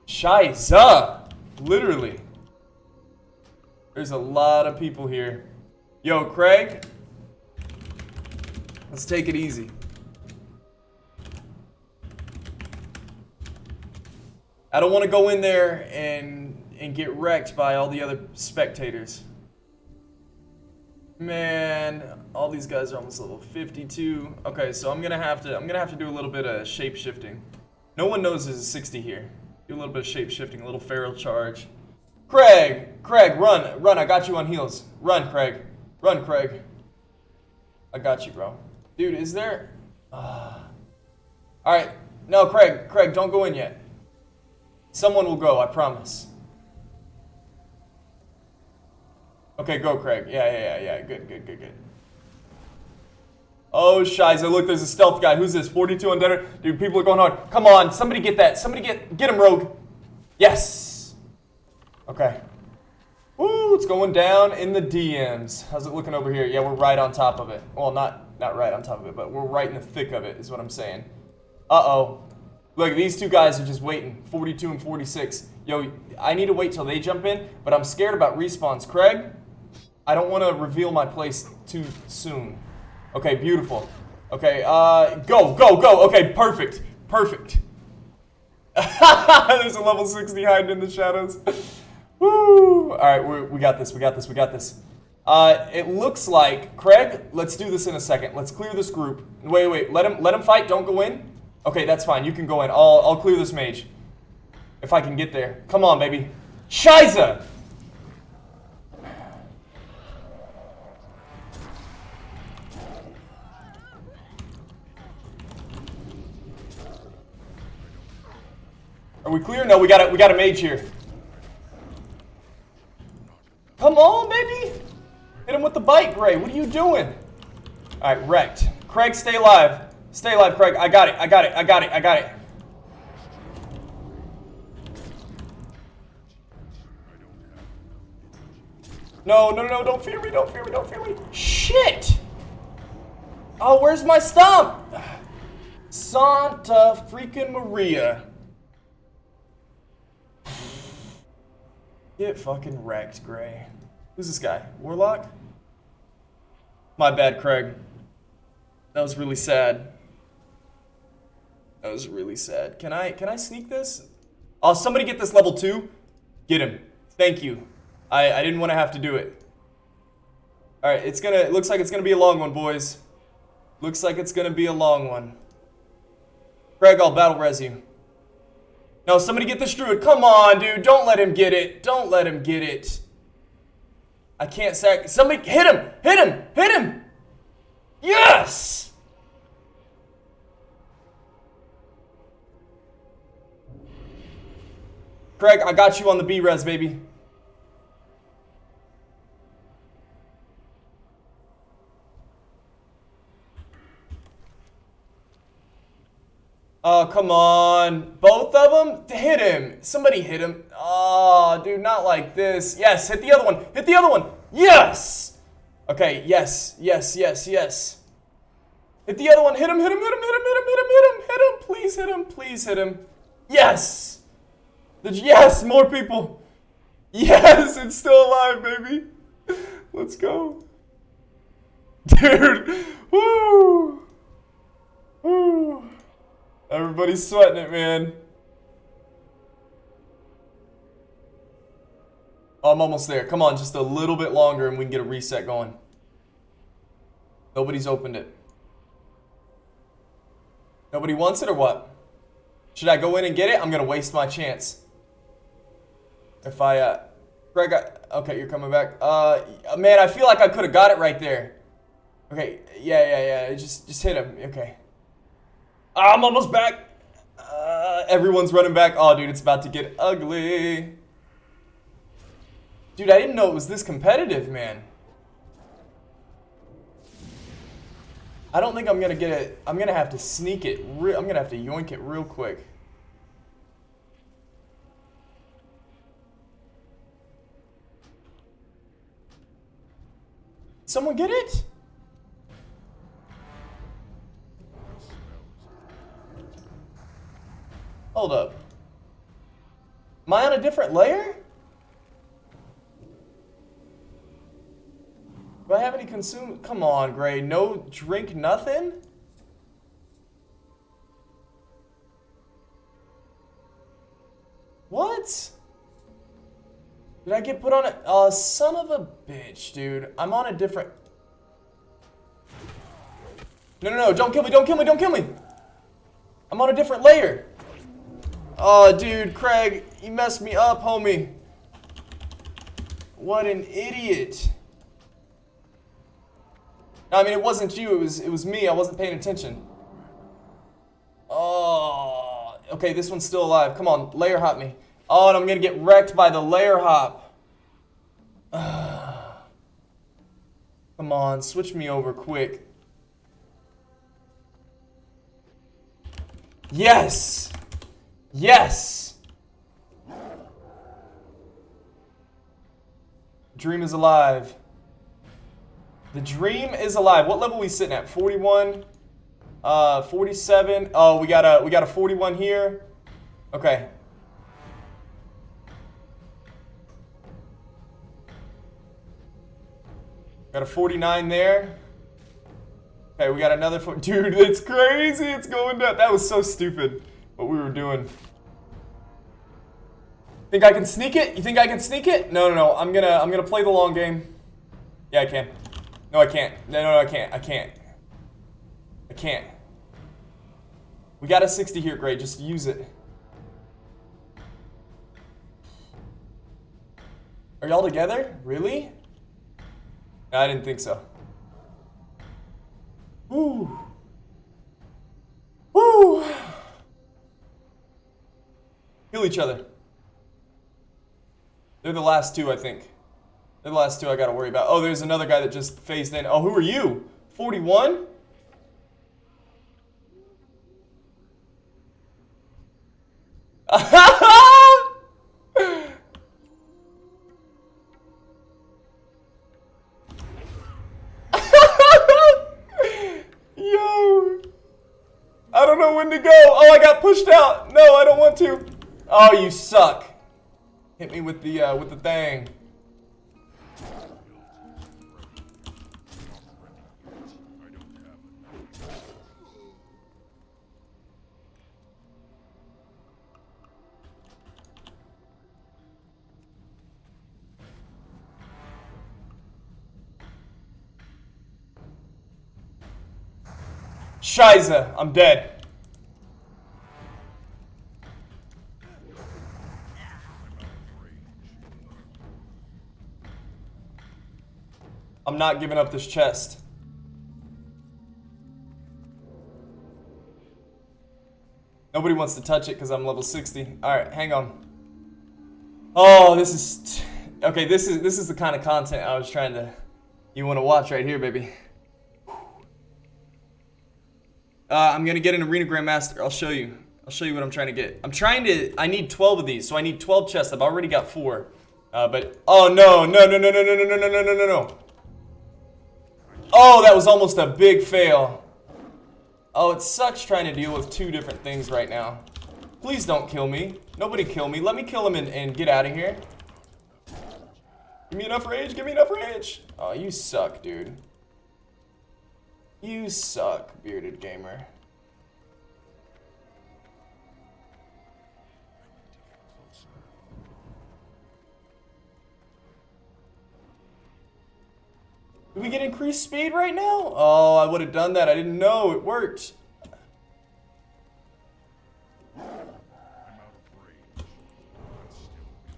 Shiza. Literally. There's a lot of people here. Yo, Craig. Let's take it easy. I don't want to go in there and get wrecked by all the other spectators. Man, all these guys are almost level 52. Okay, so I'm gonna have to do a little bit of shape shifting. No one knows there's a 60 here. Do a little bit of shape shifting, a little feral charge. Craig, run! I got you on heels. Run, Craig. I got you, bro. Dude, is there? All right, no, Craig, don't go in yet. Someone will go, I promise. Okay, go, Craig. Yeah. Good. Oh, Shiza, look, there's a stealth guy. Who's this? 42 undead. Dude, people are going hard. Come on, somebody get that. Somebody get him, Rogue. Yes. Okay. Woo, it's going down in the DMs. How's it looking over here? Yeah, we're right on top of it. Well, not right on top of it, but we're right in the thick of it, is what I'm saying. Uh-oh. Look, these two guys are just waiting. 42 and 46. Yo, I need to wait till they jump in, but I'm scared about respawns. Craig? I don't want to reveal my place too soon. Okay, beautiful. Okay, go. Okay, perfect. There's a level 60 hiding in the shadows. Woo! All right, we got this. It looks like, Craig, let's do this in a second. Let's clear this group. Wait, let him fight. Don't go in. Okay, that's fine. You can go in. I'll clear this mage. If I can get there. Come on, baby. Shiza! Are we clear? No, we got a mage here. Come on, baby. Hit him with the bite, Gray. What are you doing? All right, wrecked. Craig, stay alive. Stay alive, Craig. I got it. No, don't fear me. Shit! Oh, where's my stomp? Santa freaking Maria. Get fucking wrecked, Gray. Who's this guy? Warlock? My bad, Craig. That was really sad. Can I sneak this? Oh, somebody get this level 2. Get him. Thank you. I didn't want to have to do it. All right, it looks like it's gonna be a long one, boys. Looks like it's gonna be a long one. Craig, I'll battle res you. No, somebody get this druid. Come on, dude. Don't let him get it. I can't sack. Somebody hit him. Yes! Craig, I got you on the B-res, baby. Oh, come on. Both of them? Hit him. Somebody hit him. Oh, dude, not like this. Yes, hit the other one. Hit the other one. Yes. Okay, yes, yes, yes, yes. Hit the other one. Hit him, hit him, hit him, hit him, hit him, hit him, hit him, hit him. Please hit him. Please hit him. Yes. Yes, more people. Yes, it's still alive, baby. Let's go. Dude. Woo. Woo. Everybody's sweating it, man. Oh, I'm almost there. Come on, just a little bit longer and we can get a reset going. Nobody's opened it. Nobody wants it or what? Should I go in and get it? I'm gonna waste my chance. If I, Greg, okay, you're coming back. Man, I feel like I could have got it right there. Okay, yeah. Just hit him. Okay. I'm almost back. Everyone's running back. Oh, dude, it's about to get ugly. Dude, I didn't know it was this competitive, man. I don't think I'm gonna get it. I'm gonna have to sneak it. I'm gonna have to yoink it real quick. Someone get it? Hold up. Am I on a different layer? Do I have any consume? Come on, Gray. No drink, nothing? What? Did I get put on it? Son of a bitch, dude. I'm on a different... No. Don't kill me, don't kill me, don't kill me. I'm on a different layer. Oh, dude, Craig, you messed me up, homie. What an idiot. No, I mean, it wasn't you, it was me. I wasn't paying attention. Oh, okay, this one's still alive. Come on, layer hop me. Oh, and I'm gonna get wrecked by the layer hop. Come on, switch me over quick. Yes! Yes! Dream is alive. The dream is alive. What level are we sitting at? 41? 47? Oh, we got a 41 here. Okay. Got a 49 there. Okay, we got another dude, it's crazy. It's going down. That was so stupid what we were doing. Think I can sneak it? You think I can sneak it? No. I'm gonna play the long game. Yeah, I can. No, I can't. No, I can't. I can't. We got a 60 here, Gray. Just use it. Are y'all together? Really? No, I didn't think so. Woo. Woo. Kill each other. They're the last two, I think. They're the last two I gotta worry about. Oh, there's another guy that just phased in. Oh, who are you? 41? Yo. I don't know when to go. Oh, I got pushed out. No, I don't want to. Oh, you suck. Hit me with the thing. Shiza, I'm dead. I'm not giving up this chest. Nobody wants to touch it because I'm level 60. Alright, hang on. Oh, this is... Okay, this is the kind of content I was trying to... You want to watch right here, baby. I'm gonna get an Arena Grandmaster. I'll show you. I'll show you what I'm trying to get. I need 12 of these, so I need 12 chests. I've already got 4. Oh no. Oh, that was almost a big fail. Oh, it sucks trying to deal with 2 different things right now. Please don't kill me. Nobody kill me. Let me kill him and get out of here. Give me enough rage. Give me enough rage. Oh, you suck, dude. You suck, bearded gamer. Do we get increased speed right now? Oh, I would have done that. I didn't know. It worked.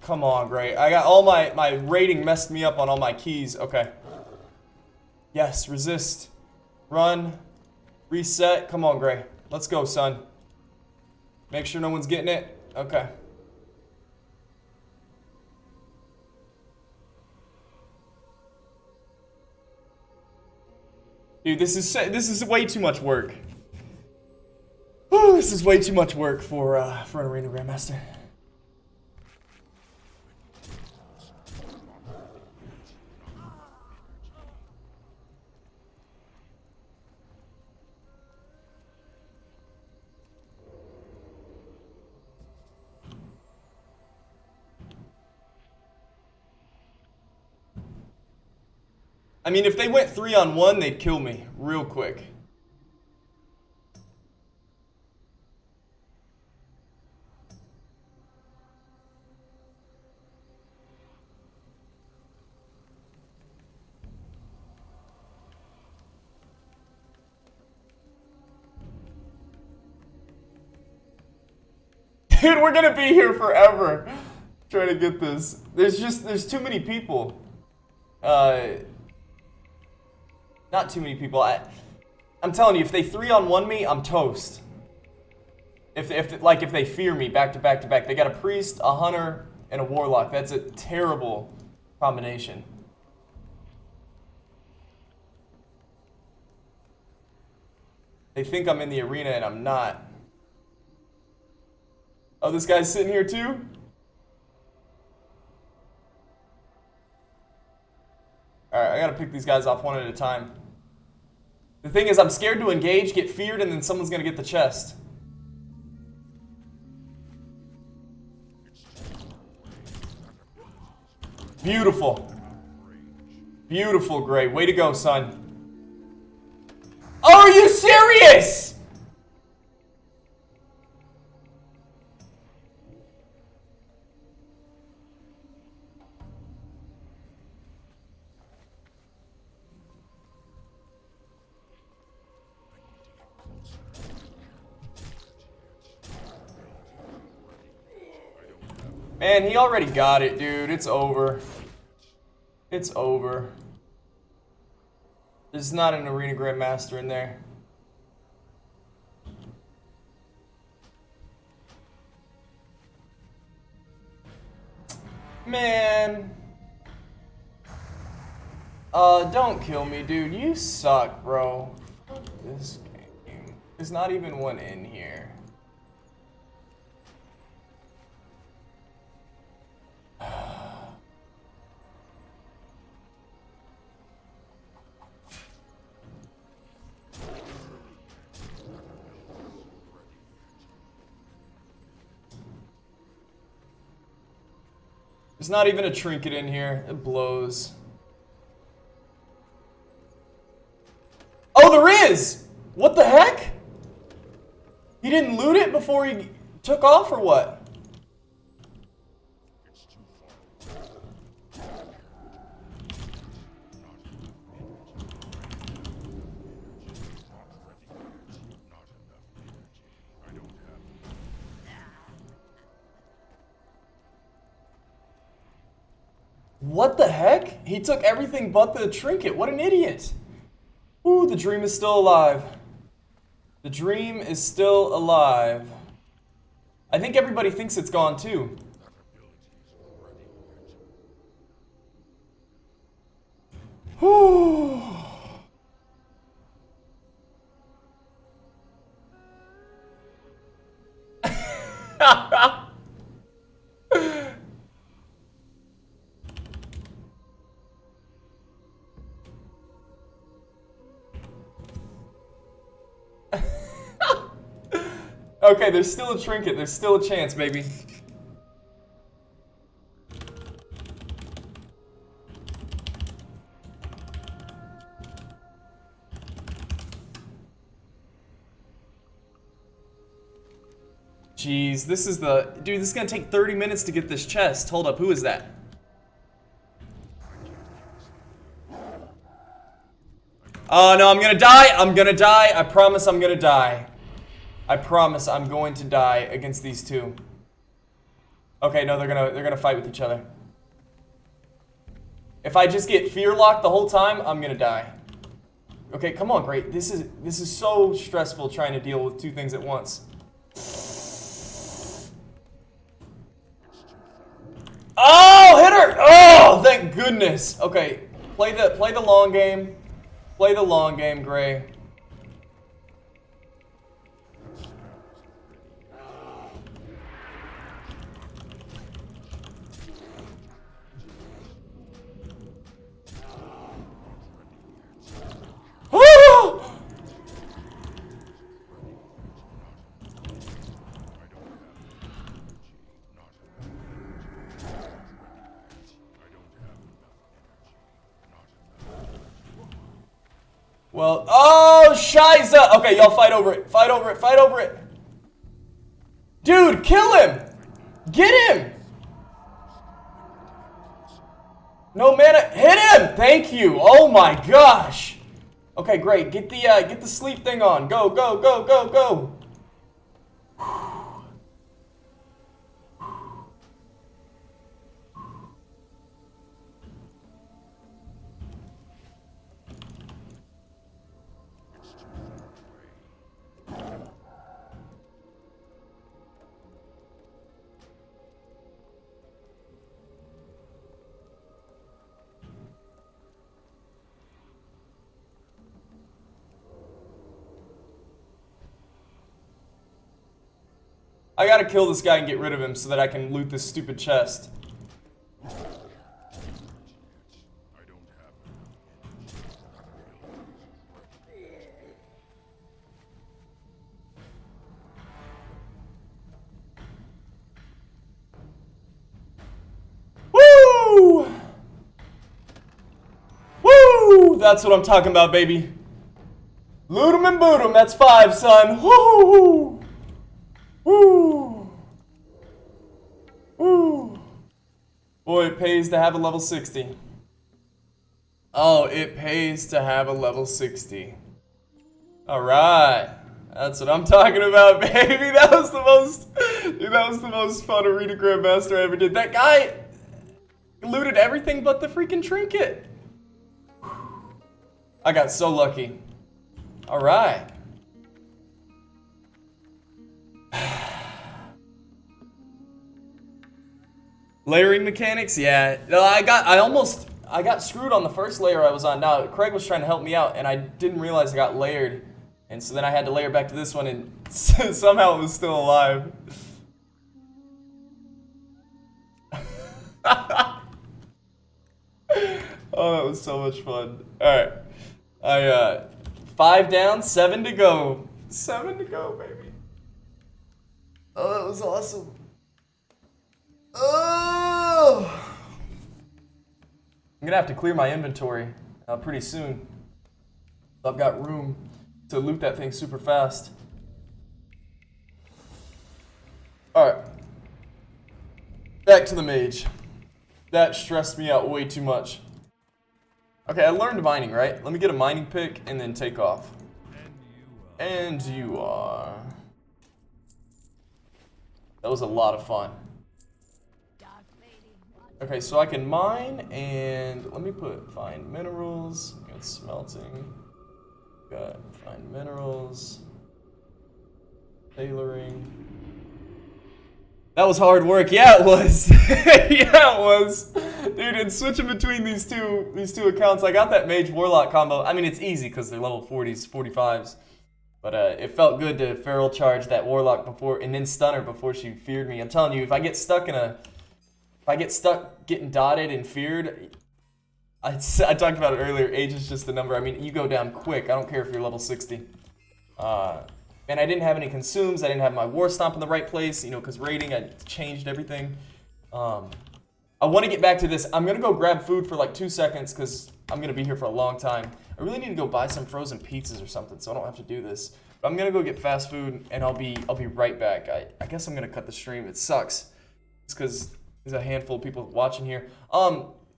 Come on, great. I got all my rating messed me up on all my keys. Okay. Yes, resist. Run. Reset. Come on, Gray. Let's go, son. Make sure no one's getting it. Okay. Dude, this is way too much work. Whew, this is way too much work for an Arena Grandmaster. I mean, if they went 3-on-1, they'd kill me real quick. Dude, we're gonna be here forever trying to get this. There's too many people. Not too many people. I'm telling you, if they 3-on-1 me, I'm toast. If they fear me back to back to back, they got a priest, a hunter, and a warlock. That's a terrible combination. They think I'm in the arena and I'm not. Oh, this guy's sitting here too? Alright, I gotta pick these guys off one at a time. The thing is, I'm scared to engage, get feared, and then someone's gonna get the chest. Beautiful. Beautiful, Gray. Way to go, son. Oh, are you serious? Man, he already got it, dude. It's over. It's over. There's not an Arena Grandmaster in there. Man. Don't kill me, dude. You suck, bro. Fuck this game. There's not even one in here. There's not even a trinket in here. It blows. Oh, there is! What the heck? He didn't loot it before he took off or what? What the heck? He took everything but the trinket. What an idiot. Ooh, the dream is still alive. The dream is still alive. I think everybody thinks it's gone too. Whew. Okay, there's still a trinket. There's still a chance, baby. Jeez, this is the... Dude, this is gonna take 30 minutes to get this chest. Hold up, who is that? Oh, no, I'm gonna die. I'm gonna die. I promise I'm gonna die. I promise I'm going to die against these two. Okay, no, they're gonna fight with each other. If I just get fear locked the whole time, I'm gonna die. Okay, come on, great. This is so stressful trying to deal with two things at once. Oh, hit her! Oh, thank goodness. Okay, play the long game. Play the long game, Gray. Well, oh, Shiza! Okay, y'all fight over it. Fight over it. Fight over it. Dude, kill him! Get him! No mana. Hit him! Thank you. Oh my gosh. Okay, great. Get the sleep thing on. Go, go, go, go, go. I gotta kill this guy and get rid of him so that I can loot this stupid chest. Woo! Woo! That's what I'm talking about, baby. Loot 'em and boot 'em. That's 5, son. Woo! Woo! Woo! Boy, it pays to have a level 60. Oh, it pays to have a level 60. Alright. That's what I'm talking about, baby. That was the most... Dude, that was the most fun Arena Grandmaster I ever did. That guy looted everything but the freaking trinket. I got so lucky. Alright. Layering mechanics, yeah. No, I got screwed on the first layer I was on. Now Craig was trying to help me out, and I didn't realize I got layered, and so then I had to layer back to this one, and somehow it was still alive. Oh, that was so much fun. All right, 5 down, 7 to go. 7 to go, baby. Oh, that was awesome. Oh! I'm gonna have to clear my inventory pretty soon. I've got room to loot that thing super fast. Alright. Back to the mage. That stressed me out way too much. Okay, I learned mining, right? Let me get a mining pick and then take off. And you are. That was a lot of fun. Okay, so I can mine, and let me find minerals. Got smelting. Got find minerals. Tailoring. That was hard work. Yeah, it was. Yeah, it was. Dude, and switching between these two accounts, I got that mage warlock combo. I mean, it's easy because they're level 40s, 45s. But it felt good to feral charge that warlock before, and then stun her before she feared me. I'm telling you, if I get stuck getting dotted and feared, I talked about it earlier, age is just a number. I mean, you go down quick. I don't care if you're level 60. and I didn't have any consumes. I didn't have my war stomp in the right place, you know, because raiding, I changed everything. I want to get back to this. I'm going to go grab food for like 2 seconds because I'm going to be here for a long time. I really need to go buy some frozen pizzas or something so I don't have to do this. But I'm going to go get fast food and I'll be right back. I guess I'm going to cut the stream. It sucks. It's because there's a handful of people watching here.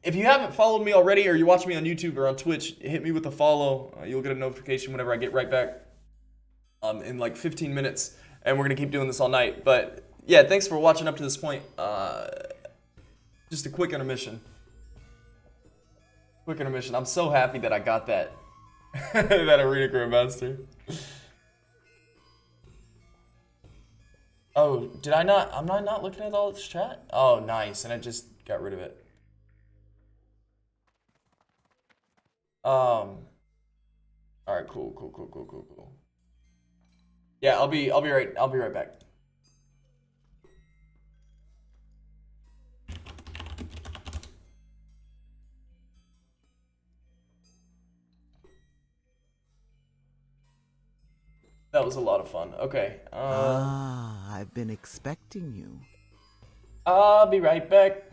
If you haven't followed me already or you're watching me on YouTube or on Twitch, hit me with a follow. You'll get a notification whenever I get right back in like 15 minutes. And we're going to keep doing this all night. But yeah, thanks for watching up to this point. Just a quick intermission. Quick intermission. I'm so happy that I got that. That Arena Grandmaster. Oh, did I not? Am I not looking at all this chat? Oh, nice. And I just got rid of it. All right, cool. Yeah, I'll be right back. That was a lot of fun. Okay. I've been expecting you. I'll be right back.